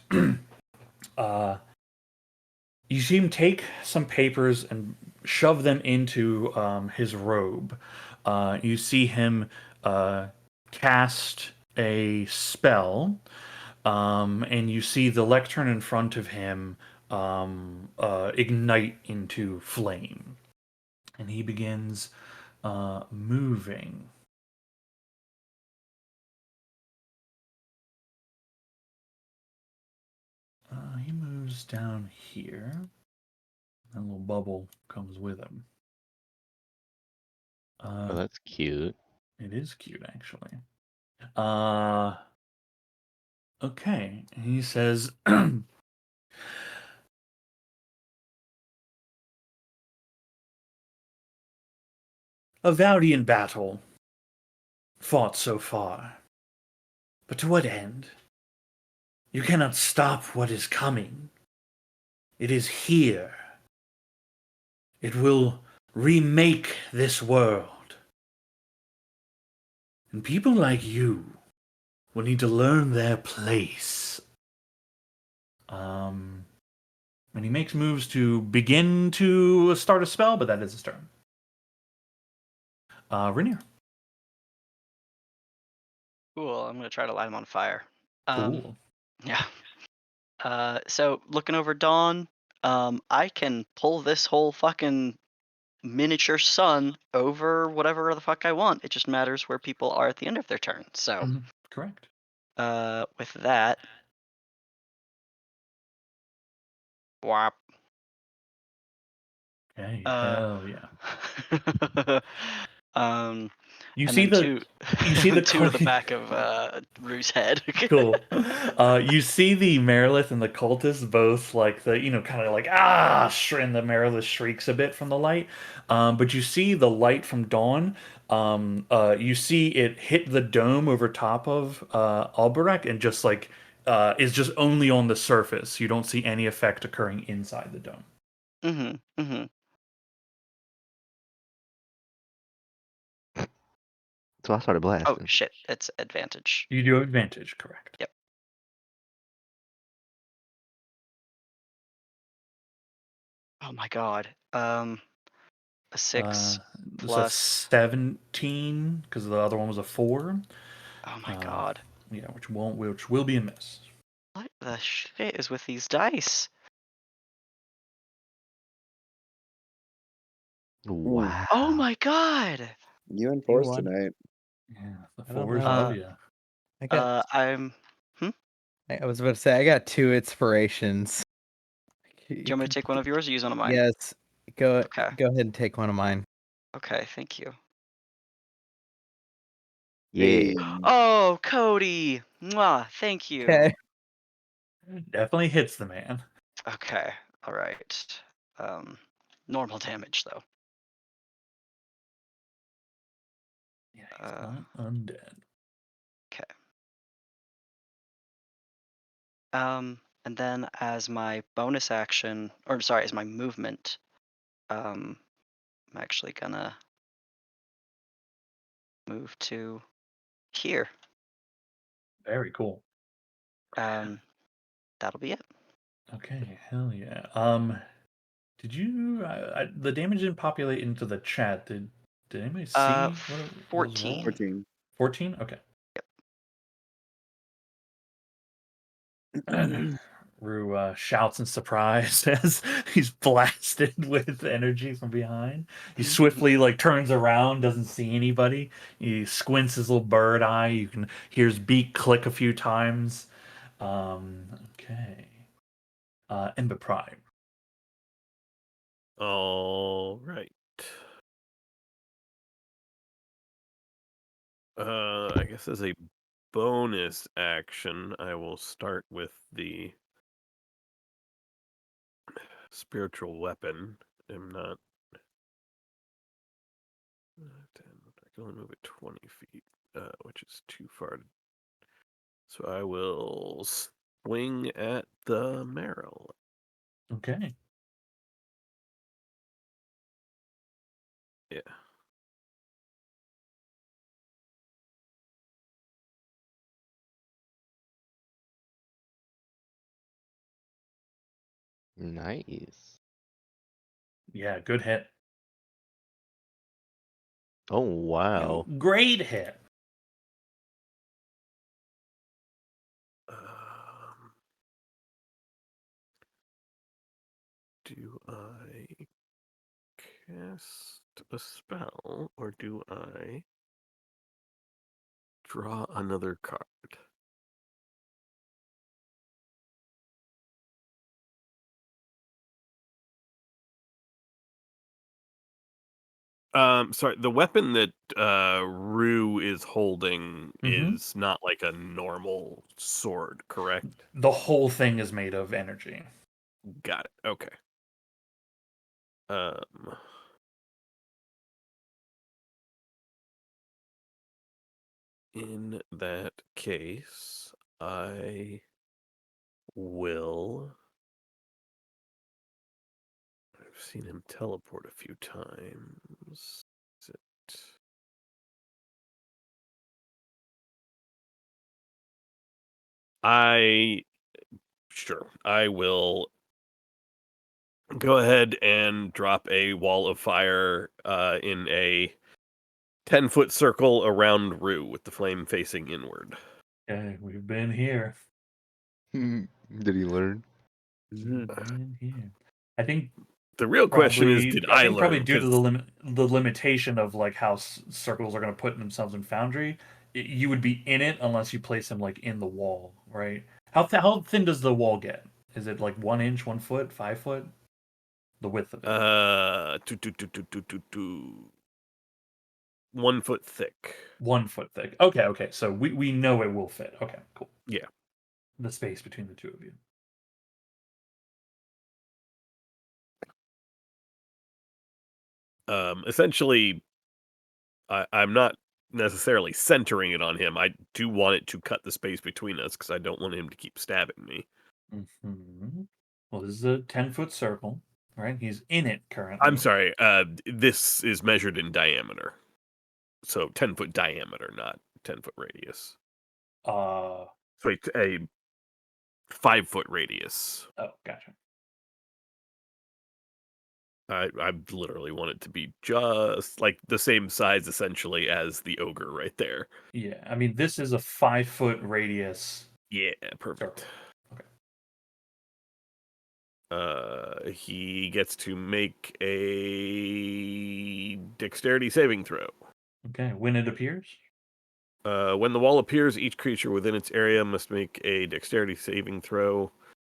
You see him take some papers and shove them into his robe. You see him cast a spell, and you see the lectern in front of him ignite into flame. And he begins moving. He moves down here. That little bubble comes with him. Oh, that's cute. It is cute, actually. Okay. He says, a valiant battle fought so far. But to what end? You cannot stop what is coming. It is here. It will remake this world. And people like you will need to learn their place. And he makes moves to begin to start a spell, but that is his turn. Rainier. Cool. I'm gonna try to light him on fire. Cool. Yeah. So looking over Dawn, I can pull this whole fucking miniature sun over whatever the fuck I want. It just matters where people are at the end of their turn. So, Correct. with that, whop. Okay, hell yeah. um, You and see then the two, you see the two to the back of Rue's head. cool. You see the Merilith and the cultists both like the kind of like and the Merilith shrieks a bit from the light. But you see the light from Dawn. You see it hit the dome over top of Alberek and just like is just only on the surface. You don't see any effect occurring inside the dome. So I started Oh blasting. shit! It's advantage. You do have advantage, correct? Yep. Oh my god. A 6 It's a plus. 17 because the other one was a 4. Oh my god. Yeah, which will be a miss. What the shit is with these dice? Wow. Oh my god. You enforced won. tonight. Yeah, the I don't 4s know. love you. I got. I'm. I was about to say I got 2 inspirations. Do you want me to take one of yours or use one of mine? Yes. Go Okay. ahead and take one of mine. Okay, thank you. Yeah. Hey, Oh, Cody! Mwah, thank you. Okay. Definitely hits the man. Okay, alright. Normal damage, though. Yeah, he's not undead. Okay. And then as my bonus action, or sorry, as my movement, I'm actually gonna move to here. Very cool. That'll be it. Okay, hell yeah. Did you? The damage didn't populate into the chat. Did anybody see what it was 14. rolled? 14. 14? Okay. Yep. Rue shouts in surprise as he's blasted with energy from behind. He swiftly turns around, doesn't see anybody. He squints his little bird eye. You can hear his beak click a few times. Okay. Ember Prime. All right. I guess as a bonus action, I will start with the spiritual weapon. I'm not. 10, I can only move it 20 feet, which is too far. So I will swing at the marrow. Okay. Yeah. Nice. Yeah, good hit. Oh wow. Great hit. Do I cast a spell or do I draw another card? Sorry, the weapon that Rue is holding is not like a normal sword, correct? The whole thing is made of energy. Got it. Okay. In that case, I will. I've seen him teleport a few times. Is it? Sure. I will go ahead and drop a wall of fire in a 10-foot circle around Rue with the flame facing inward. Okay, we've been here. Did he learn? We've been here. I think The real question is, did I learn? Probably due to the limitation of how circles are going to put themselves in Foundry, you would be in it unless you place them in the wall, right? How thin does the wall get? Is it 1 inch, 1 foot, 5 foot? The width of it. 1 foot thick. 1 foot thick. Okay. So we know it will fit. Okay, cool. Yeah. The space between the two of you. Essentially, I'm not necessarily centering it on him. I do want it to cut the space between us because I don't want him to keep stabbing me. Well, this is a 10-foot circle, right? He's in it currently. I'm sorry. This is measured in diameter, so 10-foot diameter, not 10-foot radius. So a 5-foot radius. Oh, gotcha. I literally want it to be just the same size essentially as the ogre right there. Yeah, I mean this is a 5-foot radius. Yeah, perfect. Circle. Okay. He gets to make a dexterity saving throw. Okay, when it appears? When the wall appears, each creature within its area must make a dexterity saving throw.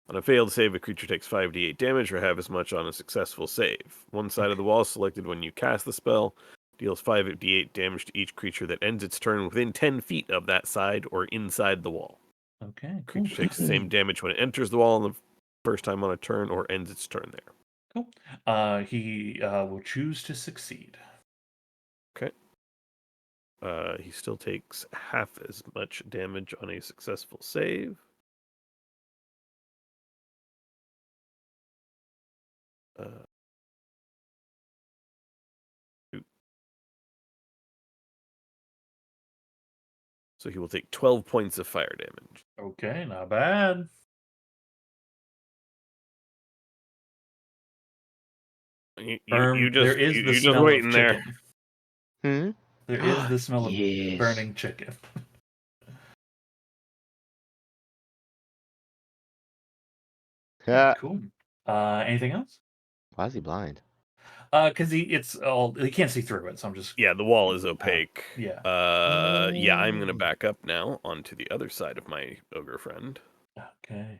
On a failed save, a creature takes 5d8 damage or half as much on a successful save. One side of the wall is selected when you cast the spell. Deals 5d8 damage to each creature that ends its turn within 10 feet of that side or inside the wall. Okay, cool. Creature takes the same damage when it enters the wall the first time on a turn or ends its turn there. Cool. He will choose to succeed. Okay. He still takes half as much damage on a successful save. So he will take 12 points of fire damage. Okay, not bad. You just there is the you smell just wait of in chicken. there. There is the smell of Yes. burning chicken. Yeah. Cool. Anything else? Why is he blind? Because he can't see through it, so I'm just Yeah, the wall is opaque. yeah. Yeah, I'm gonna back up now onto the other side of my ogre friend. Okay.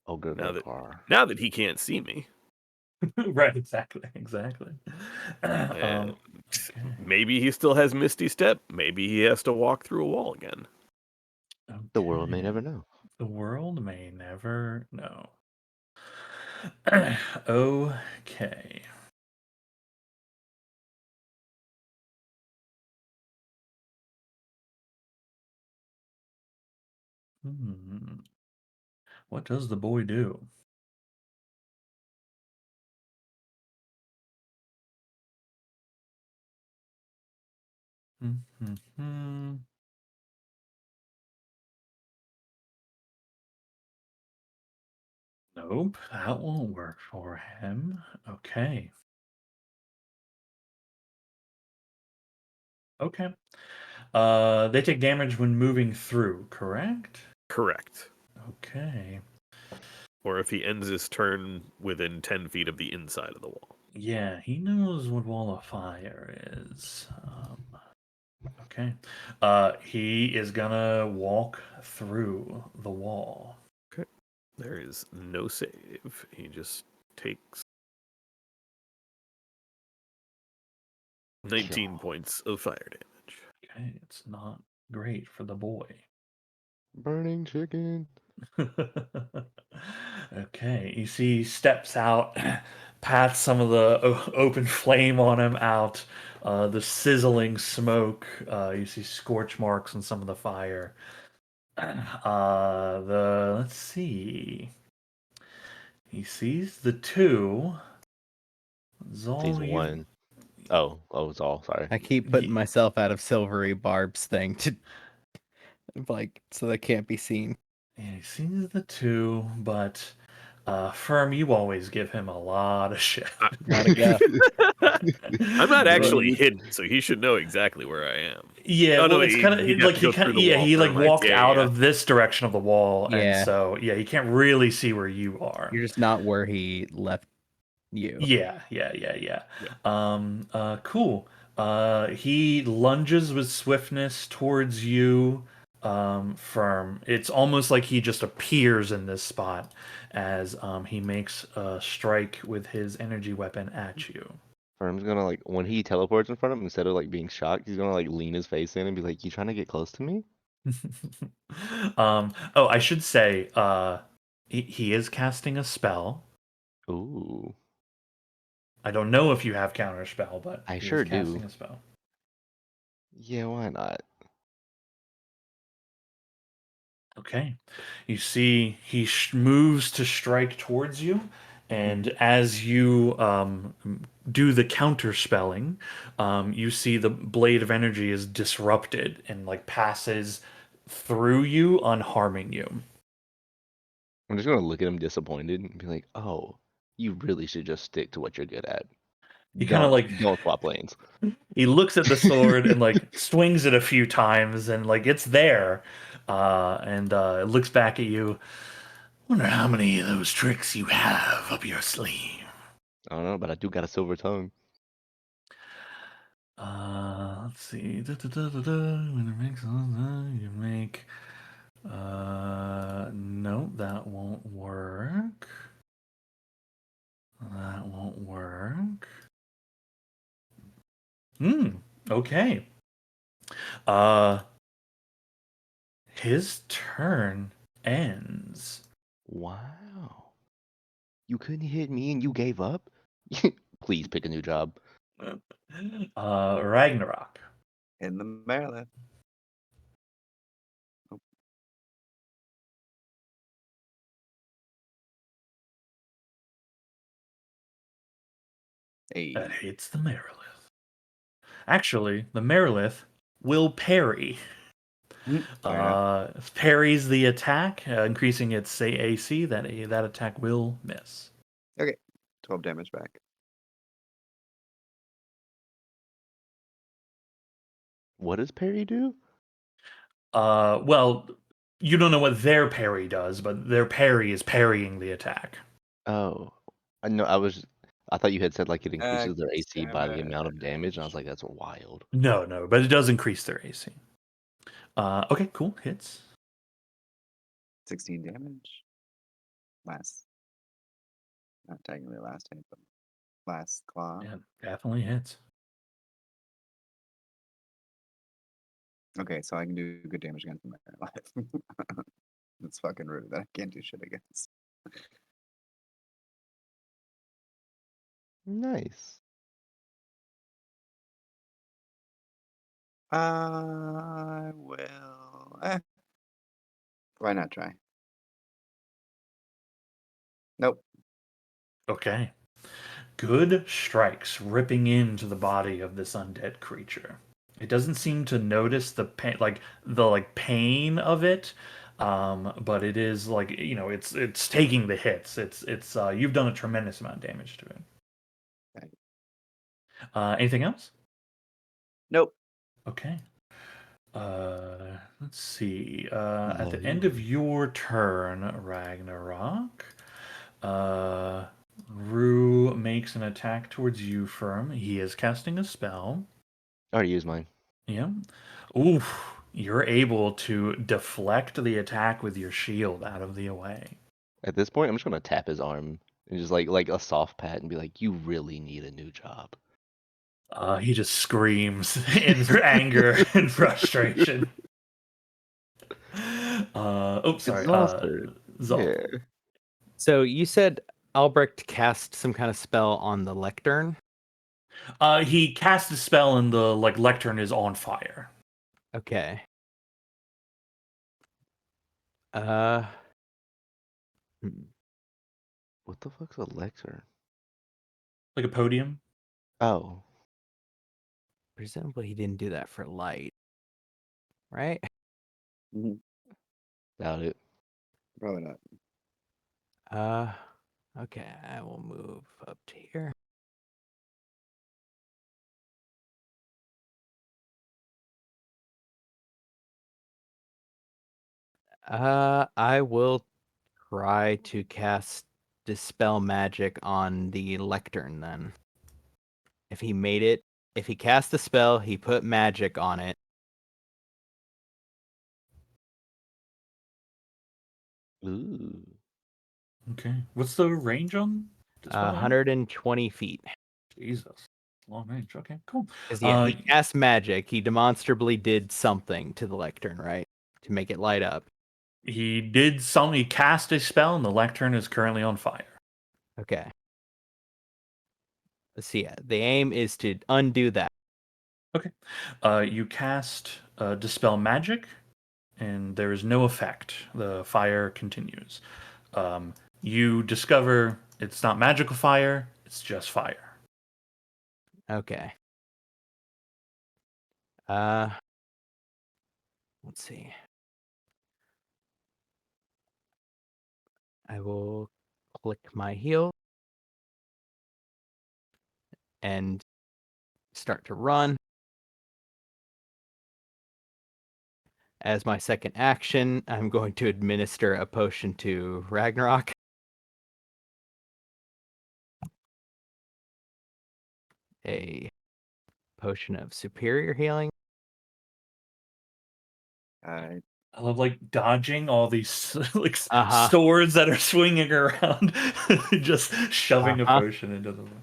Oh, good Now little that car. now that he can't see me, Right. Exactly. and Okay. maybe he still has Misty Step. Maybe he has to walk through a wall again. The world may Okay. never know. The world may never know. Okay. Hmm. What does the boy do? Hmm. Nope, that won't work for him. Okay. Okay. They take damage when moving through, correct? Correct. Okay. Or if he ends his turn within 10 feet of the inside of the wall. Yeah, he knows what Wall of Fire is. Okay. He is gonna walk through the wall. Okay. There is no save. He just takes 19 God. points of fire damage. Okay, it's not great for the boy. Burning chicken. Okay, you see, he steps out, pats some of the open flame on him out, the sizzling smoke. You see scorch marks on some of the fire. Let's see. He sees the two. Sees Zol, you. one. Oh, it's all. Sorry. I keep putting myself out of Silvery Barb's thing to like so they can't be seen. Yeah, he sees the two, but Firm, you always give him a lot of shit. Gotta go. I'm not actually Rude. hidden, so he should know exactly where I am. Yeah, Oh no, well, it's kind he'd of have like to go through the wall. he like Never mind. walked out Yeah. of this direction of the wall, and Yeah. so yeah, he can't really see where you are. You're just not where he left you. Yeah. Cool. He lunges with swiftness towards you, Firm. It's almost like he just appears in this spot as he makes a strike with his energy weapon at you. Firm's gonna like when he teleports in front of him, instead of like being shocked, he's gonna like lean his face in and be like, "You trying to get close to me?" Oh, I should say, he is casting a spell. Ooh, I don't know if you have counter spell, but I he is sure casting do. a spell. Yeah, why not? Okay. You see, he moves to strike towards you, and as you do the counter spelling, you see the blade of energy is disrupted and like passes through you, unharming you. I'm just gonna look at him disappointed and be like, "Oh, you really should just stick to what you're good at. He kind of Don't like don't swap lanes." he looks at the sword and like swings it a few times, and like it's there, and it looks back at you. Wonder how many of those tricks you have up your sleeve. I don't know, but I do got a silver tongue. Let's see. When it makes you make. No, that won't work. That won't work. Okay. Uh, his turn ends. Wow. You couldn't hit me and you gave up? Please pick a new job. Ragnarok. In the Maryland. Oh, That hey. hits the Merilith. Actually, the Merilith will parry. Fair enough. Parries the attack, increasing its AC. That attack will miss. Okay. 12 damage back. What does Perry do? Well, you don't know what their parry does, but their parry is parrying the attack. Oh, I know. I thought you had said like it increases their AC by the Damage. amount of damage, and I was like, that's wild. No, but it does increase their AC. Okay, cool. Hits. 16 damage. Last. Not technically last hit, but last claw. Yeah, definitely hits. Okay, so I can do good damage against my life. It's fucking rude that I can't do shit against. Nice. I will. Why not try? Nope. Okay. Good strikes ripping into the body of this undead creature. It doesn't seem to notice the pain, like the pain of it, but it is it's taking the hits. It's you've done a tremendous amount of damage to it. Okay. Anything else? Nope. Okay. Let's see. At the end Nice. of your turn, Ragnarok, Rue makes an attack towards you, Firm. He is casting a spell. I already used mine. Yeah. Oof. You're able to deflect the attack with your shield out of the way. At this point, I'm just gonna tap his arm and just like a soft pat and be like, "You really need a new job." He just screams in anger and frustration. Sorry. Exhausted. Zolf. Yeah. So you said Albrecht cast some kind of spell on the lectern. He casts a spell and the lectern is on fire. Okay. Hmm. What the fuck's a lectern? Like a podium. Oh, Presumably he didn't do that for light, right? Mhm. doubt it. Probably not. Okay, I will move up to here. I will try to cast Dispel Magic on the lectern then. If he cast a spell, he put magic on it. Ooh. Okay. What's the range on Dispel? 120 feet. Jesus. Long range. Okay, cool. Because he cast magic. He demonstrably did something to the lectern, right? To make it light up. He did something. He cast a spell, and the lectern is currently on fire. Okay. Let's see. The aim is to undo that. Okay. You cast Dispel Magic, and there is no effect. The fire continues. You discover it's not magical fire, it's just fire. Okay. Let's see. I will click my heel and start to run. As my second action, I'm going to administer a potion to Ragnarok. A potion of superior healing. I I love dodging all these Uh-huh. swords that are swinging around, just shoving a Uh-huh. potion into them.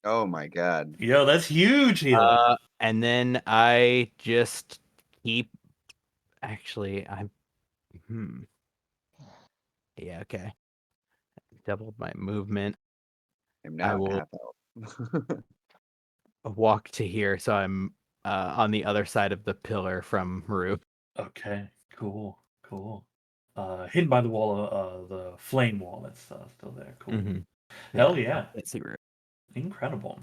Oh my god. Yo, that's huge healing. And then I just keep. Actually, Yeah, okay. Doubled my movement. I'm I now at will half health. walk to here, so I'm on the other side of the pillar from Maru. Okay, cool. Hidden by the wall, the flame wall that's still there. Cool. Mhm. Hell yeah. Let's see. Incredible.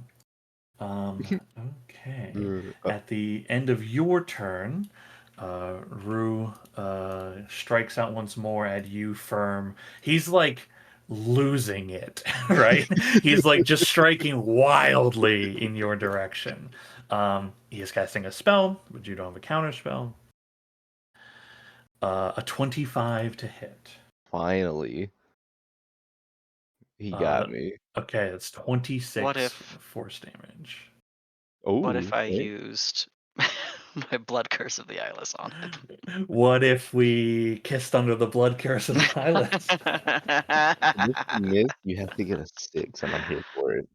Okay. Oh, At the end of your turn, Rue strikes out once more at you, Firm. He's losing it, right? He's just striking wildly in your direction. He is casting a spell, but you don't have a counter spell. A 25 to hit. Finally, he Uh, got me. Okay, it's 26 if- force damage. Oh, What if I used my blood curse of the eyeless on it? What if we kissed under the blood curse of the eyelids? If you miss, you have to get a 6, and I'm here for it.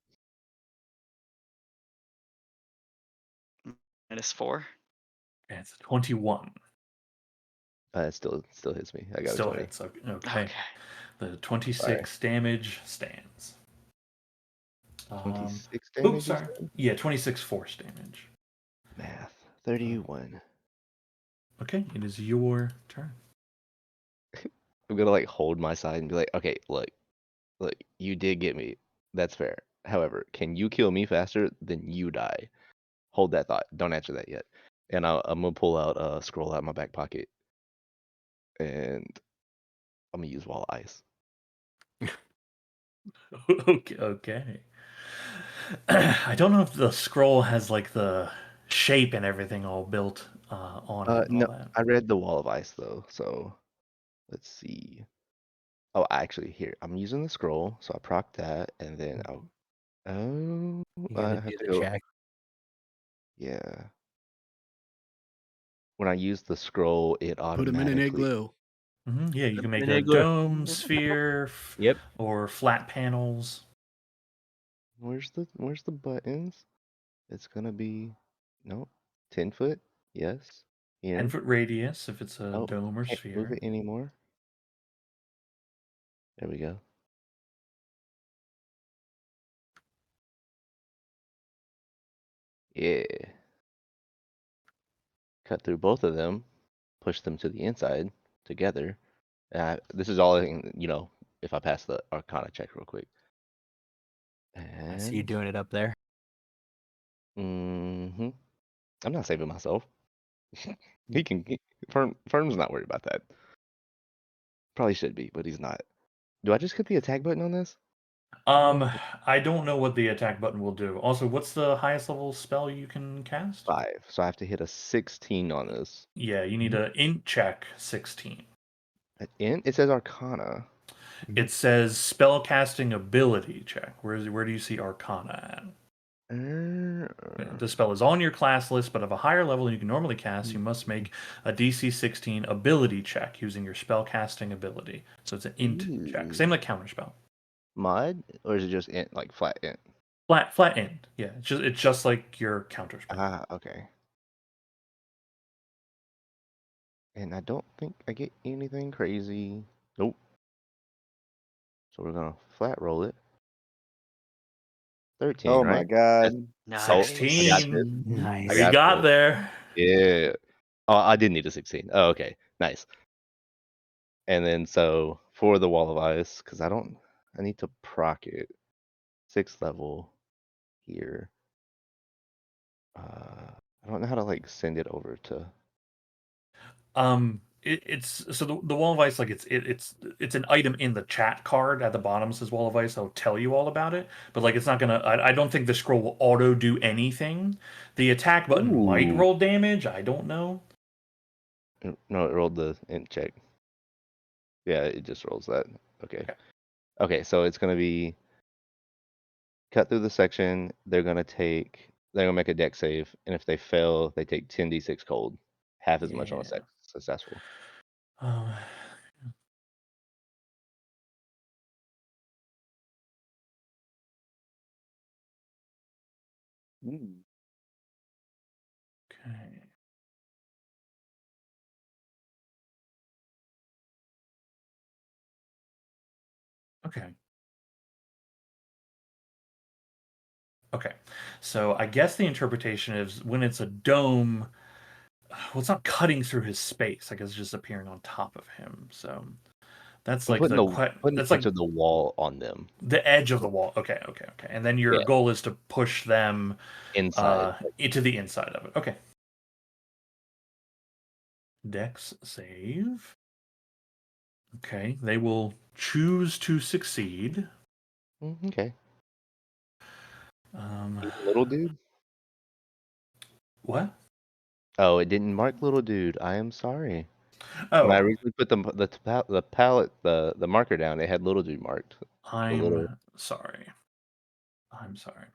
-4. Okay, it's a 21. It still hits me. I got a Still 20. hits. Okay. Okay. The 26 damage stands. 26 Oops, damage, you sorry. said? Yeah, 26 force damage. Math. 31. Okay, it is your turn. I'm gonna like hold my side and be like, okay, look, you did get me. That's fair. However, can you kill me faster than you die? Hold that thought. Don't answer that yet. And I'm gonna pull out a scroll out of my back pocket, and I'm gonna use wall ice. Okay. I don't know if the scroll has like the shape and everything all built on it and all No, that. I read the wall of ice though, so let's see. Oh, actually, here I'm using the scroll, so I proc that, and then I'll. Oh, You I gotta have do to the go. check. Yeah. When I use the scroll, it Put him in an automatically. igloo. Yeah, you can make An a igloo. dome, sphere, Yep. or flat panels. Where's the buttons? It's gonna be no 10 foot. Yes. Here. 10-foot radius if it's a Oh, dome or can't move sphere. it anymore. There we go. Yeah. Cut through both of them, push them to the inside together. This is all if I pass the Arcana check real quick. I see you And doing it up there. I'm not saving myself. He can. Firm's not worried about that. Probably should be, but he's not. Do I just hit the attack button on this? I don't know what the attack button will do. Also, what's the highest level spell you can cast? 5. So I have to hit a 16 on this. Yeah, you need a int check 16. It says Arcana. It says spellcasting ability check. Where do you see Arcana at? The spell is on your class list, but of a higher level than you can normally cast, you must make a DC 16 ability check using your spellcasting ability. So it's an int check. Ooh. Same like counterspell. Mod, or is it just int, like flat int? Flat int. Yeah, it's just like your counterspell. Ah, okay. And I don't think I get anything crazy. Nope. So we're gonna flat roll it. 13, Oh my right? god. Oh, Nice. I got this. Nice. I We got got this. there. Yeah. Oh, I did need a 16. Oh, okay. Nice. And then so for the wall of ice, because I need to proc it. 6th level here. I don't know how to like send it over to. It's so the wall of ice, like it's an item in the chat card at the bottom says wall of ice. I'll tell you all about it, but like it's not gonna. I don't think the scroll will auto do anything. The attack button might Ooh. roll damage. I don't know. No, it rolled the int check. Yeah, it just rolls that. Okay. Okay. Okay, so it's gonna be cut through the section. They're gonna make a deck save, and if they fail, they take 10d6 cold, half as much on a Yeah. successful. Um, Mm. okay. Okay. Okay. So I guess the interpretation is when it's a dome. Well, it's not cutting through his space. I guess it's just appearing on top of him. So that's I'm like putting the that's edge like of the wall on them the edge of the wall. Okay. And then your Yeah. goal is to push them inside. into the inside of it. Okay. Dex save. Okay. They will choose to succeed. Okay. Um, Little dude. what? Oh, it didn't mark little dude. I am sorry. When I Oh, originally put the palette the marker down, it had Little Dude marked. The little I'm sorry. I'm sorry.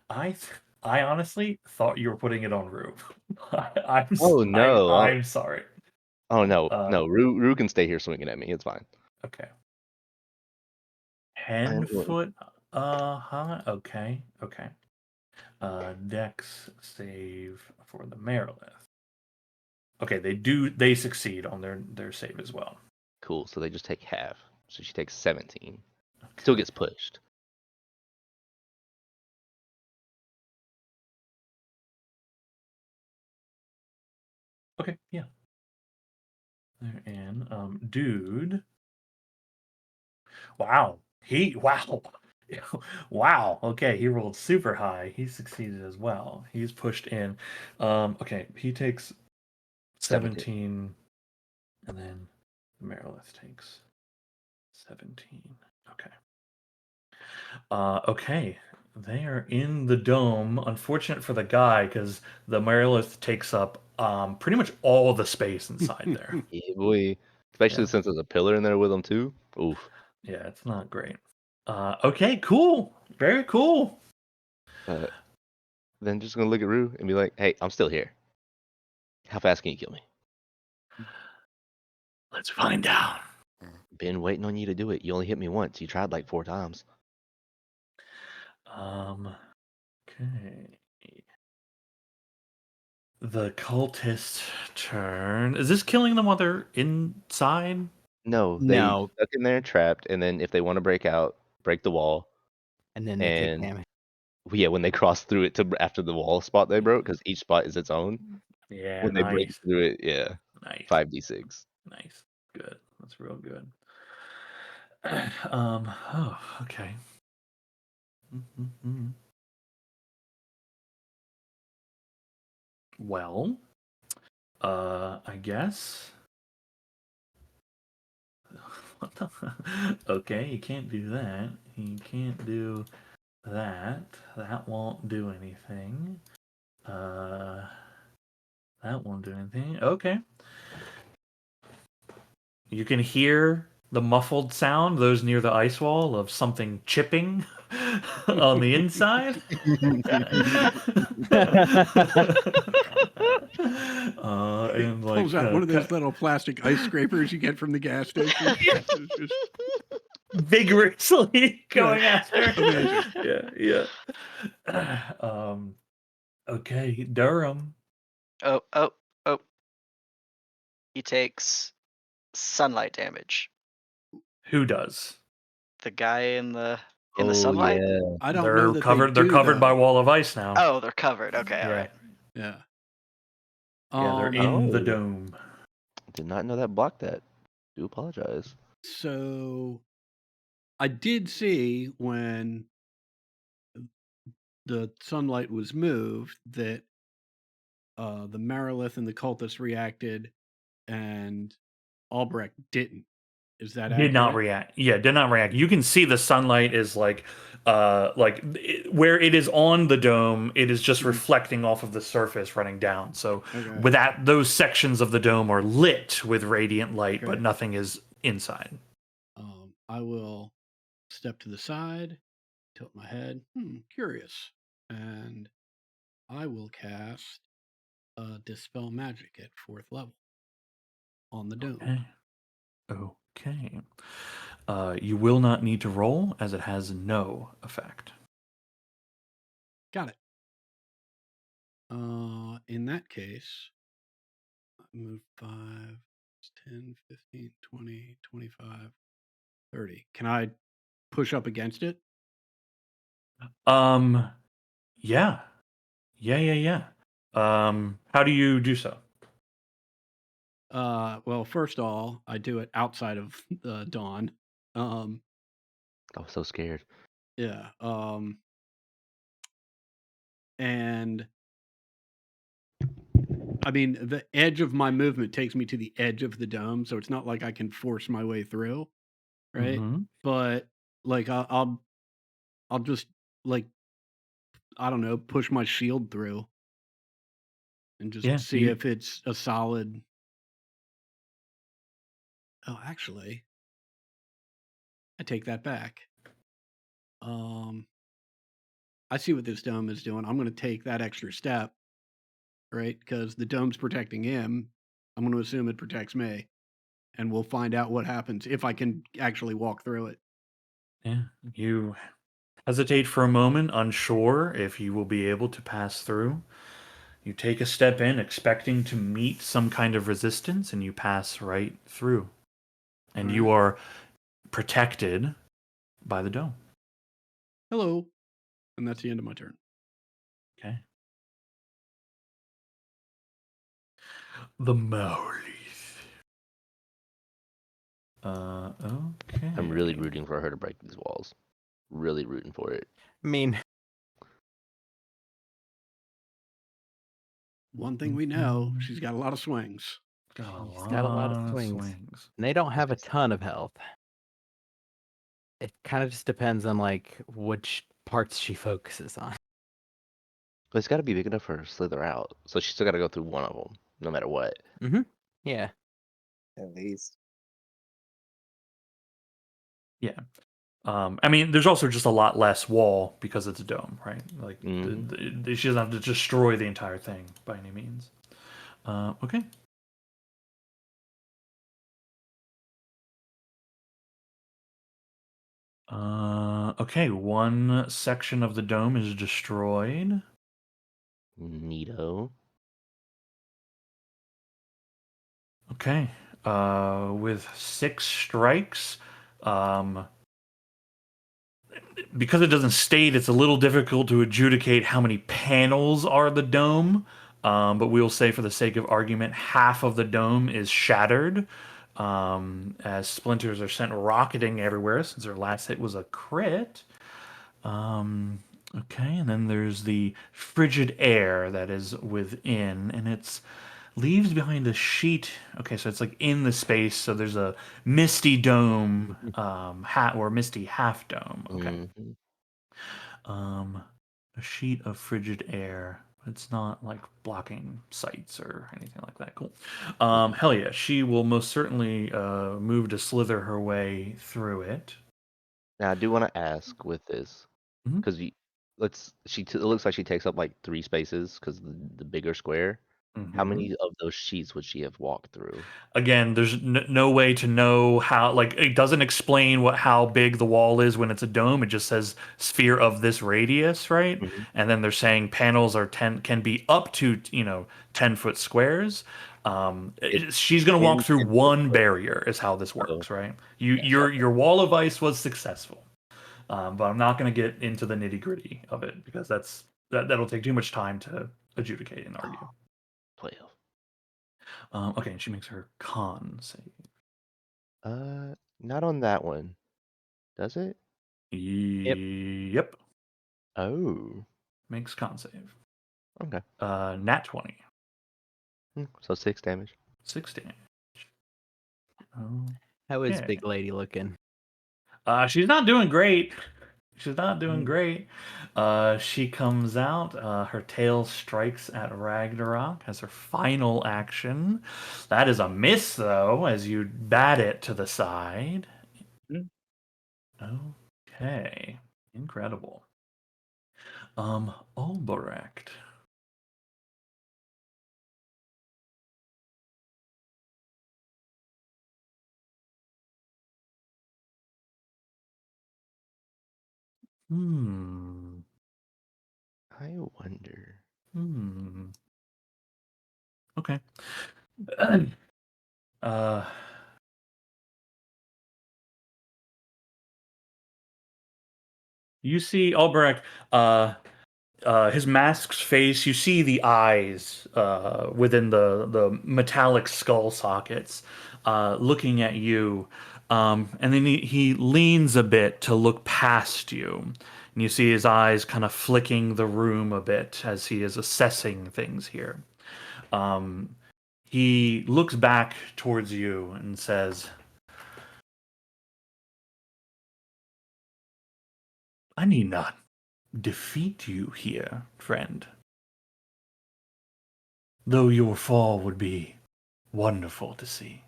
I honestly thought you were putting it on Rue. Oh no! I'm sorry. Oh no! Uh, No, Rue can stay here swinging at me. It's fine. okay. I 10 am going. foot high. Okay. Okay. Dex save for the Merilith. Okay, they succeed on their save as well. Cool. So they just take half. So she takes 17. Still Okay. gets pushed. Okay, yeah. And dude. Wow. Wow. Wow. Okay, he rolled super high. He succeeded as well. He's pushed in. Okay, he takes 17. 17 and then Merilith takes 17. Okay. Okay. They are in the dome. Unfortunate for the guy because the Merilith takes up pretty much all the space inside there. Yeah, boy. Especially Yeah. since there's a pillar in there with them too. Oof. Yeah, it's not great. Okay, cool. Very cool. Uh, then just gonna look at Rue and be like, "Hey, I'm still here. How fast can you kill me? Let's find out. Been waiting on you to do it. You only hit me once. You tried like 4 times." Okay. The cultist turn. Is this killing them while they're inside? No, they No, stuck in there trapped, and then if they want to break out, break the wall, and then they take and damage. yeah, when they cross through it to after the wall spot they broke, because each spot is its own. Yeah, When they break nice. through it, yeah, Nice. 5d6. Nice. Good. That's real good. Oh, okay. Mhm. Well, I guess. What the? Okay, you can't do that. You can't do that. That won't do anything. That won't do anything. Okay. You can hear the muffled sound, those near the ice wall, of something chipping on the inside. And Pulls like out one of those little plastic ice scrapers you get from the gas station. It's just vigorously going after. Amazing. Yeah. Okay, Durham. Oh, oh, oh. He takes sunlight damage. Who does? The guy in the Oh sunlight? yeah. I don't know that they They're do covered by though. wall of ice now. Oh, they're covered. Okay, all Yeah. right. Yeah. Yeah, they're in the Oh. dome. Did not know that blocked that. Do apologize. So I did see when the sunlight was moved that the Marilith and the cultists reacted and Albrecht didn't. Is that Did not accurate? react. Yeah, did not react. You can see the sunlight is where it is on the dome, it is just Mhm. reflecting off of the surface running down. So Okay. with that, those sections of the dome are lit with radiant light, but Okay. nothing is inside. I will step to the side, tilt my head. Curious. And I will cast Dispel Magic at 4th level on the dome. Okay. You will not need to roll as it has no effect. Got it. In that case, move 5, 10, 15, 20, 25, 30. Can I push up against it? Yeah. Yeah. How do you do so? Well, first of all, I do it outside of dawn. I was so scared. Yeah. And I mean, the edge of my movement takes me to the edge of the dome, so it's not like I can force my way through, right? Mhm. But like I'll just like I don't know, push my shield through and just Yeah, see if it's a solid Oh, actually, I take that back. I see what this dome is doing. I'm going to take that extra step, right? Because the dome's protecting him. I'm going to assume it protects me, and we'll find out what happens if I can actually walk through it. Yeah, you hesitate for a moment, unsure if you will be able to pass through. You take a step in, expecting to meet some kind of resistance, and you pass right through. And you Alright. are protected by the dome. Hello. And that's the end of my turn. Okay. The Maulies. Okay. I'm really rooting for her to break these walls. Really rooting for it. I mean, One thing we know, she's got a lot of swings. he's got a lot of swings. And they don't have a ton of health. It kind of just depends on like which parts she focuses on. But it's got to be big enough for her to slither out. So she's still got to go through one of them, no matter what. Yeah. At least. Yeah. I mean, there's also just a lot less wall because it's a dome, right? Like, she doesn't have to destroy the entire thing by any means. Okay. Okay, one section of the dome is destroyed. Neato. Okay. With 6 strikes, because it doesn't state, it's a little difficult to adjudicate how many panels are the dome. But we'll say, for the sake of argument, half of the dome is shattered, as splinters are sent rocketing everywhere, since her last hit was a crit. Okay, and then there's the frigid air that is within, and it's leaves behind a sheet. Okay, so it's like in the space. So there's a misty dome, or misty half dome. Okay, a sheet of frigid air. It's not like blocking sights or anything like that. Cool. Hell yeah, she will most certainly move to slither her way through it. Now I do want to ask with this, Mhm. because it looks like she takes up like 3 spaces because the bigger square. How Mhm. many of those sheets would she have walked through? Again, there's no way to know how. Like, it doesn't explain how big the wall is when it's a dome. It just says sphere of this radius, right? And then they're saying panels are can be up to 10-foot squares. She's gonna walk In through 10-foot one square. barrier is how this Oh, works, right? gotcha. Your wall of ice was successful, but I'm not gonna get into the nitty gritty of it because that'll take too much time to adjudicate and argue. Playoff. Okay, and she makes her con save. Not on that one. Does it? Yep. Oh, Makes con save. okay. Nat 20. So 6 damage. 6 damage. How is Okay. Big Lady looking? She's not doing great. She's not doing great. She comes out. Her tail strikes at Ragnarok as her final action. That is a miss, though, as you bat it to the side. Okay. Incredible. Albrecht. Hmm. I wonder. Okay. uh you see Albrecht, his mask's face, you see the eyes within the metallic skull sockets looking at you. And then he leans a bit to look past you. And you see his eyes kind of flicking the room a bit as he is assessing things here. He looks back towards you and says, I need not defeat you here, friend. Though your fall would be wonderful to see.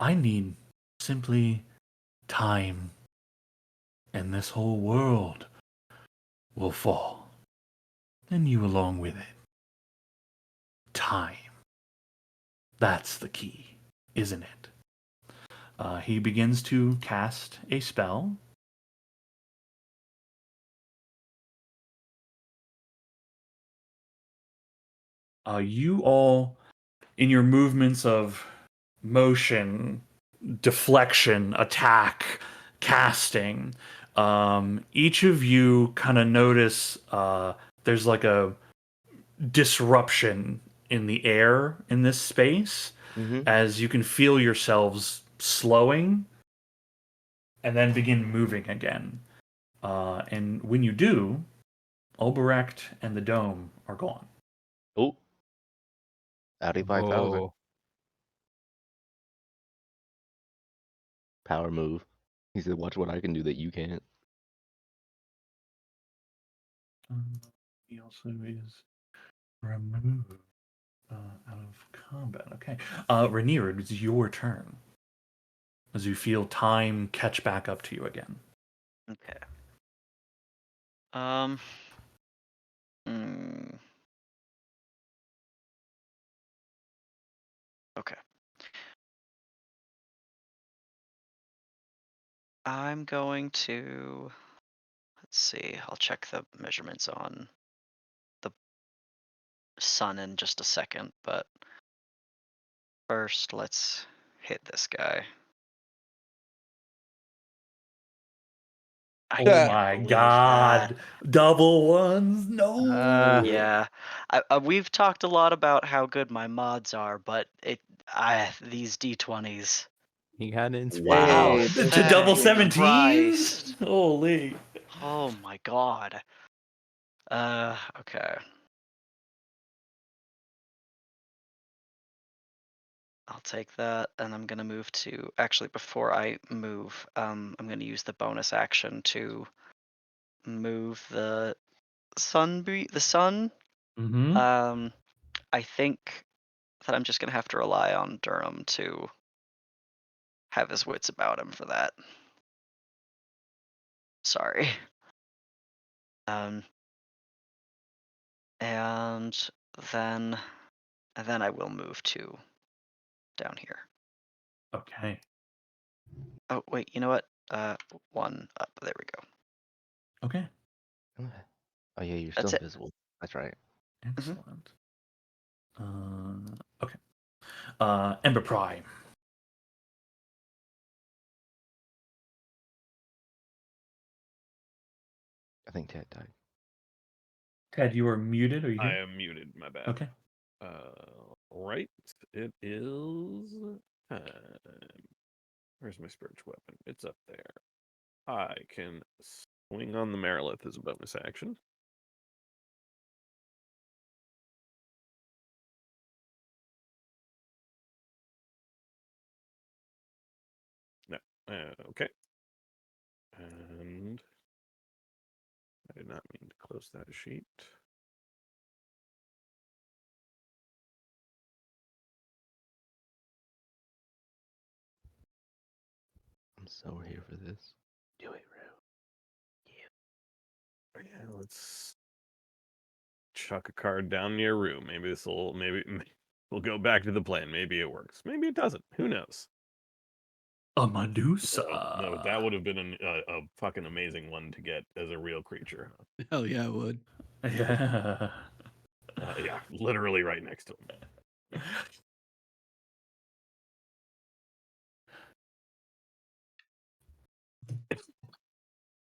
I need simply time, and this whole world will fall, and you along with it. Time. That's the key, isn't it? He begins to cast a spell. You all, in your movements of motion, deflection, attack, casting, each of you kind of notice there's like a disruption in the air in this space Mm-hmm. as you can feel yourselves slowing and then begin moving again. And when you do, Ulbrecht and the dome are gone. Oh, Audi 5000. Whoa. Power move. He said, watch what I can do that you can't. He also is removed out of combat. Okay. Rainier, it's your turn as you feel time catch back up to you again. Okay. Um. hmm, Okay. I'm going to. Let's see. I'll check the measurements on the sun in just a second, but first let's hit this guy. I Oh can't my believe that. god. Double ones? No. Yeah, we've talked a lot about how good my mods are, but these D20s. You got an Wow. inspiration. Hey, To double Thank 17s? Christ. Holy. Oh my god. Okay. I'll take that, and I'm gonna move to. Actually, before I move, I'm gonna use the bonus action to move the the sun. Mm-hmm. I think that I'm just gonna have to rely on Durham to have his wits about him for that. Sorry. Um, and then I will move to down here. Okay. Oh wait, you know what? One up. There we go. Okay. Okay. Oh, yeah, you're still That's it. invisible. That's right. Excellent. Okay. Ember Prime. I think Ted died. Ted, you are muted. Are you I here? am muted. My bad. Okay. Right. It is time. Where's my spiritual weapon? It's up there. I can swing on the Marilith as a bonus action. No. Okay. And I did not mean to close that sheet. I'm so here for this. Do it, Rue. Yeah, let's chuck a card down near Rue. Maybe this will we'll go back to the plan. Maybe it works. Maybe it doesn't. Who knows? A Medusa. No, that would have been a fucking amazing one to get as a real creature. Hell yeah, I would. Yeah. Yeah, literally right next to him.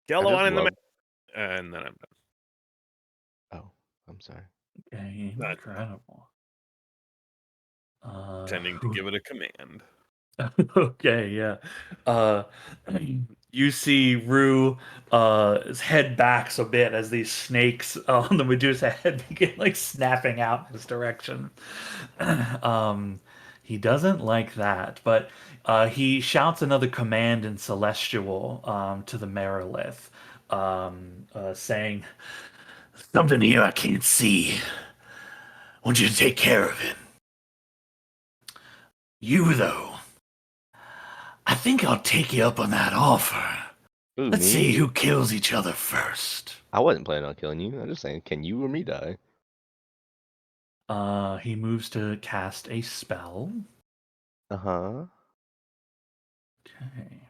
Yellow I one just in the love. and then I'm done. Oh, I'm sorry. Okay, That- incredible. Tending to give it a command. Okay, yeah. Uh, you see Rue his head backs a bit as these snakes on the Medusa head begin like snapping out in his direction. He doesn't like that, but he shouts another command in Celestial to the Merilith, saying, "Something here I can't see. I want you to take care of it. You, though, think I'll take you up on that offer. Ooh, Let's me? see who kills each other first. I wasn't planning on killing you. I'm just saying, can you or me die? He moves to cast a spell. Uh-huh. Okay.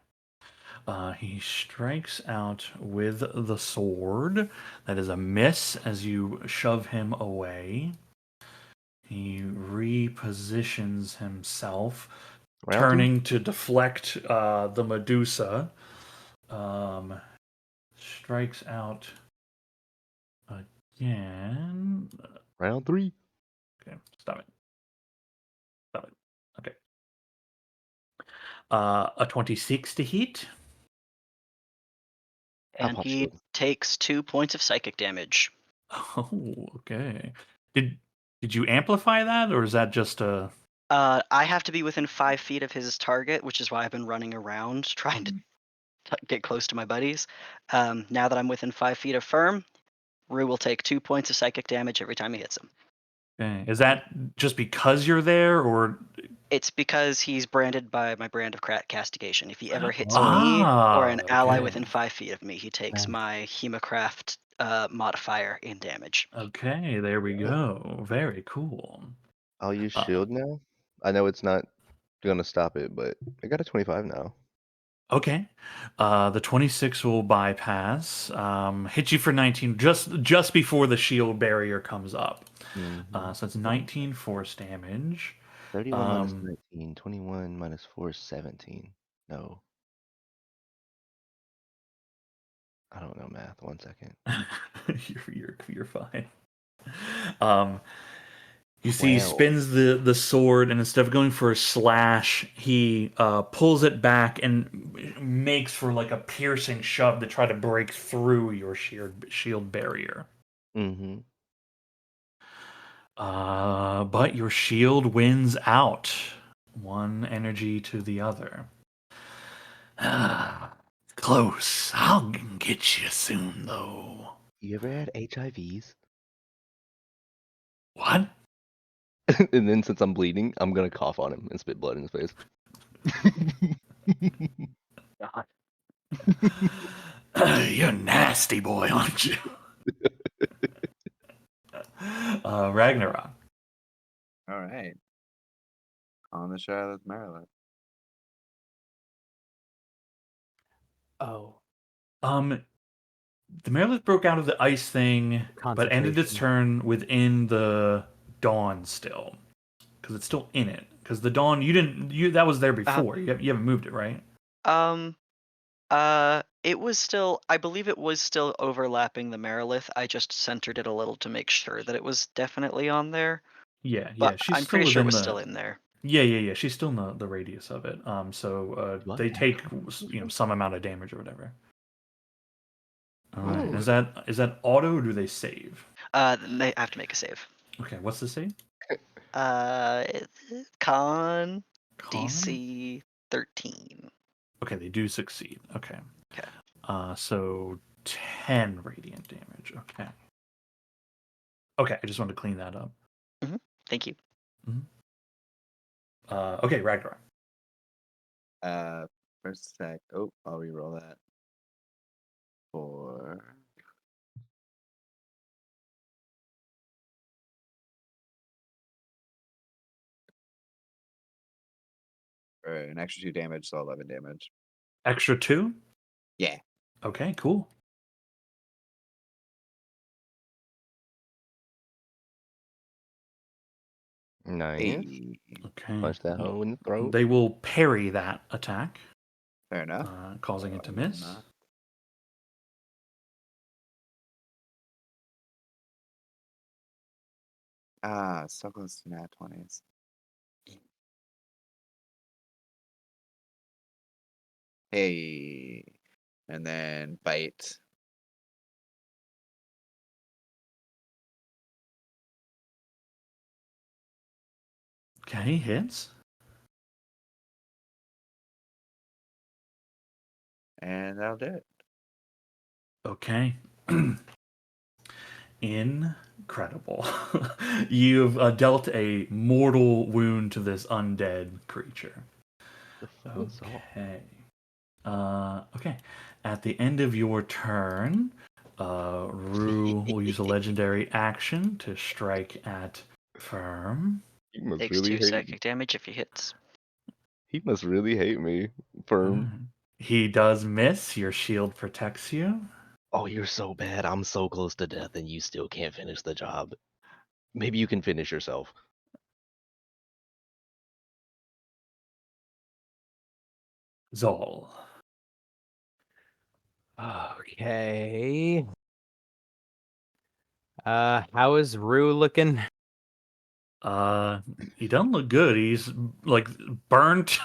He strikes out with the sword. That is a miss as you shove him away. He repositions himself, Round two? turning to deflect the Medusa. Strikes out again. Round three? Okay, stop it. Stop it. Okay. A 26 to hit. How And pop he shield? takes 2 points of psychic damage. Oh, okay. Did you amplify that, or is that just a? I have to be within 5 feet of his target, which is why I've been running around trying to get close to my buddies. Now that I'm within 5 feet of Firm, Rue will take 2 points of psychic damage every time he hits him. Okay. Is that just because you're there, or? It's because he's branded by my brand of castigation. If he ever hits Oh. me or an ally Okay. within 5 feet of me, he takes my Hemocraft modifier in damage. Okay, there we Yeah. go. Very cool. I'll use Uh, shield now. I know it's not gonna stop it, but I got a 25 now. Okay. The 26 will bypass. Hit you for 19 just before the shield barrier comes up. Mm-hmm. So it's 19 force damage. 31 minus Um, 19, 21 minus 4 is 17. No. I don't know math. 1 second. you're fine. Um, you see, he 12. spins the sword, and instead of going for a slash, he pulls it back and makes for like a piercing shove to try to break through your shield barrier. Mm-hmm. But your shield wins out. One energy to the other. Close. I'll get you soon, though. You ever had HIVs? What? And then since I'm bleeding, I'm gonna cough on him and spit blood in his face. God. You're a nasty boy, aren't you? Ragnarok. All right. On the Charlotte Maryland. Oh. The Merilith broke out of the ice thing, but ended its Concentration. turn within the dawn still, because it's still in it. Because the dawn, you that was there before. You haven't moved it, right? It was still, I believe it was still overlapping the Merilith. I just centered it a little to make sure that it was definitely on there. Yeah, But she's I'm still pretty sure it within was the. still in there. Yeah. She's still in the radius of it. Do I They have take concentration? some amount of damage or whatever. All right. Oh. Is that auto or do they save? They have to make a save. Okay. What's the save? Con Con. DC 13. Okay, they do succeed. Okay. Okay. So 10 radiant damage. Okay. Okay, I just wanted to clean that up. Thank you. Okay, Ragnarok. First sec. Oh, I'll reroll that. For an extra 2 damage, so 11 damage. Extra 2? Yeah. Okay, cool. Nice. Hey, Okay. Punch that hoe in the throat. They will parry that attack, fair enough. causing it to I will miss. not. So close to nat 20s. Hey. And then bite. Okay, hits. And that'll do it. Okay. Incredible. You've dealt a mortal wound to this undead creature. The fuck is all? Okay. At the end of your turn, Rue will use a legendary action to strike at Firm. He must Takes really 2 hate me. psychic damage if he hits. He must really hate me. Firm. Alright. He does miss. Your shield protects you. Oh, you're so bad. I'm so close to death, and you still can't finish the job. Maybe you can finish yourself. Zol. Okay. How is Rue looking? He doesn't look good. He's like burnt.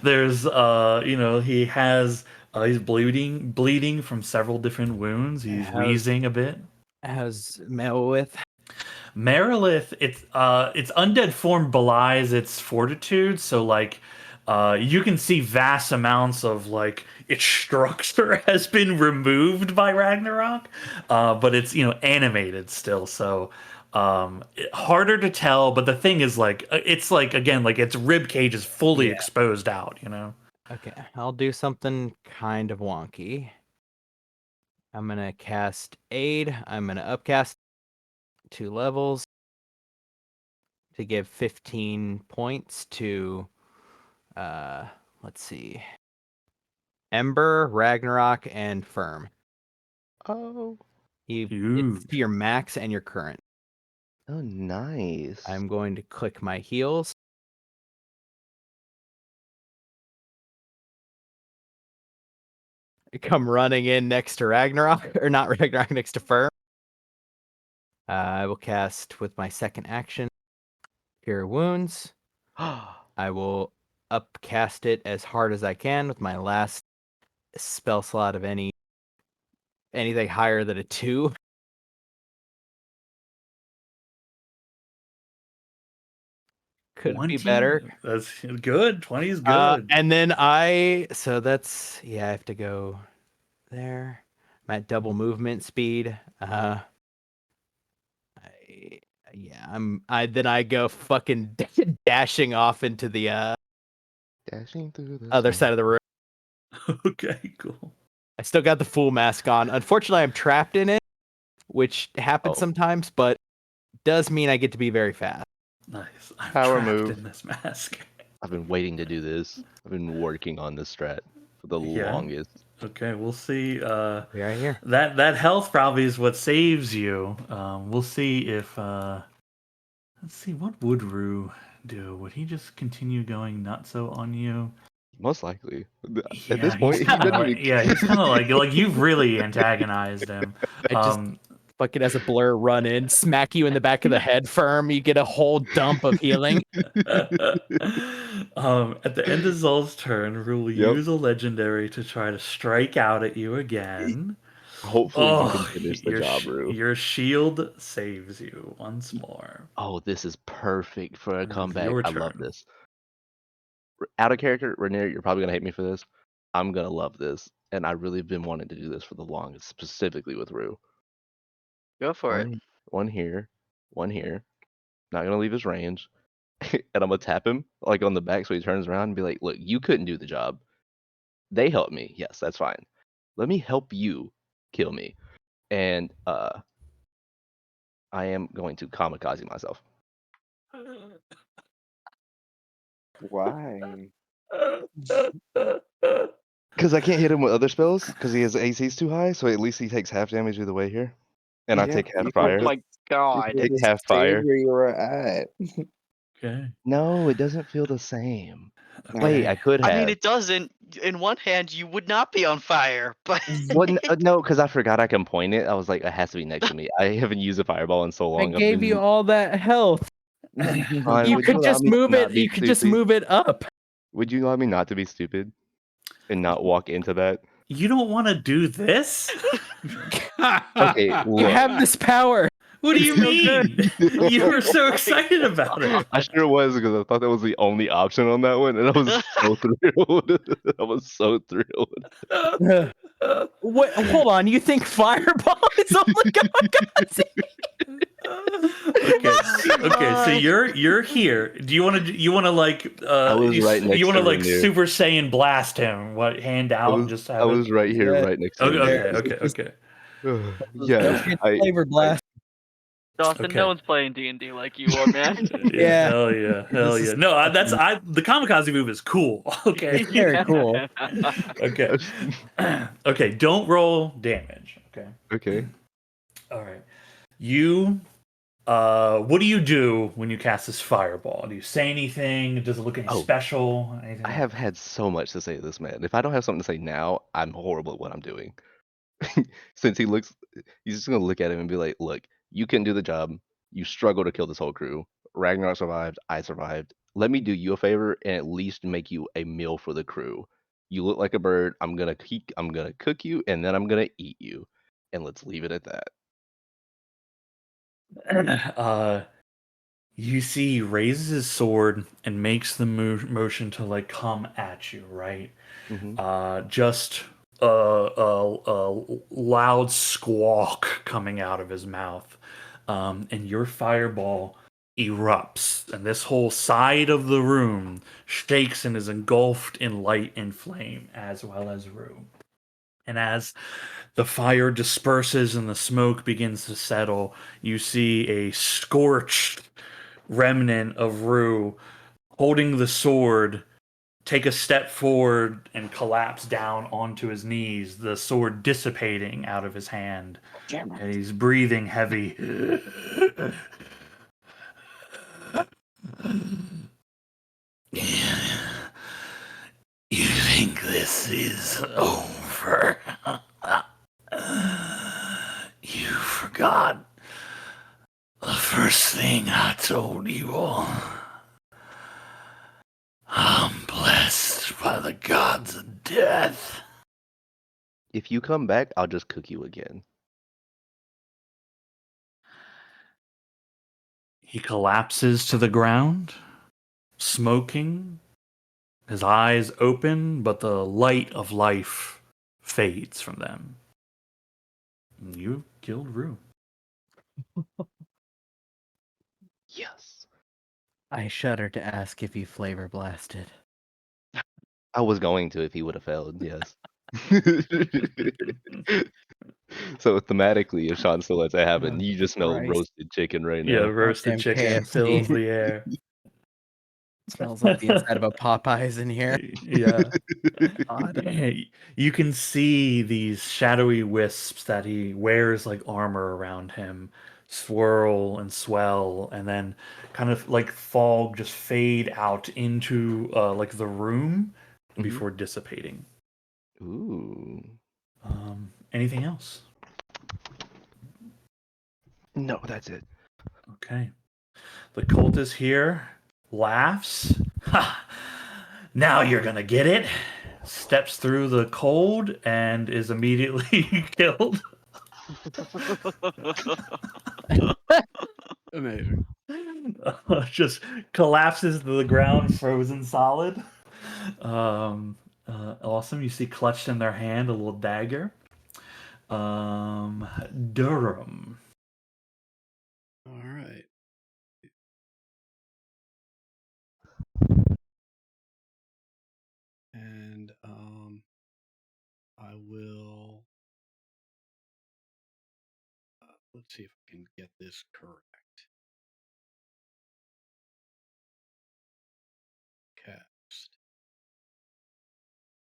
There's he has he's bleeding from several different wounds. He's How's- wheezing a bit. How's Melwith? Merilith, its undead form belies its fortitude, so like you can see vast amounts of like its structure has been removed by Ragnarok, but it's animated still, so harder to tell. But the thing is, like it's like again, like its rib cage is fully Yeah. exposed out. Okay, I'll do something kind of wonky. I'm gonna cast Aid. I'm gonna upcast 2 levels to give 15 points to let's see. Ember, Ragnarok, and Firm. Oh. It's Huge. to your max and your current. Oh, nice. I'm going to click my heals. Come running in next to Ragnarok, or not Ragnarok, next to Firm. I will cast with my second action, Cure Wounds. I will upcast it as hard as I can with my last spell slot of anything higher than a 2. Could be 20? better. That's good. 20 is good. And then so that's I have to go there. I'm at double movement speed. I go fucking dashing off into the Dashing through the other snow. side of the room. Okay, cool. I still got the full mask on. Unfortunately, I'm trapped in it, which happens Oh. sometimes, but does mean I get to be very fast. Nice. I'm Power trapped move. in this mask. I've been waiting to do this. I've been working on this strat for the Yeah. longest. Okay, we'll see. Right here. That health probably is what saves you. We'll see if let's see, what would Rue do? Would he just continue going nutso on you? Most likely. Yeah, At this point, he's he kinda doesn't like, even he's kind of like you've really antagonized him. I just fucking as a blur run in, smack you in the back of the head, Firm. You get a whole dump of healing. At the end of Zol's turn, Rue will Yep. use a legendary to try to strike out at you again. Hopefully you can finish the job, Rue. Your shield saves you once more. Oh, this is perfect for a Rue, comeback. your I love turn. this. Out of character, Rainier, you're probably gonna hate me for this. I'm gonna love this, and I really have been wanting to do this for the longest, specifically with Rue. Go for it. One here, one here. Not gonna leave his range, and I'm gonna tap him like on the back so he turns around and be like, "Look, you couldn't do the job. They helped me. Yes, that's fine. Let me help you kill me." And I am going to kamikaze myself. Why? Because I can't hit him with other spells because his AC's too high. So at least he takes half damage either way here, and I Yeah, take half you fire. Oh my god. You Take just half stayed fire. where you were at. Okay. No, it doesn't feel the same. Okay. Wait, I could have. I mean, it doesn't. In one hand, you would not be on fire, but No, because I forgot I can point it. I was like, it has to be next to me. I haven't used a fireball in so I long. gave you all that health. Fine, You would could allow just me to move not it. be You could just stupid? move it up. Would you allow me not to be stupid and not walk into that? You don't want to do this? Okay, You look. have this power. What do you It's so mean? You were so excited about it. I sure was because I thought that was the only option on that one, and I was so thrilled. I was so thrilled. What? Hold on. You think Fireball is only kamikaze? Okay, so you're here. Do you want to like I was right next you want to to like Rainier. Super Saiyan blast him? What, hand out and just I have it? was right here, Yeah. right next to Okay, Rainier. okay. Yeah, Don't forget the I flavor blast. Dawson, no Okay. one's playing D&D like you are, man. Yeah. Hell yeah, hell This yeah. is No, the kamikaze move is cool. Okay, It's very cool. okay, okay. Don't roll damage. Okay. Okay. All right. You what do you do when you cast this fireball? Do you say anything? Does it look any Oh, special? Anything I like have that? had so much to say to this man. If I don't have something to say now, I'm horrible at what I'm doing. Since he's just gonna look at him and be like, "Look, you couldn't do the job. You struggled to kill this whole crew. Ragnar survived. I survived. Let me do you a favor and at least make you a meal for the crew. You look like a bird. I'm gonna cook you, and then I'm gonna eat you. And let's leave it at that." uh you see he raises his sword and makes the motion to like come at you, right? Hmm. Just a loud squawk coming out of his mouth, and your fireball erupts, and this whole side of the room shakes and is engulfed in light and flame, as well as Rue. And as the fire disperses and the smoke begins to settle, you see a scorched remnant of Rue holding the sword take a step forward and collapse down onto his knees, the sword dissipating out of his hand. And he's breathing heavy. You think this is over? You forgot the first thing I told you all. I'm blessed by the gods of death. If you come back, I'll just cook you again. He collapses to the ground, smoking, his eyes open, but the light of life fades from them. You killed Rue. Yes. I shudder to ask if you flavor blasted. I was going to if he would have failed. Yes. So thematically, if Sean still lets it happen, you just smell Christ. roasted chicken right Yeah, now. roasted Goddamn chicken KFC. fills the air. Smells like the inside of a Popeyes in here. Yeah. God. Hey, you can see these shadowy wisps that he wears like armor around him swirl and swell and then kind of like fog just fade out into like the room Mhm. before dissipating. Ooh. Anything else? No, that's it. Okay. The cult is here, laughs. Ha! Now you're gonna get it. Steps through the cold and is immediately killed. Amazing. Just collapses to the ground, frozen solid. Awesome. You see clutched in their hand a little dagger. Durham. All right. And I will. Let's see if I can get this correct. Cast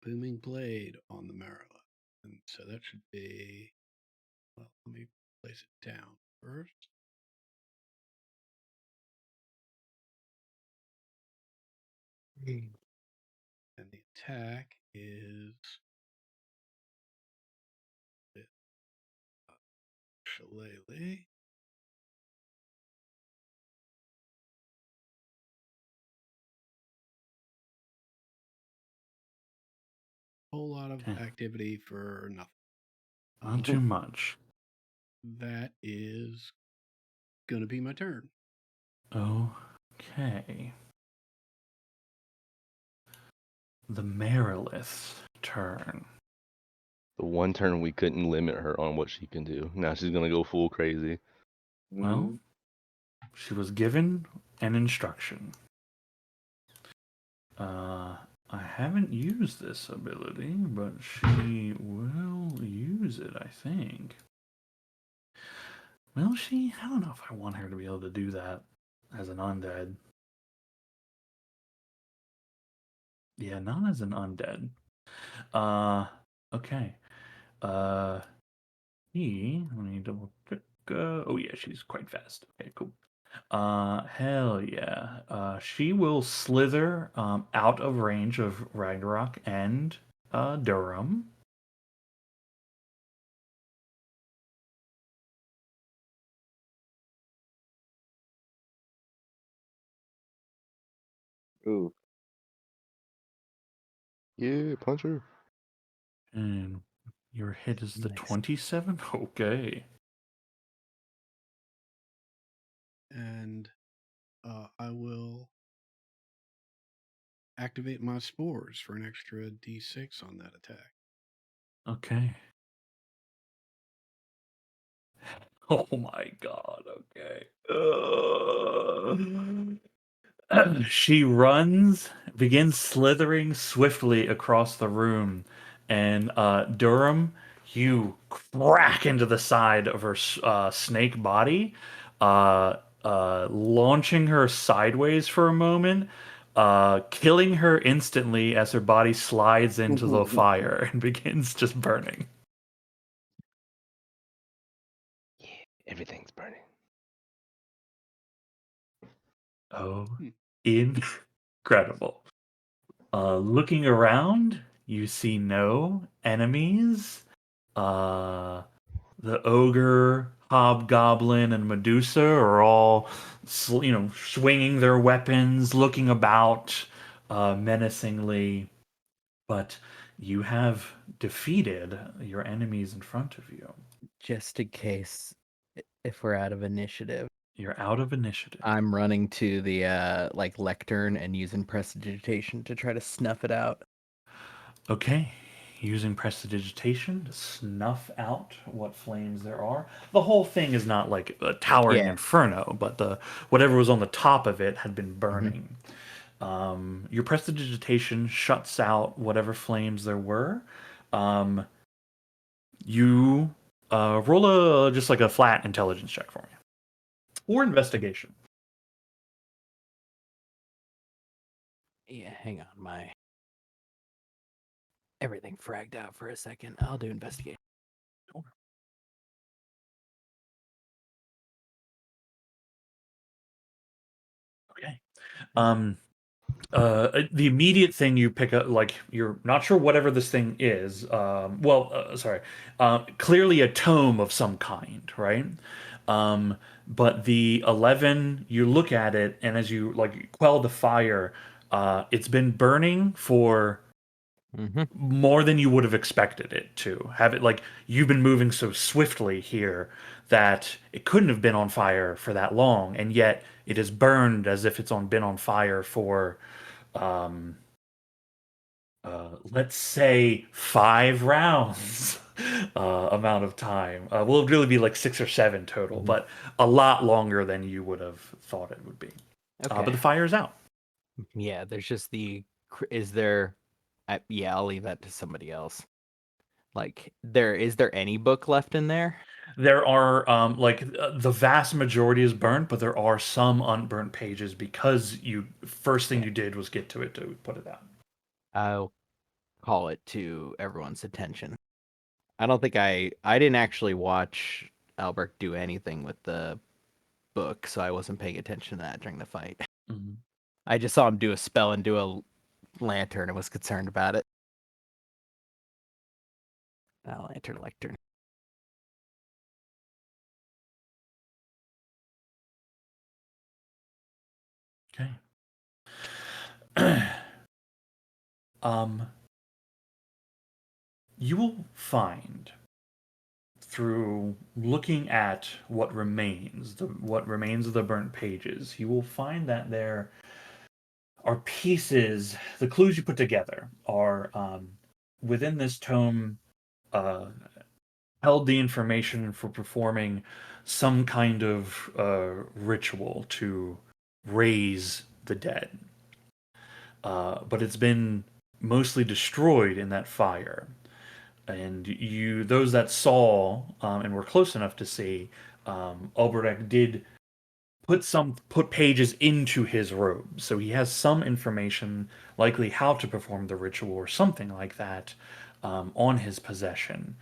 Booming Blade on the Marilla. And so that should be. Well, let me place it down first. And the attack is with Shillelagh. Whole lot of Okay. activity for nothing. Not too much. That is going to be my turn. Okay. The Marilith turn. The one turn we couldn't limit her on what she can do. Now she's gonna go full crazy. Well, she was given an instruction. I haven't used this ability, but she will use it, I think. Will she? I don't know if I want her to be able to do that as an undead. Yeah, not as an undead. Okay. Let me double check. Oh yeah, she's quite fast. Okay, cool. Hell yeah. She will slither out of range of Ragnarok and Durham. Ooh. Yeah, punch her. And your hit is the Nice. 27? Okay. And I will activate my spores for an extra d6 on that attack. Okay. Oh my god, okay. She runs, begins slithering swiftly across the room, and Durham, you crack into the side of her snake body, launching her sideways for a moment, killing her instantly as her body slides into the fire and begins just burning. Yeah, everything's burning. Oh, Hmm. incredible. Looking around, you see no enemies. Uh, the ogre, hobgoblin, and Medusa are all, swinging their weapons, looking about menacingly. But you have defeated your enemies in front of you. Just in case, if we're out of initiative, You're out of initiative. I'm running to the like lectern and using prestidigitation to try to snuff it out. Okay, using prestidigitation to snuff out what flames there are. The whole thing is not like a towering Yeah. inferno, but the whatever was on the top of it had been Mm-hmm. burning. Your prestidigitation shuts out whatever flames there were. You roll just like a flat intelligence check for me, or investigation. Yeah, hang on, my everything fragged out for a second. I'll do investigation. Okay. The immediate thing you pick up, like you're not sure whatever this thing is. Sorry. Clearly a tome of some kind, right? But the 11, you look at it, and as you like quell the fire, it's been burning for Mm-hmm. more than you would have expected it to. Have it like you've been moving so swiftly here that it couldn't have been on fire for that long, and yet it is burned as if been on fire for let's say 5 rounds amount of time. Will really be like 6 or 7 total, Mhm. but a lot longer than you would have thought it would be. Okay. But the fire is out. Yeah, there's just is there yeah, I'll leave that to somebody else. Like is there any book left in there? There are the vast majority is burnt, but there are some unburnt pages because you first thing Okay. you did was get to it to put it out. I'll call it to everyone's attention. I don't think I didn't actually watch Albert do anything with the book, so I wasn't paying attention to that during the fight. Mhm. I just saw him do a spell and do a lantern and was concerned about it. Lantern lectern. Okay. You will find through looking at what remains, what remains of the burnt pages, you will find that there are pieces. The clues you put together are within this tome. Held the information for performing some kind of ritual to raise the dead. But it's been mostly destroyed in that fire. And those that saw and were close enough to see, Albrecht did put pages into his robe, so he has some information, likely how to perform the ritual or something like that, on his possession.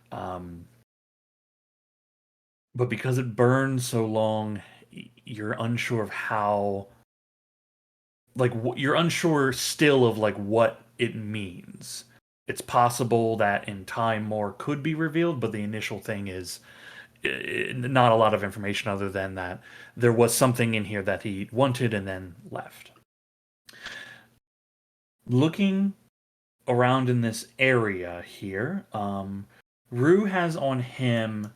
But because it burned so long, you're unsure of how. You're unsure still of what it means. It's possible that in time more could be revealed, but the initial thing is not a lot of information other than that there was something in here that he wanted and then left. Looking around in this area here, Rue has on him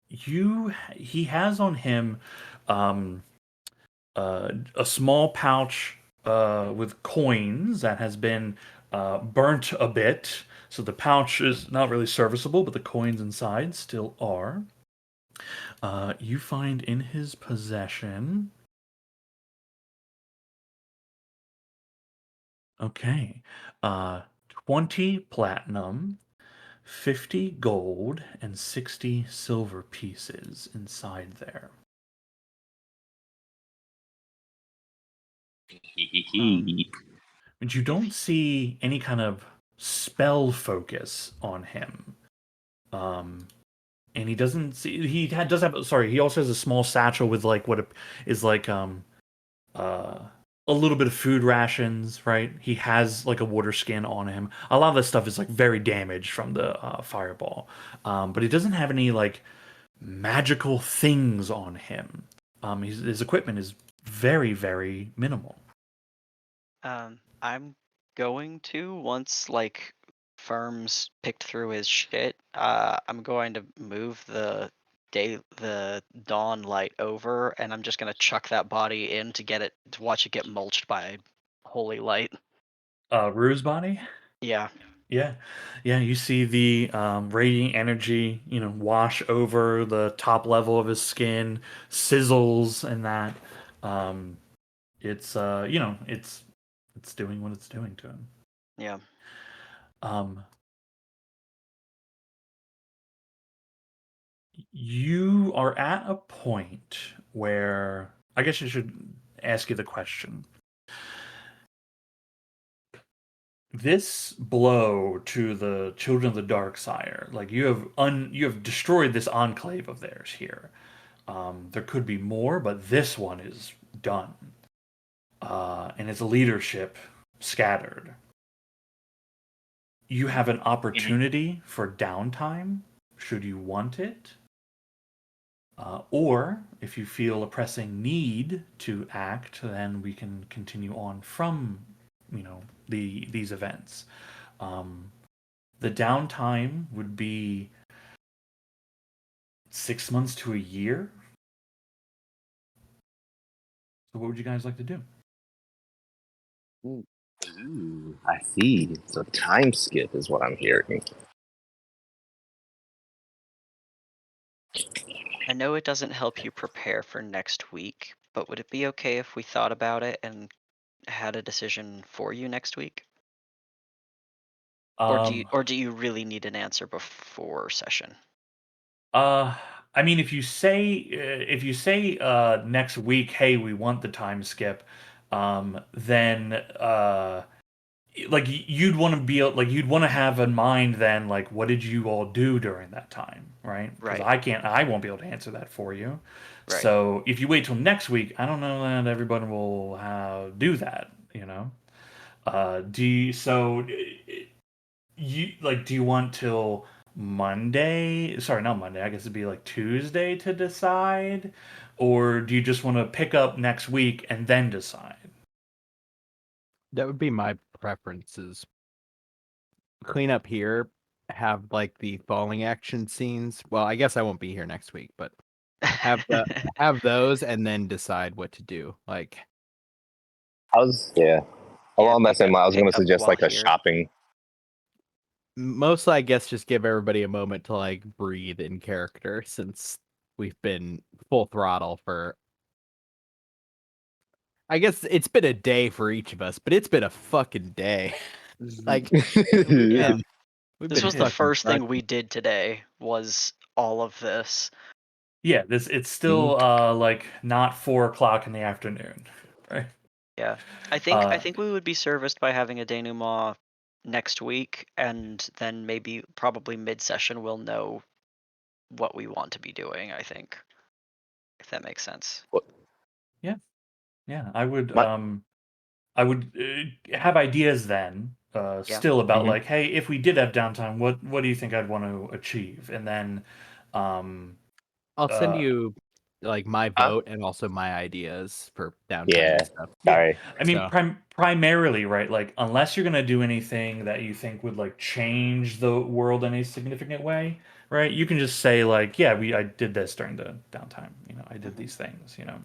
he has on him um, a small pouch with coins that has been burnt a bit. So the pouch is not really serviceable, but the coins inside still are. You find in his possession. Okay. 20 platinum, 50 gold, and 60 silver pieces inside there. But you don't see any kind of spell focus on him. And he doesn't see. Does have. Sorry, he also has a small satchel with what is a little bit of food rations. Right. He has a water skin on him. A lot of this stuff is very damaged from the fireball. But he doesn't have any magical things on him. His equipment is very, very minimal. I'm going to once Firm's picked through his shit. I'm going to move the dawn light over, and I'm just gonna chuck that body in to watch it get mulched by holy light. Rue's body. Yeah. Yeah, yeah. You see the radiant energy, wash over the top level of his skin, sizzles, and that. It's it's doing what it's doing to him. Yeah. You are at a point where I guess I should ask you the question. This blow to the children of the dark sire, you have destroyed this enclave of theirs here. There could be more, but this one is done. And its leadership scattered. You have an opportunity for downtime, should you want it. Or if you feel a pressing need to act, then we can continue on from, these events. The downtime would be 6 months to a year. So what would you guys like to do? Ooh, I see. So time skip is what I'm hearing. I know it doesn't help you prepare for next week, but would it be okay if we thought about it and had a decision for you next week? Or do you really need an answer before session? I mean, if you say next week, hey, we want the time skip, then you'd want to you'd want to have in mind then what did you all do during that time, right? Because Right. I won't be able to answer that for you. Right. So if you wait till next week, I don't know that everybody will do that. Do you want till Monday? Sorry, not Monday. I guess it'd be Tuesday to decide, or do you just want to pick up next week and then decide? That would be my preferences. Clean up here, have the falling action scenes. Well, I guess I won't be here next week, but have those and then decide what to do. Along that same line, I was going to suggest while a here. shopping. mostly, I guess, just give everybody a moment to like breathe in character since we've been full throttle for. I guess it's been a day for each of us, but it's been a fucking day. Like we've Yeah. been, we've This been was the fucking first thing crushing. we did today. Was all of this. Yeah, it's still like not 4 o'clock in the afternoon, right? Yeah, I Uh, think we would be serviced by having a denouement next week, and then maybe probably mid-session we'll know what we want to be doing. I think, if that makes sense. yeah, I would My- have ideas then, Yeah. still about Mhm. like, hey, if we did have downtime, what do you think I'd want to achieve? And then, um, I'll send uh, you like my vote and also my ideas for downtime Yeah. and stuff. yeah, Sorry. I mean, So primarily, right? Like, unless you're gonna do anything that you think would like change the world in a significant way, right? You can just say like, yeah, I did this during the downtime. You know, I did these things. You know,